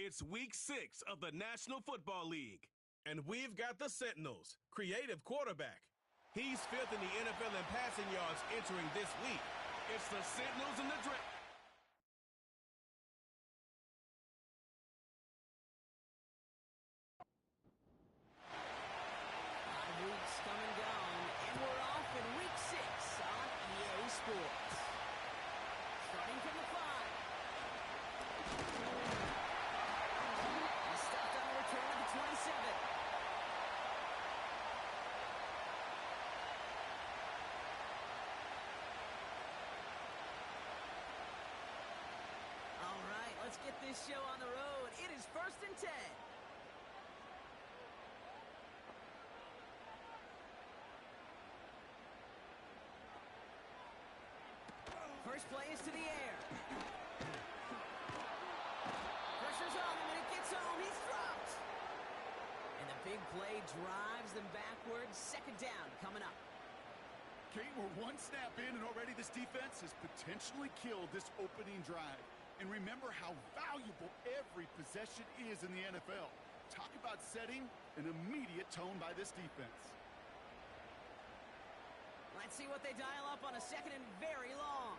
It's week 6 of the National Football League. And we've got the Sentinels, creative quarterback. He's 5th in the NFL in passing yards entering this week. It's the Sentinels and the Dreadnoughts. Weeks come and gone, and we're off in week 6 on EA Sports. Starting from the 5. He stopped on the return of the 27. All right, let's get this show on the road. It is 1st and 10. First play is to the air. Pressure's on him, and it gets home. He's dropped. And the big play drives them backwards. 2nd down coming up. Kate, we're one snap in, and already this defense has potentially killed this opening drive. And remember how valuable every possession is in the NFL. Talk about setting an immediate tone by this defense. Let's see what they dial up on a 2nd and very long.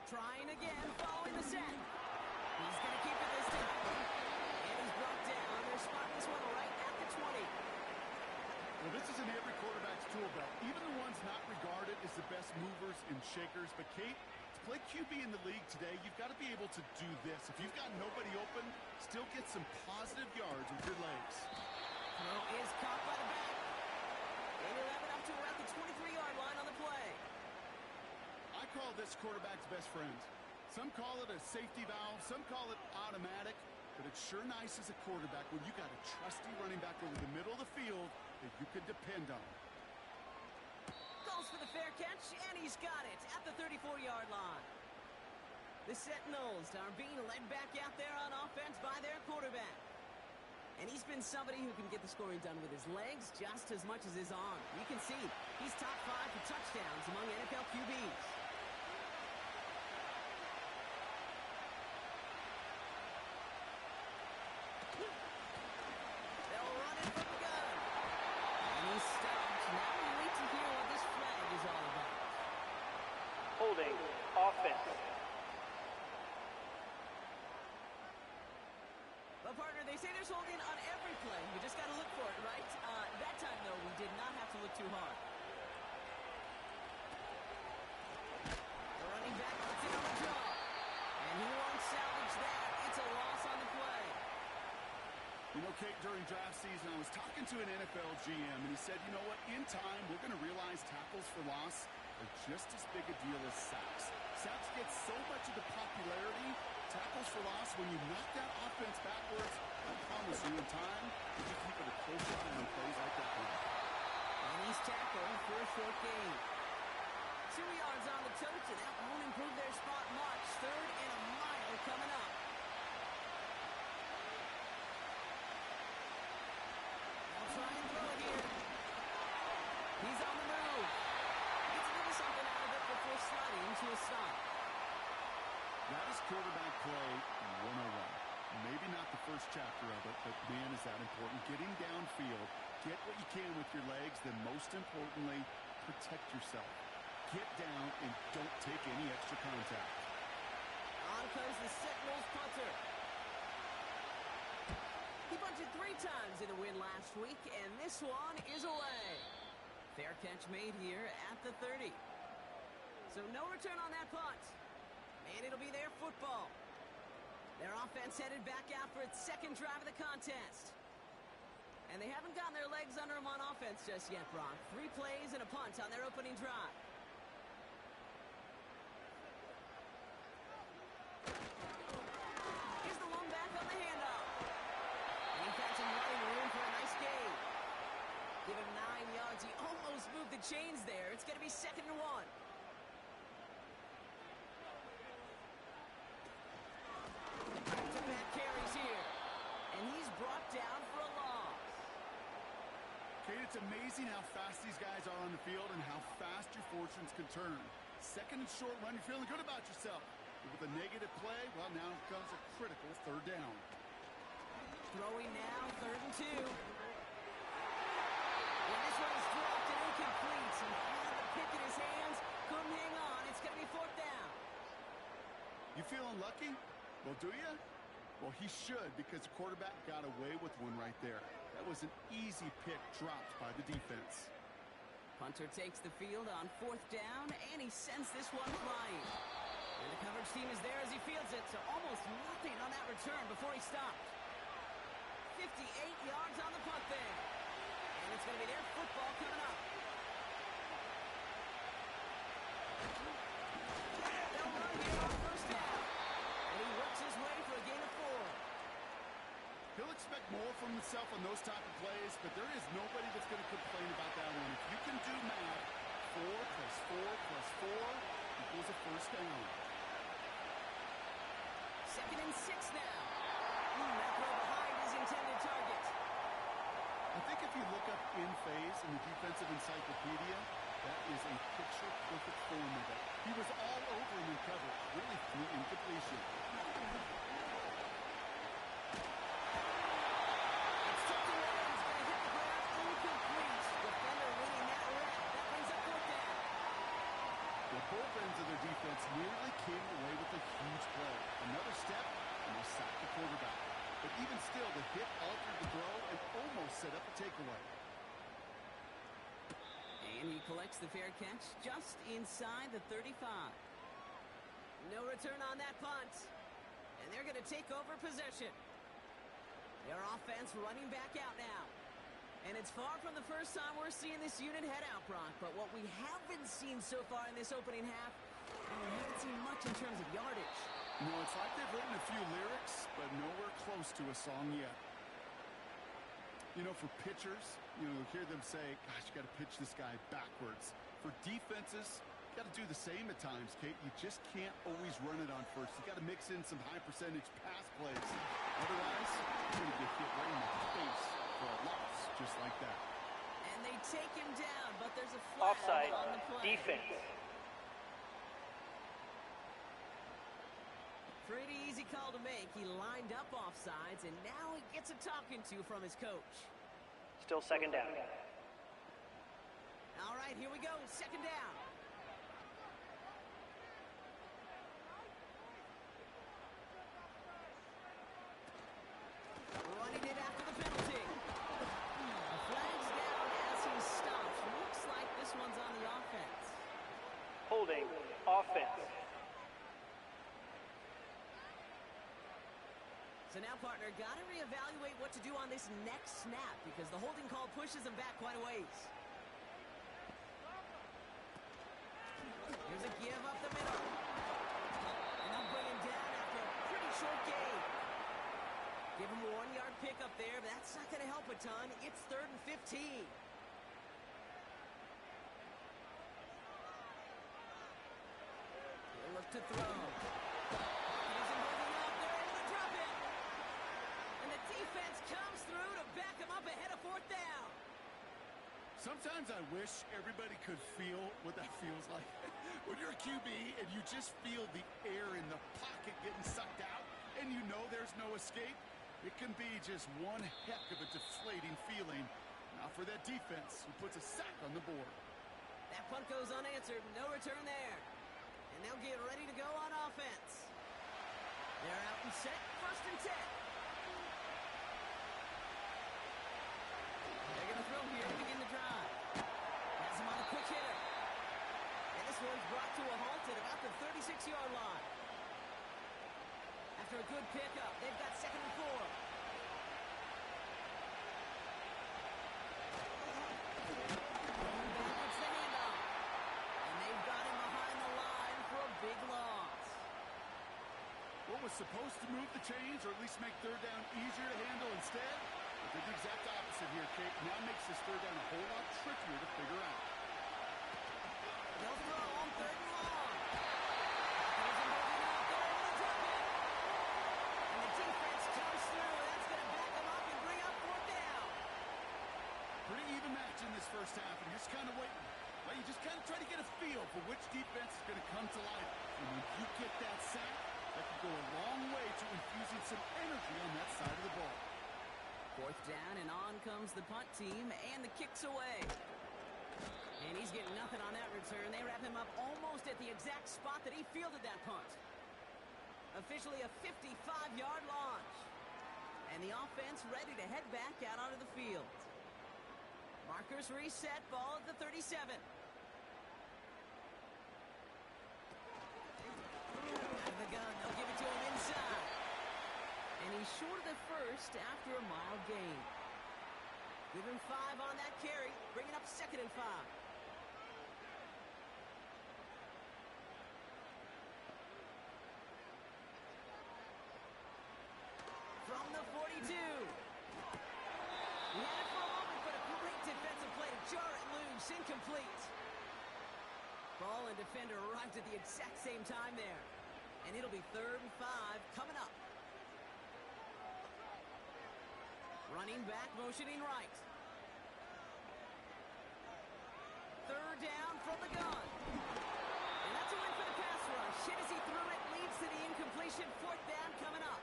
Trying again, following the set. He's going to keep it this time. And he's brought down. They're spotting this one right at the 20. Well, this is in every quarterback's tool belt. Even the ones not regarded as the best movers and shakers. But, Kate, to play QB in the league today, you've got to be able to do this. If you've got nobody open, still get some positive yards with your legs. Throw is caught by the back. And he'll have it up to around the 23-yard line on the play. I call this quarterback's best friend. Some call it a safety valve, some call it automatic, but it's sure nice as a quarterback when you got a trusty running back over the middle of the field that you can depend on. Calls for the fair catch, and he's got it at the 34-yard line. The Sentinels are being led back out there on offense by their quarterback. And he's been somebody who can get the scoring done with his legs just as much as his arm. You can see he's top 5 for touchdowns among NFL QBs. They'll run it from the gun. And he's stopped. Now we wait to hear what this flag is all about. Holding offense. Well, partner, they say there's holding on every play. We just got to look for it, right? That time, though, we did not have to look too hard. The running back puts it on the draw. And he won't salvage that. It's a loss on the play. You know, Kate, during draft season, I was talking to an NFL GM, and he said, you know what, in time, we're going to realize tackles for loss are just as big a deal as sacks. Sacks get so much of the popularity. Tackles for loss, when you knock that offense backwards, I promise you in time, you can keep it a close eye on plays like that one. And he's tackled for a short gain. 2 yards on the tote, and that won't improve their spot much. 3rd and a mile coming up. They'll try and throw it here. He's on the move. Gets a little something out of it before sliding to a stop. That is quarterback play 101. Maybe not the first chapter of it, but man, is that important. Getting downfield, get what you can with your legs, then most importantly, protect yourself. Get down and don't take any extra contact. On comes the Sentinels punter. He punted 3 times in the win last week, and this one is away. Fair catch made here at the 30. So no return on that punt. And it'll be their football. Their offense headed back out for its 2nd drive of the contest. And they haven't gotten their legs under them on offense just yet, Brock. 3 plays and a punt on their opening drive. Here's the long back on the handoff. And he finds him running room for a nice gain. Give him 9 yards. He almost moved the chains there. It's going to be 2nd and 1. Back-to-back carries here. And he's brought down for a loss. Kate, it's amazing how fast these guys are on the field and how fast your fortunes can turn. Second and short run. You're feeling good about yourself. But with a negative play, well, now comes a critical third down. Throwing now, 3rd and 2. And this one is dropped and incomplete. He had the pick in his hands, couldn't hang on. It's going to be 4th down. You feeling lucky? Well, do you? Well, he should, because the quarterback got away with one right there. That was an easy pick dropped by the defense. Punter takes the field on 4th down, and he sends this one flying. And the coverage team is there as he fields it, so almost nothing on that return before he stopped. 58 yards on the punt there. And it's going to be their football coming up. They'll run here on 1st down. And he works his way for a gain of 4. He'll expect more from himself on those type of plays, but there is nobody that's going to complain about that one. If you can do math, 4 plus 4 plus 4 equals a 1st down. 2nd and 6 now. That throw behind his intended target. I think if you look up in phase in the defensive encyclopedia, that is a picture-perfect form of it. He was all over him in coverage, really through incompletion. It's tucked away. He's going to hit the ground incomplete. Defender winning that rep. That brings up 4th down. The both ends of their defense nearly came away with a huge play. Another step, and they sacked the quarterback. But even still, the hit altered the throw and almost set up a takeaway. And he collects the fair catch just inside the 35. No return on that punt. And they're going to take over possession. Their offense running back out now. And it's far from the first time we're seeing this unit head out, Brock. But what we haven't seen so far in this opening half, we haven't seen much in terms of yardage. No, it's like they've written a few lyrics, but nowhere close to a song yet. You know, for pitchers, you hear them say, gosh, you got to pitch this guy backwards. For defenses, you got to do the same at times, Kate. You just can't always run it on first. You got to mix in some high percentage pass plays. Otherwise, you're going to get hit right in the face for a loss, just like that. And they take him down, but there's a flag Offside, on the play. defense. Pretty easy call to make. He lined up offsides, and now he gets a talking to from his coach. Still 2nd down. All right, here we go. 2nd down. Running it after the penalty. Flags down as he stops. Looks like this one's on the offense. Holding, offense. So now, partner, got to reevaluate what to do on this next snap because the holding call pushes him back quite a ways. Here's a give up the middle. And they'll bring him down after a pretty short gain. Give him a 1-yard pickup there, but that's not going to help a ton. It's 3rd and 15. He'll look to throw. Defense comes through to back him up ahead of 4th down. Sometimes I wish everybody could feel what that feels like. When you're a QB and you just feel the air in the pocket getting sucked out and you know there's no escape, it can be just one heck of a deflating feeling. Now for that defense who puts a sack on the board. That punt goes unanswered. No return there. And they'll get ready to go on offense. They're out and set. 1st and 10. They're going to throw here to begin the drive. Has him on a quick hitter. And this one's brought to a halt at about the 36-yard line. After a good pickup, they've got 2nd and 4. Back gets the handoff. And they've got him behind the line for a big loss. What was supposed to move the chains or at least make 3rd down easier to handle instead? They did the exact opposite here, Kate. Now makes this 3rd down a whole lot trickier to figure out. They'll throw on 3rd and long. There's a moving out there to the target. And the defense comes through. That's going to back them up and bring up 4th down. Pretty even match in this first half, and just kind of waiting. Well, you just kind of try to get a feel for which defense is going to come to life. And when you get that sack, that can go a long way to infusing some energy on that side of the ball. Fourth down, and on comes the punt team, and the kick's away. And he's getting nothing on that return. They wrap him up almost at the exact spot that he fielded that punt. Officially a 55-yard launch. And the offense ready to head back out onto the field. Markers reset, ball at the 37. Out of the gun, they'll give it to him inside. And he's short of the first after a mild gain. Give him 5 on that carry, bringing up 2nd and 5. From the 42. He had it for a moment, but a great defensive play to jar it loose, incomplete. Ball and defender arrived at the exact same time there. And it'll be 3rd and 5 coming up. Running back, motioning right. 3rd down from the gun. And that's a win for the pass rush. Hit as he threw it, leads to the incompletion. 4th down coming up.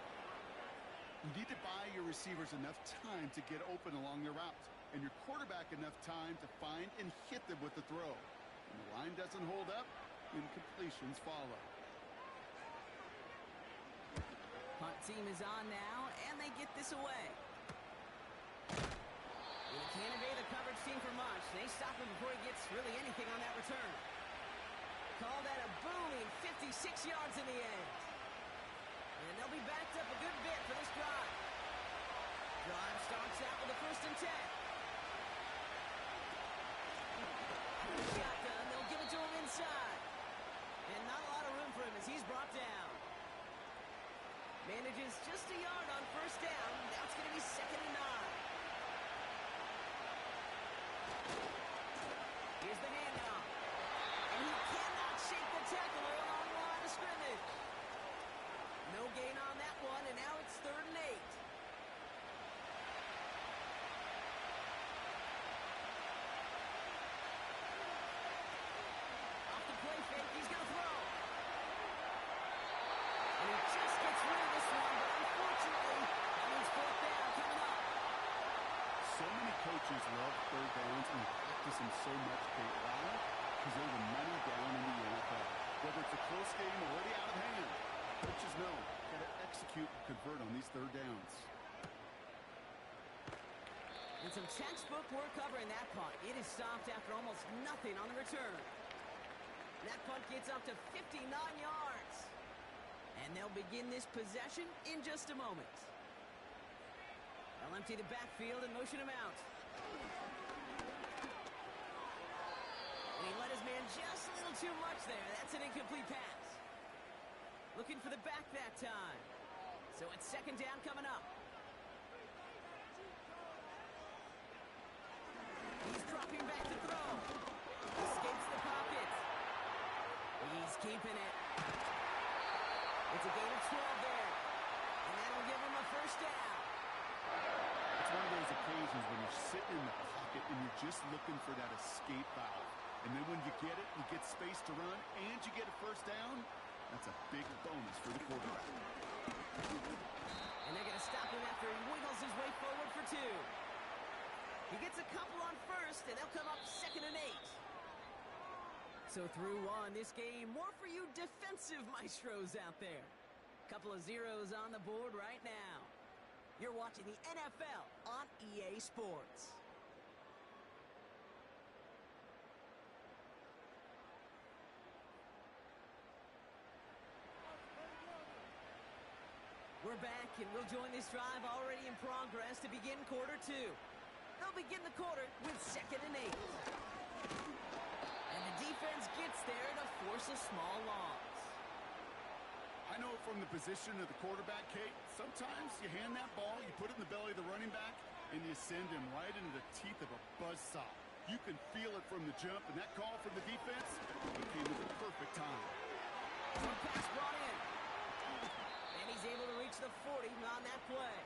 You need to buy your receivers enough time to get open along their route, and your quarterback enough time to find and hit them with the throw. When the line doesn't hold up, incompletions follow. Punt team is on now, and they get this away. They can't evade the coverage team for much. They stop him before he gets really anything on that return. Call that a booming 56 yards in the end. And they'll be backed up a good bit for this drive. Drive starts out with a 1st and 10. Shotgun, they'll give it to him inside. And not a lot of room for him as he's brought down. Manages just a yard on 1st down. Now it's going to be 2nd and 9. Here's the handoff. And he cannot shake the tackler along the line of scrimmage. No gain on that one, and now it's 3rd and 8. Off the play fake, he's going to throw. And he just gets rid of this one, but unfortunately, that means 4th down coming up. So many coaches love 3rd downs and practice them so much. Why? Because they're the money down in the NFL. Whether it's a close game or already out of hand, coaches know how to execute and convert on these 3rd downs. And some textbook work covering that punt. It is stopped after almost nothing on the return. That punt gets up to 59 yards. And they'll begin this possession in just a moment. They'll empty the backfield and motion him out. And he let his man just a little too much there. That's an incomplete pass. Looking for the back that time. So it's 2nd down coming up. He's dropping back to throw. Escapes the pocket. He's keeping it. It's a gain of 12 there. And that'll give him a 1st down. It's one of those occasions when you're sitting in the pocket and you're just looking for that escape valve. And then when you get it, you get space to run, and you get a 1st down. That's a big bonus for the quarterback. And they're going to stop him after he wiggles his way forward for 2. He gets a couple on 1st, and they'll come up 2nd and 8. So through 1, this game, more for you defensive maestros out there. Couple of zeros on the board right now. You're watching the NFL on EA Sports. We're back, and we'll join this drive already in progress to begin quarter 2. They'll begin the quarter with 2nd and 8. And the defense gets there to force a small loss. I know from the position of the quarterback, Kate, sometimes you hand that ball, you put it in the belly of the running back, and you send him right into the teeth of a buzzsaw. You can feel it from the jump, and that call from the defense came at the perfect time. One pass brought in. And he's able to reach the 40 on that play.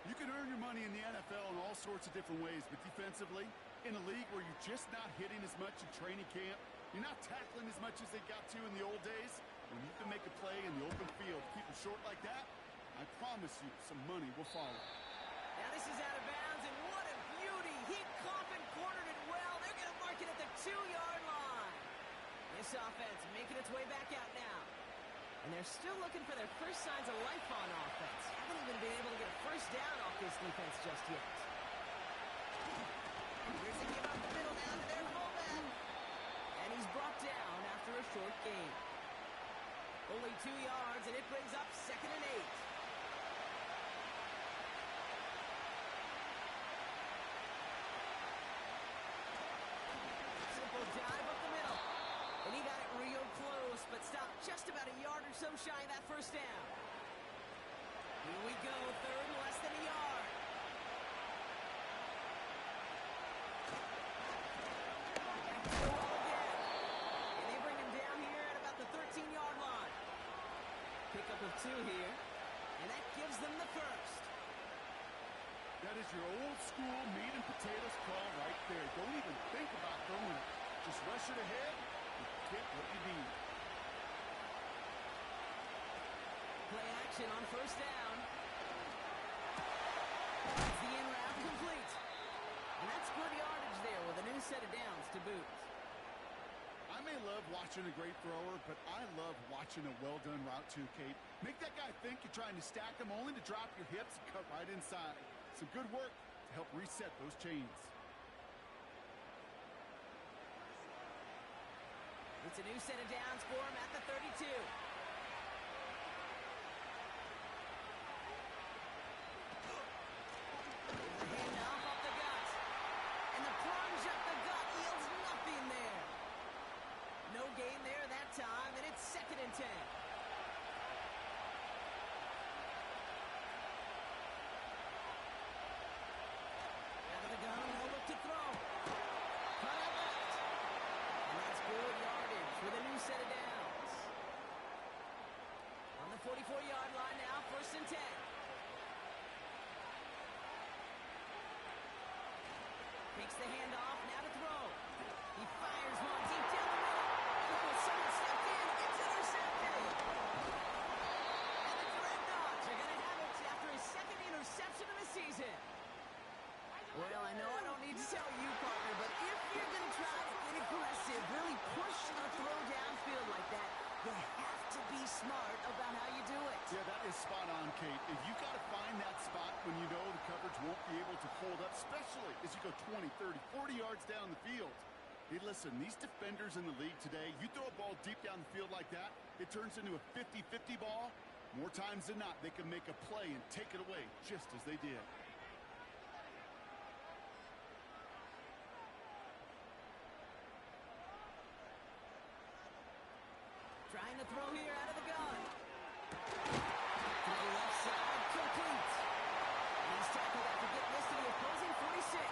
You can earn your money in the NFL in all sorts of different ways, but defensively, In a league where you're just not hitting as much in training camp, you're not tackling as much as they got to in the old days, when you can make a play in the open field, keep it short like that, I promise you some money will follow. Now this is out of bounds, and what a beauty. He caught and cornered it well. They're going to mark it at the 2-yard line. This offense making its way back out now. And they're still looking for their first signs of life on offense. Haven't even been able to get a first down off this defense just yet. Here's a give up the middle now to their fullback. And he's brought down after a short gain. Only 2 yards, and it brings up 2nd and 8. Simple dive up the middle. And he got it real close, but stopped just about a yard or so shy of that first down. Here we go, 3rd and less than a yard. Back to the wall again. And they bring him down here at about the 13-yard line. Pickup of 2 here, and that gives them the first. That is your old school meat and potatoes call right there. Don't even think about throwing it. Just rush it ahead and get what you need. Play action on 1st down. That's the in route complete. And that's good yardage there with a new set of downs to boot. I may love watching a great thrower, but I love watching a well-done route too, Kate. Make that guy think you're trying to stack him only to drop your hips and cut right inside. Some good work to help reset those chains. It's a new set of downs for him at the 32. The handoff off the gut. And the plunge up the gut yields nothing there. No gain there that time, and it's 2nd and 10. Out of the gun, no look to throw. Cut out left. And that's good yardage with a new set of downs. On the 44-yard line now, 1st and 10. Takes the handoff, now to throw. He fires one deep down the middle. Oh, someone stepped in. It's intercepted. And the Dreadnoughts are going to have it after his 2nd interception of the season. Well, I know I don't need to tell you, partner, but if you're going to try to get aggressive, really push a throw downfield like that, you have to be smart about how you do it. Yeah, that is spot on, Kate. And you got to find that spot when you know the coverage won't be able to hold up, especially as you go 20, 30, 40 yards down the field. Hey, listen, these defenders in the league today, you throw a ball deep down the field like that, it turns into a 50-50 ball. More times than not, they can make a play and take it away just as they did. Trying to throw here out of the gun. To the left side, complete. And he's tackled after getting this to the opposing 46.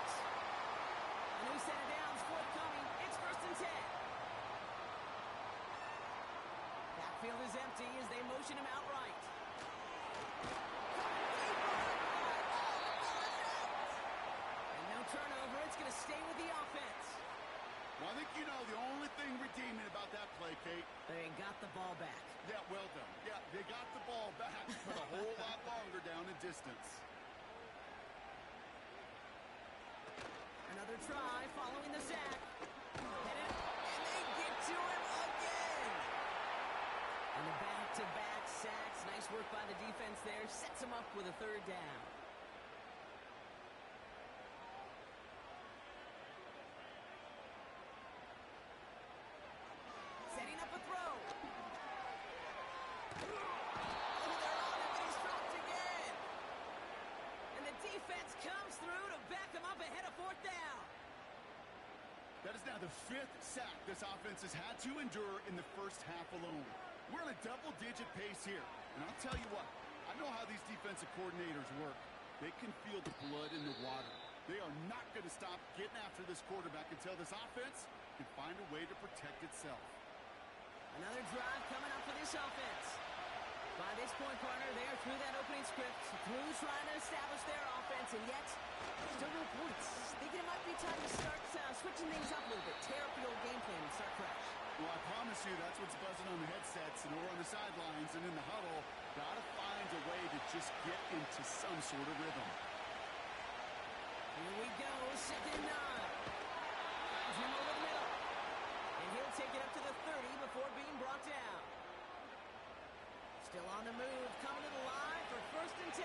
A new set of downs forthcoming. It's 1st and 10. Backfield is empty as they motion him outright. And no turnover. It's going to stay with the offense. Well, I think you know the only thing redeeming about that play, Kate. They got the ball back. Yeah, well done. Yeah, they got the ball back, but a whole lot longer down in distance. Another try following the sack. And they get to him again. And the back-to-back sacks. Nice work by the defense there. Sets him up with a 3rd down. Setting up a throw. Oh, they're on him, and he's dropped again. And the defense comes through to back him up ahead of 4th down. That is now the 5th sack this offense has had to endure in the first half alone. We're on a double-digit pace here. And I'll tell you what, I know how these defensive coordinators work. They can feel the blood in the water. They are not going to stop getting after this quarterback until this offense can find a way to protect itself. Another drive coming up for this offense. By this point, partner, they are through that opening script, through trying to establish their offense, and yet still no points. Thinking it might be time to start switching things up a little bit, tear up the old game plan and start fresh. Well, I promise you that's what's buzzing on the headsets and over on the sidelines and in the huddle. Got to find a way to just get into some sort of rhythm. Here we go, 2nd and 9. Finds him over the middle. And he'll take it up to the 30 before being brought down. Still on the move, coming to the line for 1st and 10.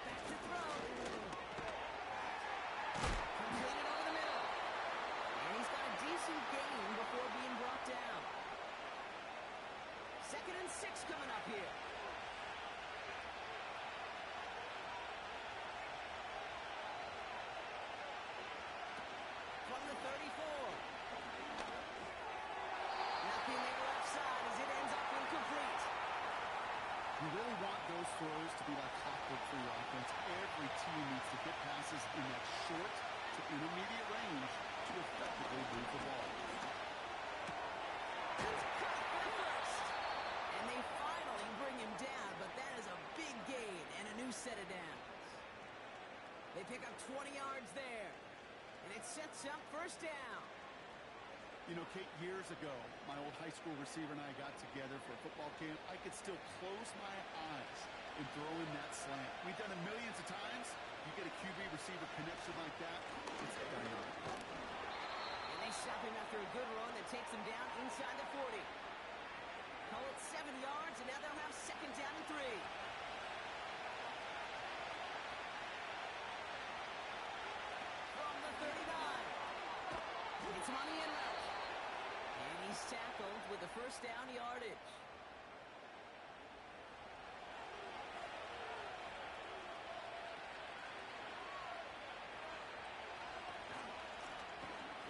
Back to throw. Completed over the middle. And he's got a decent gain before being brought down. 2nd and 6 coming up here. From the 34. Nothing there left side as it ends up incomplete. You really want those throws to be like clockwork for your offense. Every team needs to get passes in that short to intermediate range to effectively move the ball. He's cut for the first. And they finally bring him down, but that is a big gain and a new set of downs. They pick up 20 yards there. And it sets up 1st down. You know, Kate, years ago, my old high school receiver and I got together for a football camp. I could still close my eyes and throw in that slant. We've done it millions of times. You get a QB receiver connection like that, it's dynamite. And they stop him after a good run that takes him down inside the 40. Call it 7 yards, and now they'll have 2nd down and 3. From the 39. It's him on the end route. And he's tackled with the 1st down yardage.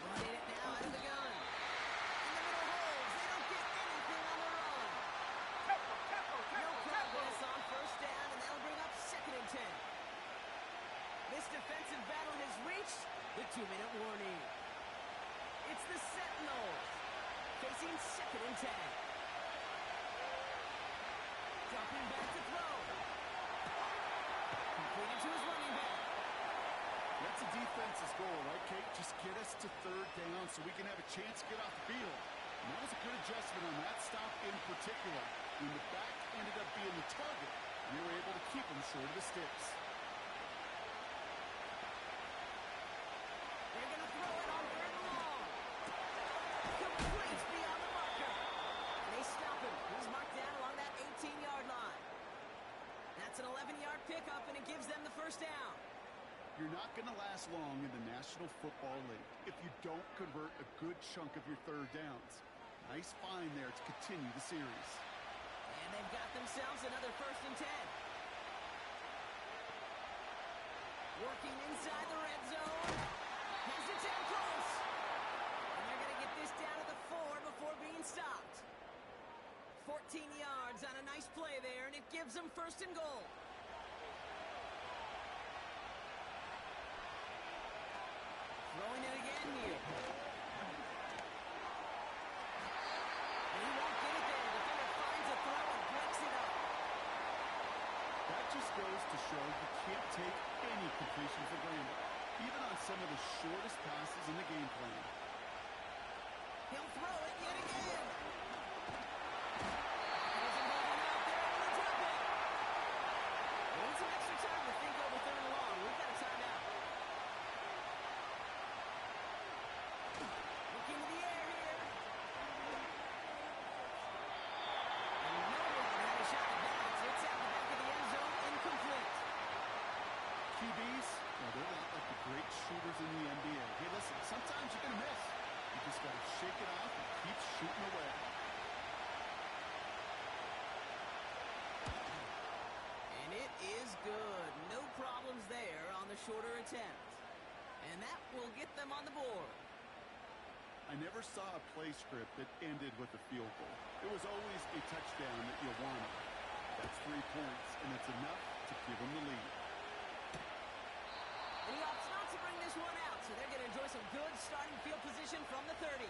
Running it now out of the gun. In the middle holds. They don't get anything on the run. No progress on 1st down, and that'll bring up 2nd and 10. This defensive battle has reached the 2-minute warning. It's the Sentinels facing 2nd and 10. Dropping back to throw. Completed to his running back. That's a defense's goal, right, Kate? Just get us to 3rd down so we can have a chance to get off the field. And that was a good adjustment on that stop in particular. When the back ended up being the target, we were able to keep him short of the sticks. They're going to throw it on 3rd and long. Complete beyond the marker. And they stop him. He's marked down along that 18-yard line. That's an 11-yard pickup, and it gives them the 1st down. You're not going to last long in the National Football League if you don't convert a good chunk of your 3rd downs. Nice find there to continue the series. And they've got themselves another 1st and 10. Working inside the red zone. Has it down close. And they're going to get this down to the 4 before being stopped. 14 yards on a nice play there, and it gives them 1st and goal. Throwing it again here. And he won't get it there. The defender finds a throw and breaks it up. That just goes to show you can't take any completion for granted, even on some of the shortest passes in the game plan. He'll throw it yet again. There's a moving out there and the drop it. We need some extra time to think over 3rd and long. We've got a timeout. Looking to the air here. And no one had a shot at bounds. It's out the back of the end zone, incomplete. QBs, well, they're a lot like the great shooters in the NBA. Hey, listen, sometimes you're going to miss. You just got to shake it off and keep shooting away. And it is good. No problems there on the shorter attempt. And that will get them on the board. I never saw a play script that ended with a field goal. It was always a touchdown that you wanted. That's 3 points, and it's enough to give them the lead. And he opts not to bring this one out, so they're going to enjoy some good starting field position from the 30.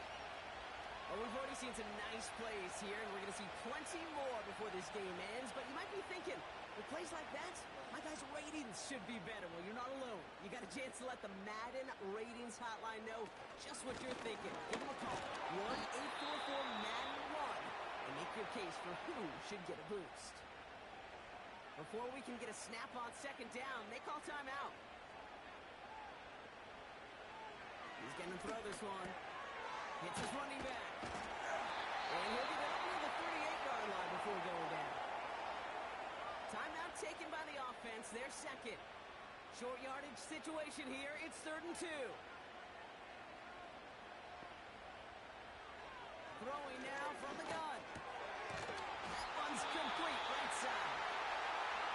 Well, we've already seen some nice plays here, and we're going to see plenty more before this game ends. But you might be thinking, with plays like that, my guys' ratings should be better. Well, you're not alone. You got a chance to let the Madden Ratings Hotline know just what you're thinking. Give them a call, 1-844-MADDEN-1, and make your case for who should get a boost. Before we can get a snap on second down, they call timeout. He's going to throw this one. Hits his running back. And he'll get it up near the 38-yard line before going down. Timeout taken by the offense. Their second. Short yardage situation here. It's 3rd and 2. Throwing now from the gun. That one's complete right side.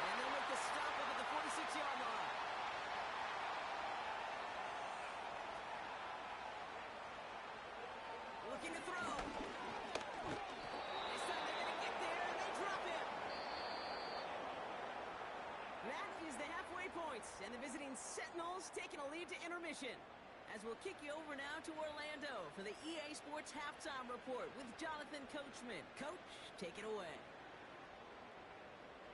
And they'll make the stop over the 46-yard line. Looking to throw. This time they're going to get there, and they drop him. That is the halfway point, and the visiting Sentinels taking a lead to intermission. As we'll kick you over now to Orlando for the EA Sports Halftime Report with Jonathan Coachman. Coach, take it away.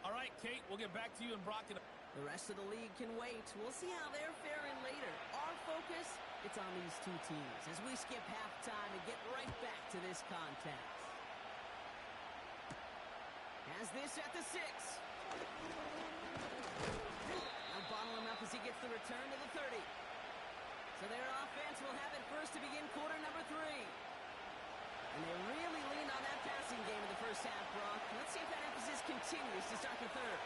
All right, Kate, we'll get back to you in Brockton. The rest of the league can wait. We'll see how they're faring later. Our focus, it's on these two teams as we skip halftime and get right back to this contest. Has this at the 6. Now bottle him up as he gets the return to the 30. So their offense will have it first to begin quarter number 3. And they really leaned on that passing game in the first half, Brock. Let's see if that emphasis continues to start the third.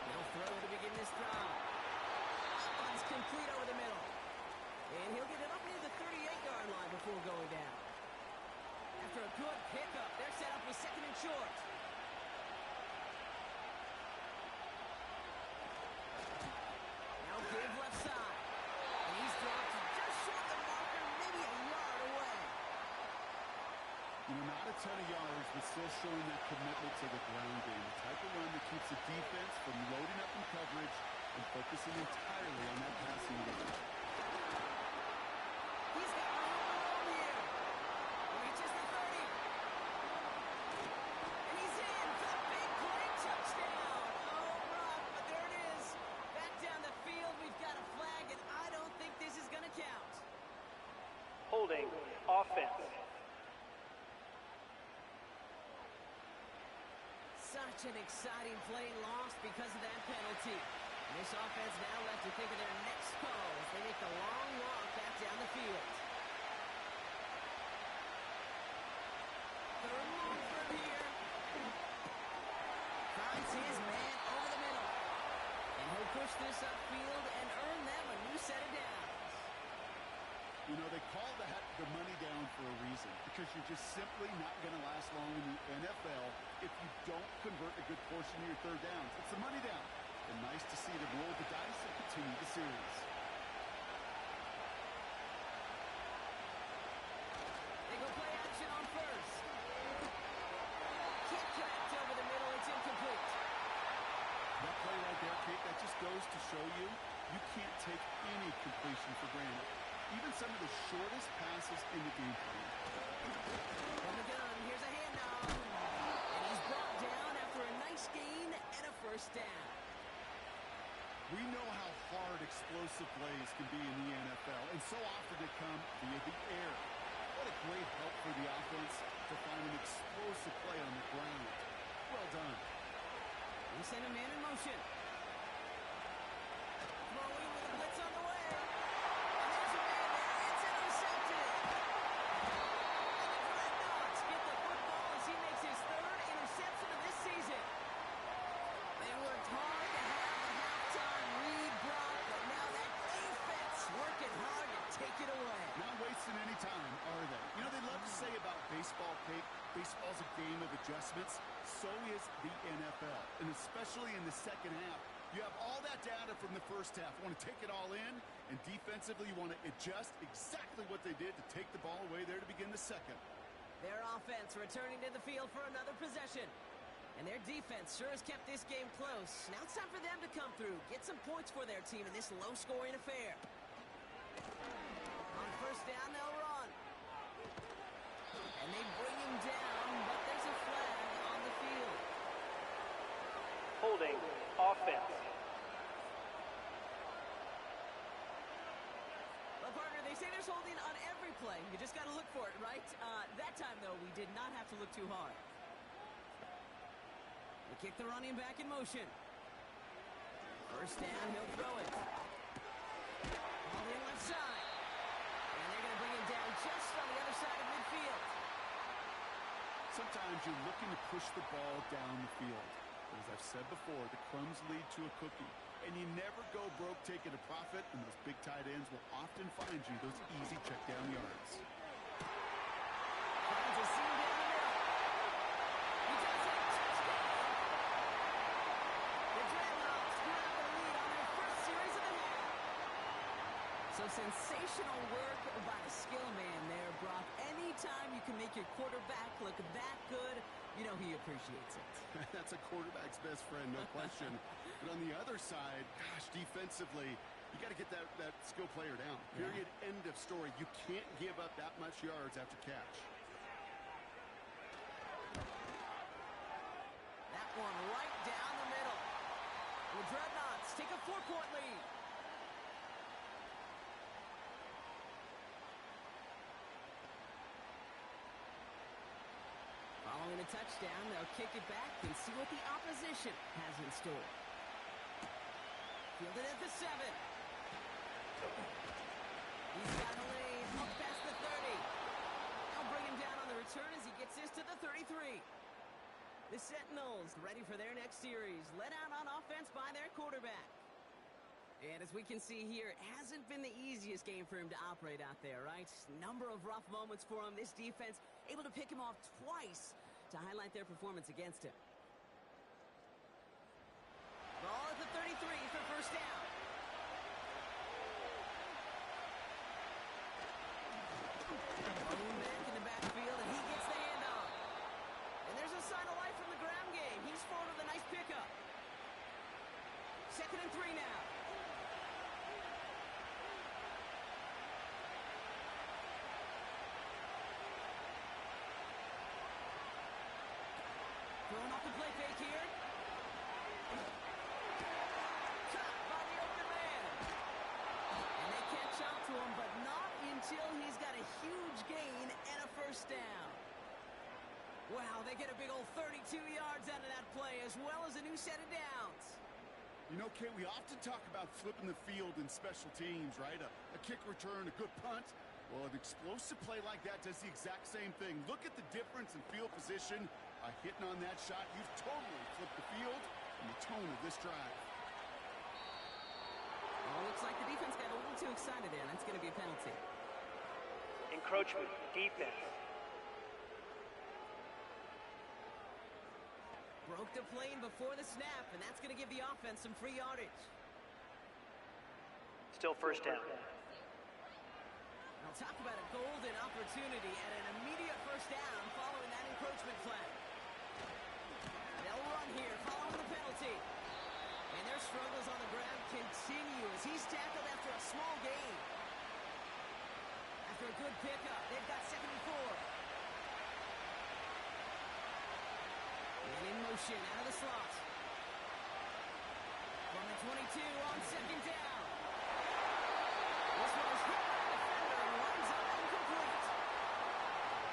They'll throw to begin this drive. That one's complete over the middle. And he'll get it up near the 38-yard line before going down. After a good pickup, they're set up with 2nd and short. Now give left side. And he's dropped just short the marker, maybe a yard away. You know, not a ton of yards, but still showing that commitment to the ground game. The type of run that keeps the defense from loading up in coverage and focusing entirely on that passing game. He's got room here. Reaches the 30. And he's in for the big play touchdown. Oh, Brock, but there it is. Back down the field, we've got a flag, and I don't think this is going to count. Holding offense. Such an exciting play lost because of that penalty. And this offense now left to think of their next call as they make the long walk back down the field. 3rd and long from here. Finds his man over the middle. And he'll push this upfield and earn them a new set of downs. You know, they call that the money down for a reason, because you're just simply not going to last long in the NFL if you don't convert a good portion of your 3rd downs. It's the money down. And nice to see them roll the dice and continue the series. They go play action on first. Kick cracked over the middle. It's incomplete. That play right there, Kate, that just goes to show you can't take any completion for granted. Even some of the shortest passes in the game plan. From the gun, here's a handoff. And he's brought down after a nice gain and a first down. We know how hard explosive plays can be in the NFL, and so often they come via the air. What a great help for the offense to find an explosive play on the ground. Well done. He sent a man in motion. Throwing with a blitz on the way. And there's a man there. It's intercepted. And the Dreadnoughts get the football as he makes his 3rd interception of this season. They worked hard to have the halftime lead, Brock, but now that defense working hard to take it away. Not wasting any time, are they? You know, they love to say about baseball, Kate, baseball's a game of adjustments. So is the NFL, and especially in the second half. You have all that data from the first half. You want to take it all in, and defensively you want to adjust exactly what they did to take the ball away there to begin the second. Their offense returning to the field for another possession. And their defense sure has kept this game close. Now it's time for them to come through, get some points for their team in this low-scoring affair. On first down, they'll run. And they bring him down, but there's a flag on the field. Holding offense. Well, partner, they say there's holding on every play. You just got to look for it, right? That time, though, we did not have to look too hard. They kick the running back in motion. First down, he'll throw it. Ball in left side. And they're going to bring him down just on the other side of midfield. Sometimes you're looking to push the ball down the field. But as I've said before, the crumbs lead to a cookie. And you never go broke taking a profit, and those big tight ends will often find you those easy check down yards. Finds a seam down the middle. He does it. Touchdown. The Dreadnoughts grab the lead on their first series of the half. So sensational work by the skill man there, Brock. Anytime you can make your quarterback look that good, you know he appreciates it. That's a quarterback's best friend, no question. But on the other side, gosh, defensively, you got to get that skill player down. Period. End of story. You can't give up that much yards after catch. That one right down the middle. The Dreadnoughts take a 4-point lead. Following a touchdown, they'll kick it back and see what the opposition has in store. Fielded at the 7. He's got a lane up past the 30. They'll bring him down on the return as he gets this to the 33. The Sentinels ready for their next series, led out on offense by their quarterback. And as we can see here, it hasn't been the easiest game for him to operate out there, right? Number of rough moments for him. This defense able to pick him off twice to highlight their performance against him. Ball at the 33 for first down. Thrown back in the backfield, and he gets the handoff. And there's a sign of life from the ground game. He's forward with a nice pickup. 2nd and 3 now. Throwing off the play fake here. Caught by the open man. And they catch up to him, but not until he's got a huge gain and a first down. Wow, they get a big old 32 yards out of that play, as well as a new set of downs. You know, Kate, we often talk about flipping the field in special teams, right? A kick return, a good punt. Well, an explosive play like that does the exact same thing. Look at the difference in field position. Hitting on that shot, you've totally flipped the field and the tone of this drive. Well, looks like the defense got a little too excited there. That's going to be a penalty. Encroachment, defense. Broke the plane before the snap, and that's going to give the offense some free yardage. Still first down. I'll talk about a golden opportunity at an immediate first down following that encroachment flag. They'll run here following the penalty. And their struggles on the ground continue as he's tackled after a small gain. After a good pickup, they've got 2nd and 4. And in motion out of the slot. From the 22 on 2nd down. This one is hit by the defender and runs up incomplete.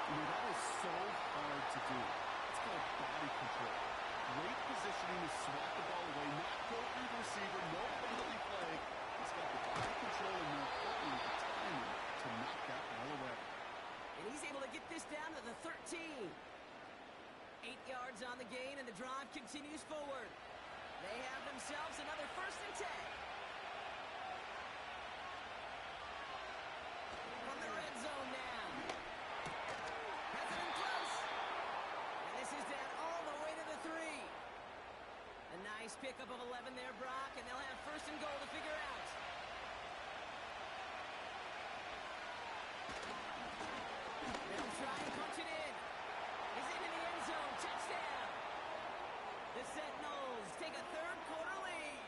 You know, that is so hard to do. It's called body control. Great positioning to swat the ball away, not go through the receiver, no penalty flag. He's got the body control and more importantly, the timing to knock that ball away. And he's able to get this down to the 13. 8 yards on the gain, and the drive continues forward. They have themselves another 1st and 10. From the red zone now. Has it in close. And this is down all the way to the 3. A nice pickup of 11 there, Brock, and they'll have 1st and goal to figure out. They'll try and punch it in. He's into the end zone. Touchdown. The Sentinels take a 3rd quarter lead.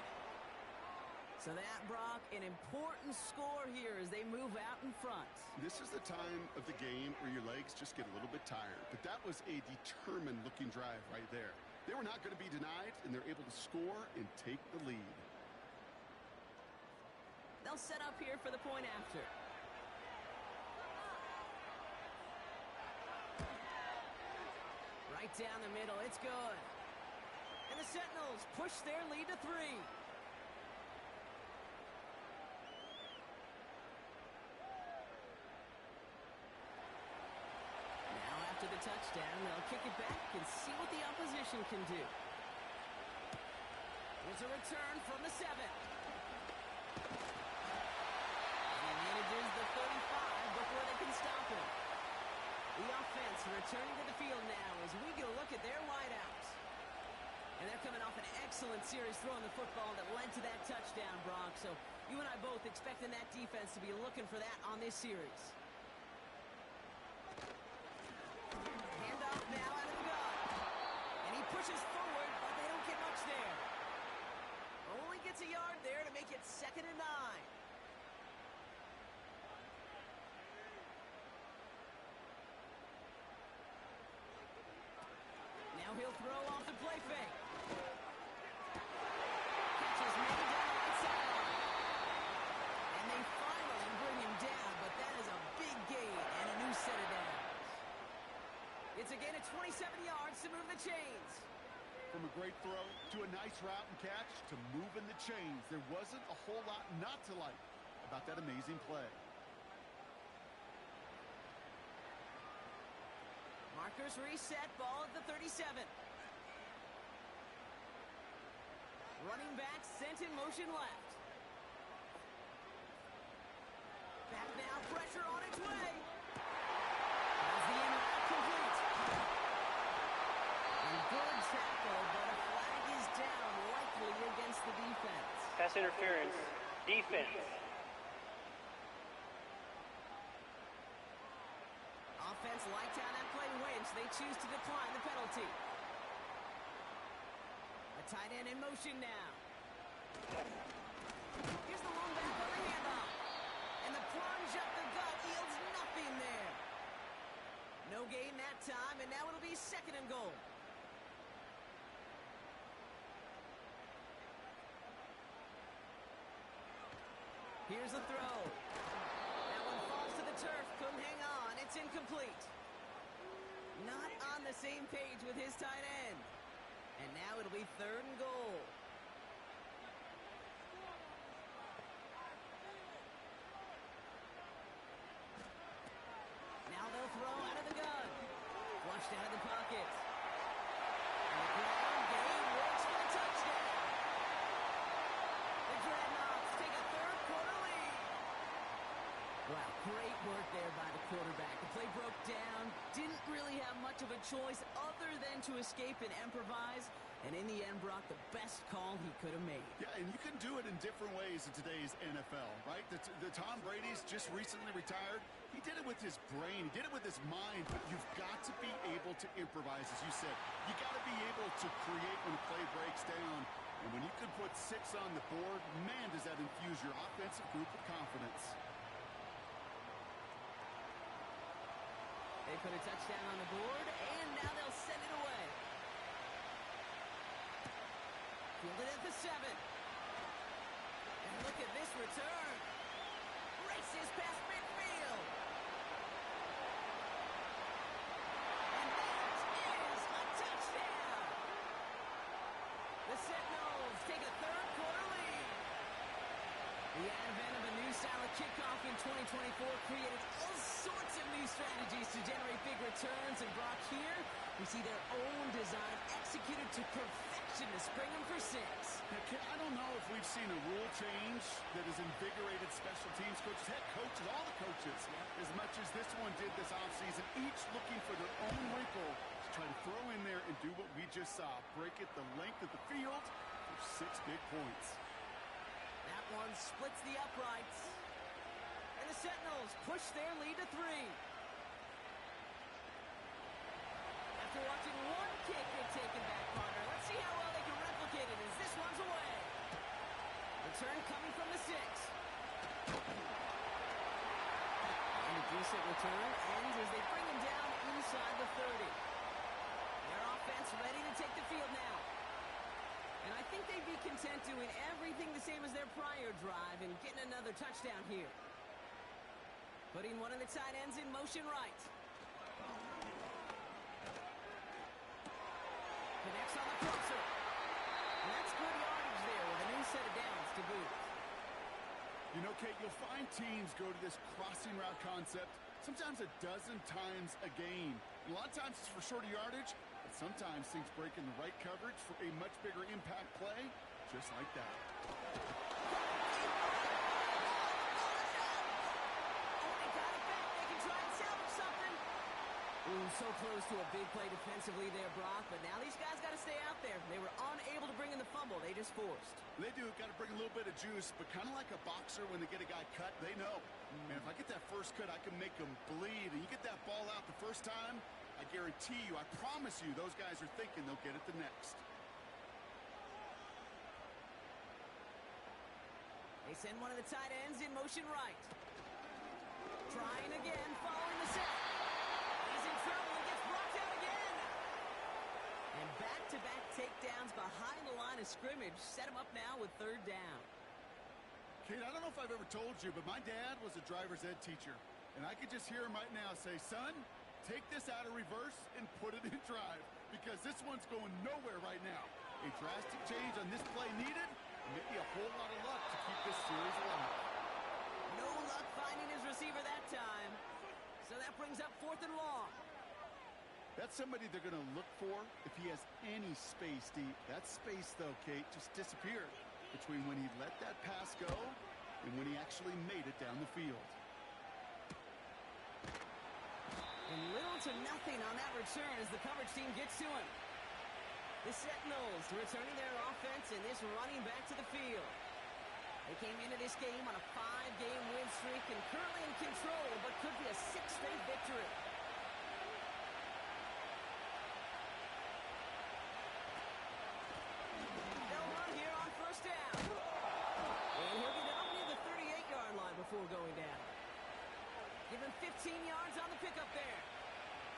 So that, Brock, an important score here as they move out in front. This is the time of the game where your legs just get a little bit tired. But that was a determined-looking drive right there. They were not going to be denied, and they're able to score and take the lead. They'll set up here for the point after. Right down the middle, it's good. And the Sentinels push their lead to 3. Now after the touchdown, they'll kick it back and see what the opposition can do. Here's a return from the 7. And he manages the 35 before they can stop him. The offense returning to the field now as we get a look at their wideouts. And they're coming off an excellent series throwing the football that led to that touchdown, Brock. So you and I both expecting that defense to be looking for that on this series. Handoff now out of the gun. And he pushes forward, but they don't get much there. Only gets a yard there to make it 2nd and 9. Now he'll throw off the play fake. Catches made down the right sideline. And they finally bring him down, but that is a big gain and a new set of downs. It's a gain of 27 yards to move the chains. From a great throw to a nice route and catch to moving the chains, there wasn't a whole lot not to like about that amazing play. Markers reset, ball at the 37. Running back sent in motion left. Back now, pressure on its way. As the end route complete. And good tackle, but a flag is down, likely against the defense. Pass interference. Defense. Offense liked how that play went, so they choose to decline the penalty. A tight end in motion now. Here's the long back on the handoff. And the plunge up the gut yields nothing there. No gain that time, and now it'll be 2nd and goal. Here's the throw. That one falls to the turf. Couldn't hang on. It's incomplete. Not on the same page with his tight end. And now it'll be 3rd and goal. Now they'll throw out of the gun. Flushed out of the pocket. And the ground game works for the touchdown. The Dreadnoughts take a 3rd quarter lead. Wow, great work there by the quarterback. The play broke down, didn't really have much of a choice other than to escape and improvise. And in the end, Brock, the best call he could have made. Yeah, and you can do it in different ways in today's NFL, right? The Tom Brady's just recently retired. He did it with his brain. He did it with his mind. But you've got to be able to improvise, as you said. You got to be able to create when a play breaks down. And when you can put 6 on the board, man, does that infuse your offensive group with confidence. They put a touchdown on the board, and now they'll send it away. Fielded at the 7. And look at this return. Races past midfield. And that is a touchdown. The Sentinels take a 3rd quarter lead. The advent of a new style of kickoff in 2024 created all sorts of new strategies to generate big returns. And Brock, here we see their own design executed to perfection to spring them for 6. Now, I don't know if we've seen a rule change that has invigorated special teams coaches, head coaches, all the coaches, as much as this one did this offseason, each looking for their own wrinkle to try to throw in there and do what we just saw, break it the length of the field for 6 big points. That one splits the uprights. And the Sentinels push their lead to 3. After watching one kick get taken back, partner, let's see how well they can replicate it as this one's away. The return coming from the 6. And a decent return ends as they bring him down inside the 30. Their offense ready to take the field now. And I think they'd be content doing everything the same as their prior drive and getting another touchdown here. Putting one of the tight ends in motion right. Connects on the crosser. And that's good yardage there with a new set of downs to boot. You know, Kate, you'll find teams go to this crossing route concept sometimes a dozen times a game. And a lot of times it's for shorter yardage, but sometimes things break in the right coverage for a much bigger impact play, just like that. Ooh, so close to a big play defensively there, Brock, but now these guys got to stay out there. They were unable to bring in the fumble they just forced. They do, got to bring a little bit of juice, but kind of like a boxer when they get a guy cut, they know. Man, if I get that first cut, I can make them bleed, and you get that ball out the first time, I guarantee you, I promise you, those guys are thinking they'll get it the next. They send one of the tight ends in motion right. Trying again, following the set. He's in trouble and gets brought down again. And back-to-back takedowns behind the line of scrimmage set him up now with 3rd down. Kate, I don't know if I've ever told you, but my dad was a driver's ed teacher. And I could just hear him right now say, son, take this out of reverse and put it in drive, because this one's going nowhere right now. A drastic change on this play needed, and maybe a whole lot of luck to keep this series alive. No luck finding his receiver that time. So that brings up 4th and long. That's somebody they're going to look for if he has any space deep. That space, though, Kate, just disappeared between when he let that pass go and when he actually made it down the field. And little to nothing on that return as the coverage team gets to him. The Sentinels returning their offense and this running back to the field. They came into this game on a 5-game win streak and currently in control, but could be a 6th straight victory. They'll run here on 1st down. And he'll get it up near the 38-yard line before going down. Give him 15 yards on the pickup there.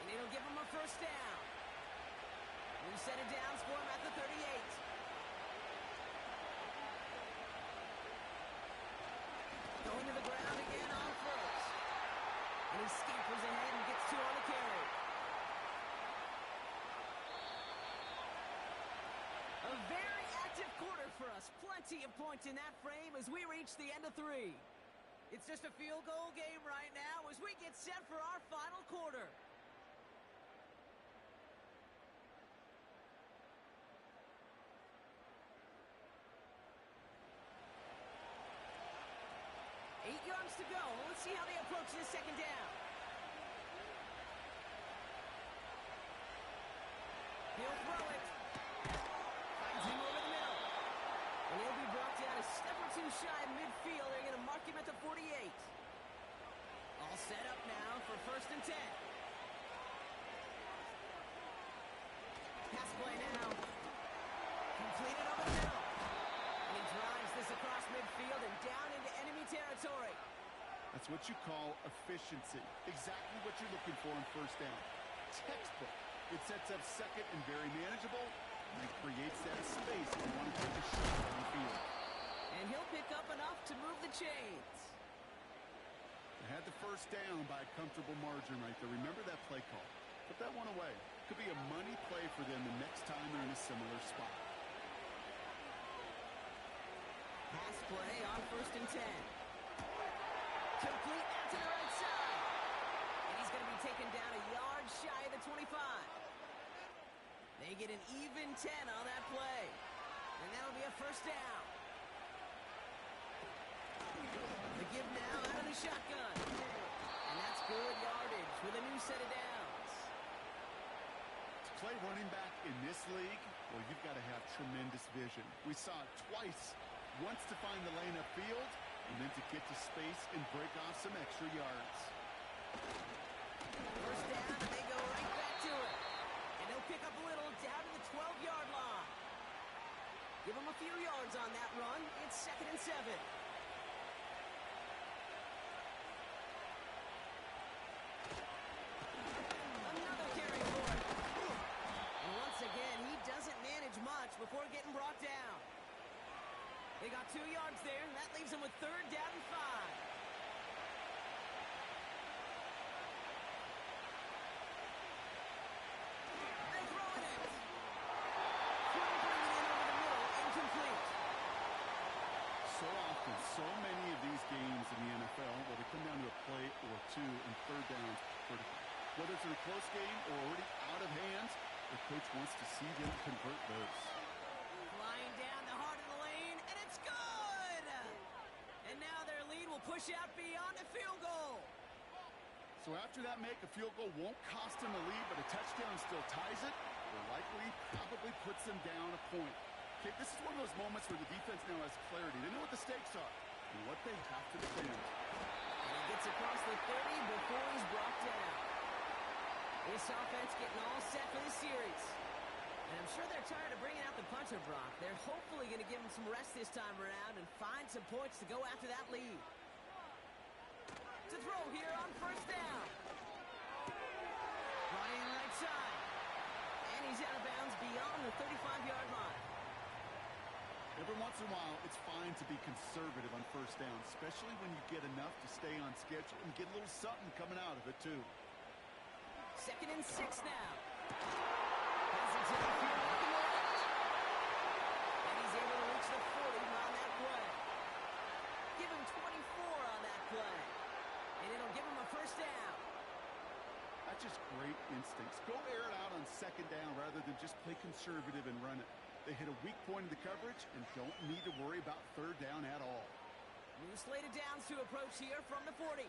And it'll give him a 1st down. New set of downs for him at the 38. Going to the ground again on 1st. And he scampers ahead and gets 2 on the carry. A very active quarter for us. Plenty of points in that frame as we reach the end of 3. It's just a field goal game right now as we get set for our final quarter. Eight yards to go. Let's see how they approach this 2nd down. He'll throw it. Finds him over the middle. And he'll be brought down a step or 2 shy of midfield. They're going to mark him at the 48. All set up now for 1st and 10. Pass play now. Completed over the middle. And he drives this across midfield and down into enemy territory. That's what you call efficiency. Exactly what you're looking for on 1st down. Textbook. It sets up 2nd and very manageable, and it creates that space if you want to take a shot on the field. And he'll pick up enough to move the chains. They had the 1st down by a comfortable margin right there. Remember that play call. Put that one away. Could be a money play for them the next time they're in a similar spot. Pass play on 1st and 10. Complete out to the right side. And he's going to be taken down a yard shy of the 25. They get an even 10 on that play. And that'll be a 1st down. The give now out of the shotgun. And that's good yardage with a new set of downs. To play running back in this league, well, you've got to have tremendous vision. We saw it twice. Once to find the lane upfield, and then to get to space and break off some extra yards. 1st down, and they go right back to it. And they'll pick up a little down to the 12-yard line. Give them a few yards on that run. It's 2nd and 6. Another carry for it. And once again, he doesn't manage much before getting brought down. They got 2 yards there, and that leaves them with 3rd down and 5. They're throwing it. Couldn't bring it in over the middle. Incomplete. So often, so many of these games in the NFL where they come down to a play or two and 3rd downs critical. Whether it's in a close game or already out of hands, the coach wants to see them convert those. Flying down the heart of the lane, and it's good! And now their lead will push out beyond a field goal. So after that make, a field goal won't cost them the lead, but a touchdown still ties it, or likely probably puts them down a point. Okay, this is one of those moments where the defense now has clarity. They know what the stakes are and what they have to defend. And he gets across the 30 before he's brought down. This offense getting all set for the series. And I'm sure they're tired of bringing out the punter, Brock. They're hopefully going to give him some rest this time around and find some points to go after that lead. To throw here on 1st down. Running right side. And he's out of bounds beyond the 35-yard line. Every once in a while, it's fine to be conservative on 1st down, especially when you get enough to stay on schedule and get a little something coming out of it, too. 2nd and 6 now. Hesitating here looking left. And he's able to reach the 40 on that play. Give him 24 on that play. And it'll give him a 1st down. That's just great instincts. Go air it out on 2nd down rather than just play conservative and run it. They hit a weak point in the coverage and don't need to worry about 3rd down at all. New slated downs to approach here from the 40.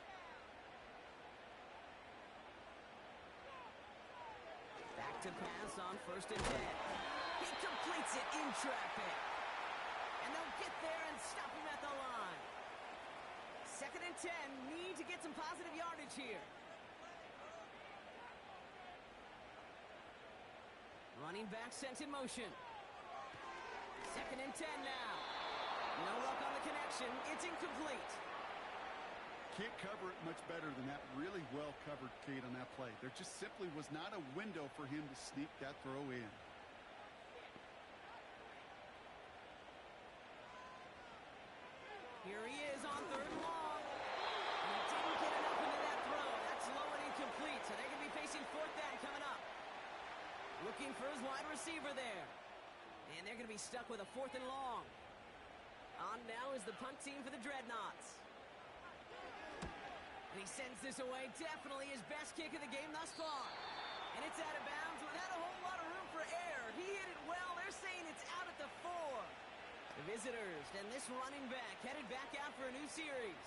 Back to pass on 1st and 10. He completes it in traffic. And they'll get there and stop him at the line. 2nd and 10. Need to get some positive yardage here. Running back sent in motion. 2nd and 10 now. No luck on the connection. It's incomplete. Can't cover it much better than that. Really well covered, Kate, on that play. There just simply was not a window for him to sneak that throw in. Here he is on 3rd and long. And he didn't get enough into that throw. That's low and incomplete. So they're going to be facing 4th down coming up. Looking for his wide receiver there. And they're going to be stuck with a 4th and long. On now is the punt team for the Dreadnoughts. And he sends this away. Definitely his best kick of the game thus far. And it's out of bounds without a whole lot of room for error. He hit it well. They're saying it's out at the 4. The visitors and this running back headed back out for a new series.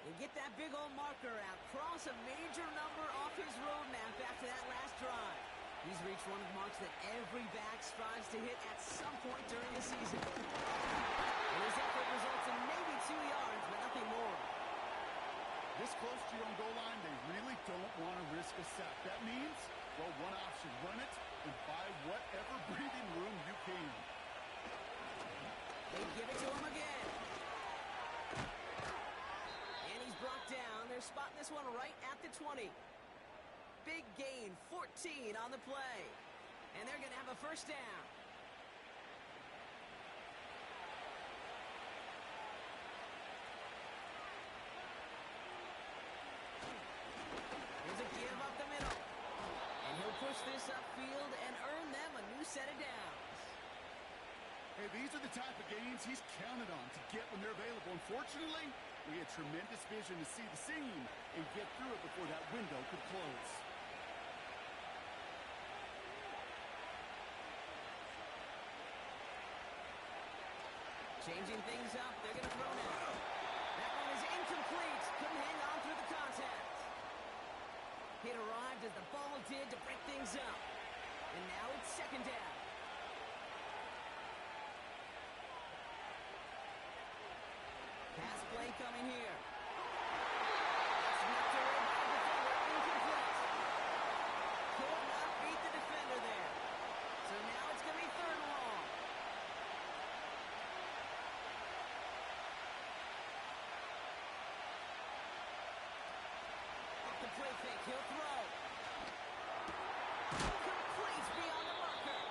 They get that big old marker out. Cross a major number off his roadmap after that last drive. He's reached one of the marks that every back strives to hit at some point during the season. And his effort results in maybe 2 yards, but nothing more. This close to your own goal line, they really don't want to risk a sack. That means, well, one option, run it and buy whatever breathing room you can. They give it to him again. And he's brought down. They're spotting this one right at the 20. Big gain, 14 on the play. And they're going to have a 1st down. Here's a give up the middle. And he'll push this upfield and earn them a new set of downs. Hey, these are the type of gains he's counted on to get when they're available. Unfortunately, we had tremendous vision to see the seam and get through it before that window could close. Changing things up, they're going to throw now. That one is incomplete. Couldn't hang on through the contact. It arrived as the ball did to break things up. And now it's 2nd down. Pass play coming here. It's knocked away by the defender. Incomplete. Could not beat the defender there. So now it's going to be 3rd and long. He'll throw. Complete beyond the marker.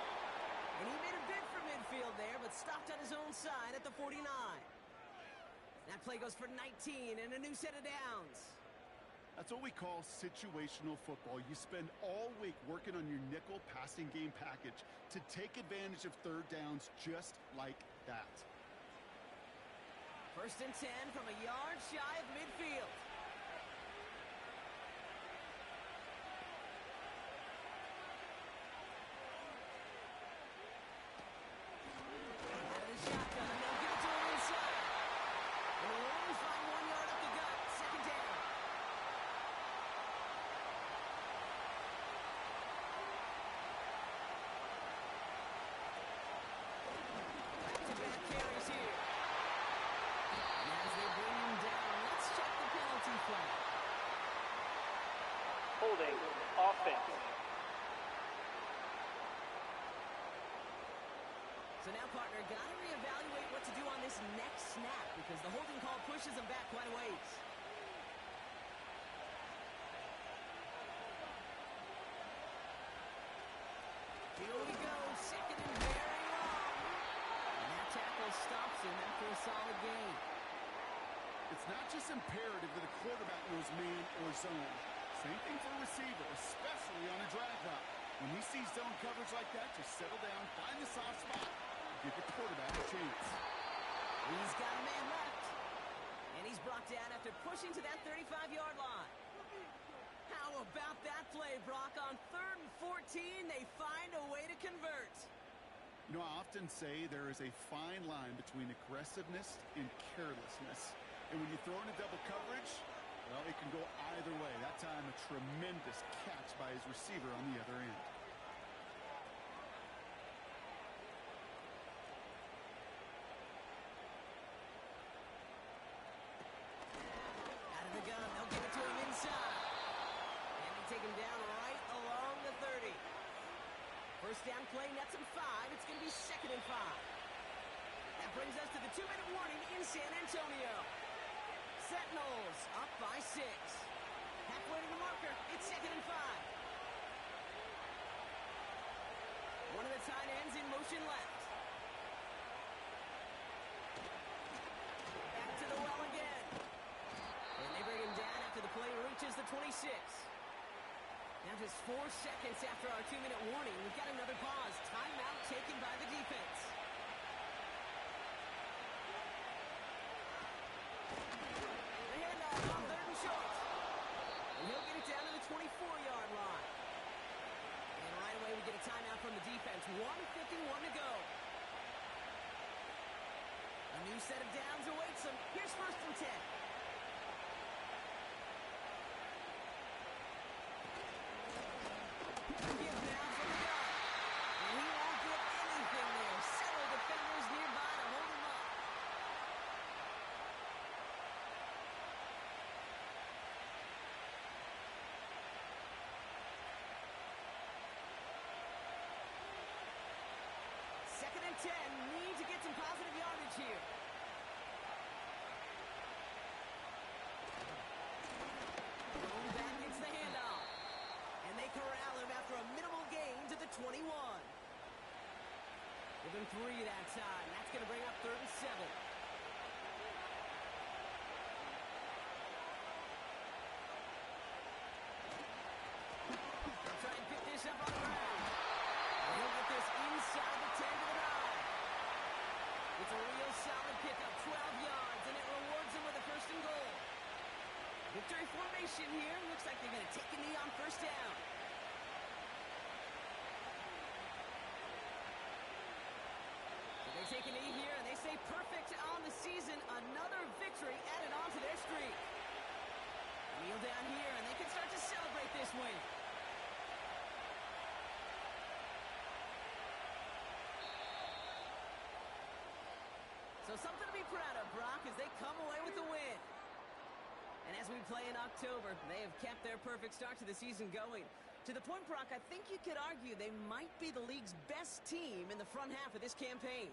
And he made a bid for midfield there, but stopped on his own side at the 49. That play goes for 19 and a new set of downs. That's what we call situational football. You spend all week working on your nickel passing game package to take advantage of third downs just like that. First and 10 from a yard shy of midfield. Holding offense. So now, partner, got to reevaluate what to do on this next snap because the holding call pushes him back quite a ways. Here we go, second and very long. And that tackle stops him after a solid gain. It's not just imperative that a quarterback knows man or zone. Same thing for a receiver, especially on a drag route. When he sees zone coverage like that, just settle down, find the soft spot, give the quarterback a chance. He's got a man left. And he's brought down after pushing to that 35-yard line. How about that play, Brock? On 3rd and 14, they find a way to convert. You know, I often say there is a fine line between aggressiveness and carelessness. And when you throw in a double coverage, well, it can go either way. That time, a tremendous catch by his receiver on the other end. Out of the gun, they'll give it to him inside. And they take him down right along the 30. First down play, nets him 5. It's going to be 2nd and 5. That brings us to the 2-minute warning in San Antonio. Sentinels up by 6. Halfway to the marker. It's 2nd and 5. One of the tight ends in motion left. Back to the well again. And they bring him down after the play reaches the 26. Now just 4 seconds after our 2-minute warning, we've got another pause. Timeout taken by the defense. Down to the 24-yard line. And right away we get a timeout from the defense. 1:51 to go. A new set of downs awaits them. Here's 1st and 10. Give now from the gun. And he won't get anything there. Several defenders nearby to hold him up. Second and 10, need to get some positive yardage here. Going back gets the handoff. And they corral him after a minimal gain to the 21. Give him 3 that time. That's going to bring up 3rd and 7. They'll try and pick this up on the ground. And he'll get this inside the 10 to the 9. It's a real solid pickup, 12 yards, and it rewards him with a 1st and goal. Victory formation here. Looks like they're going to take a knee on 1st down. So they take a knee here, and they stay perfect on the season. Another victory added on to their streak. Kneel down here, and they can start to celebrate this win. So something to be proud of, Brock, as they come away with the win. And as we play in October, they have kept their perfect start to the season going. To the point, Brock, I think you could argue they might be the league's best team in the front half of this campaign.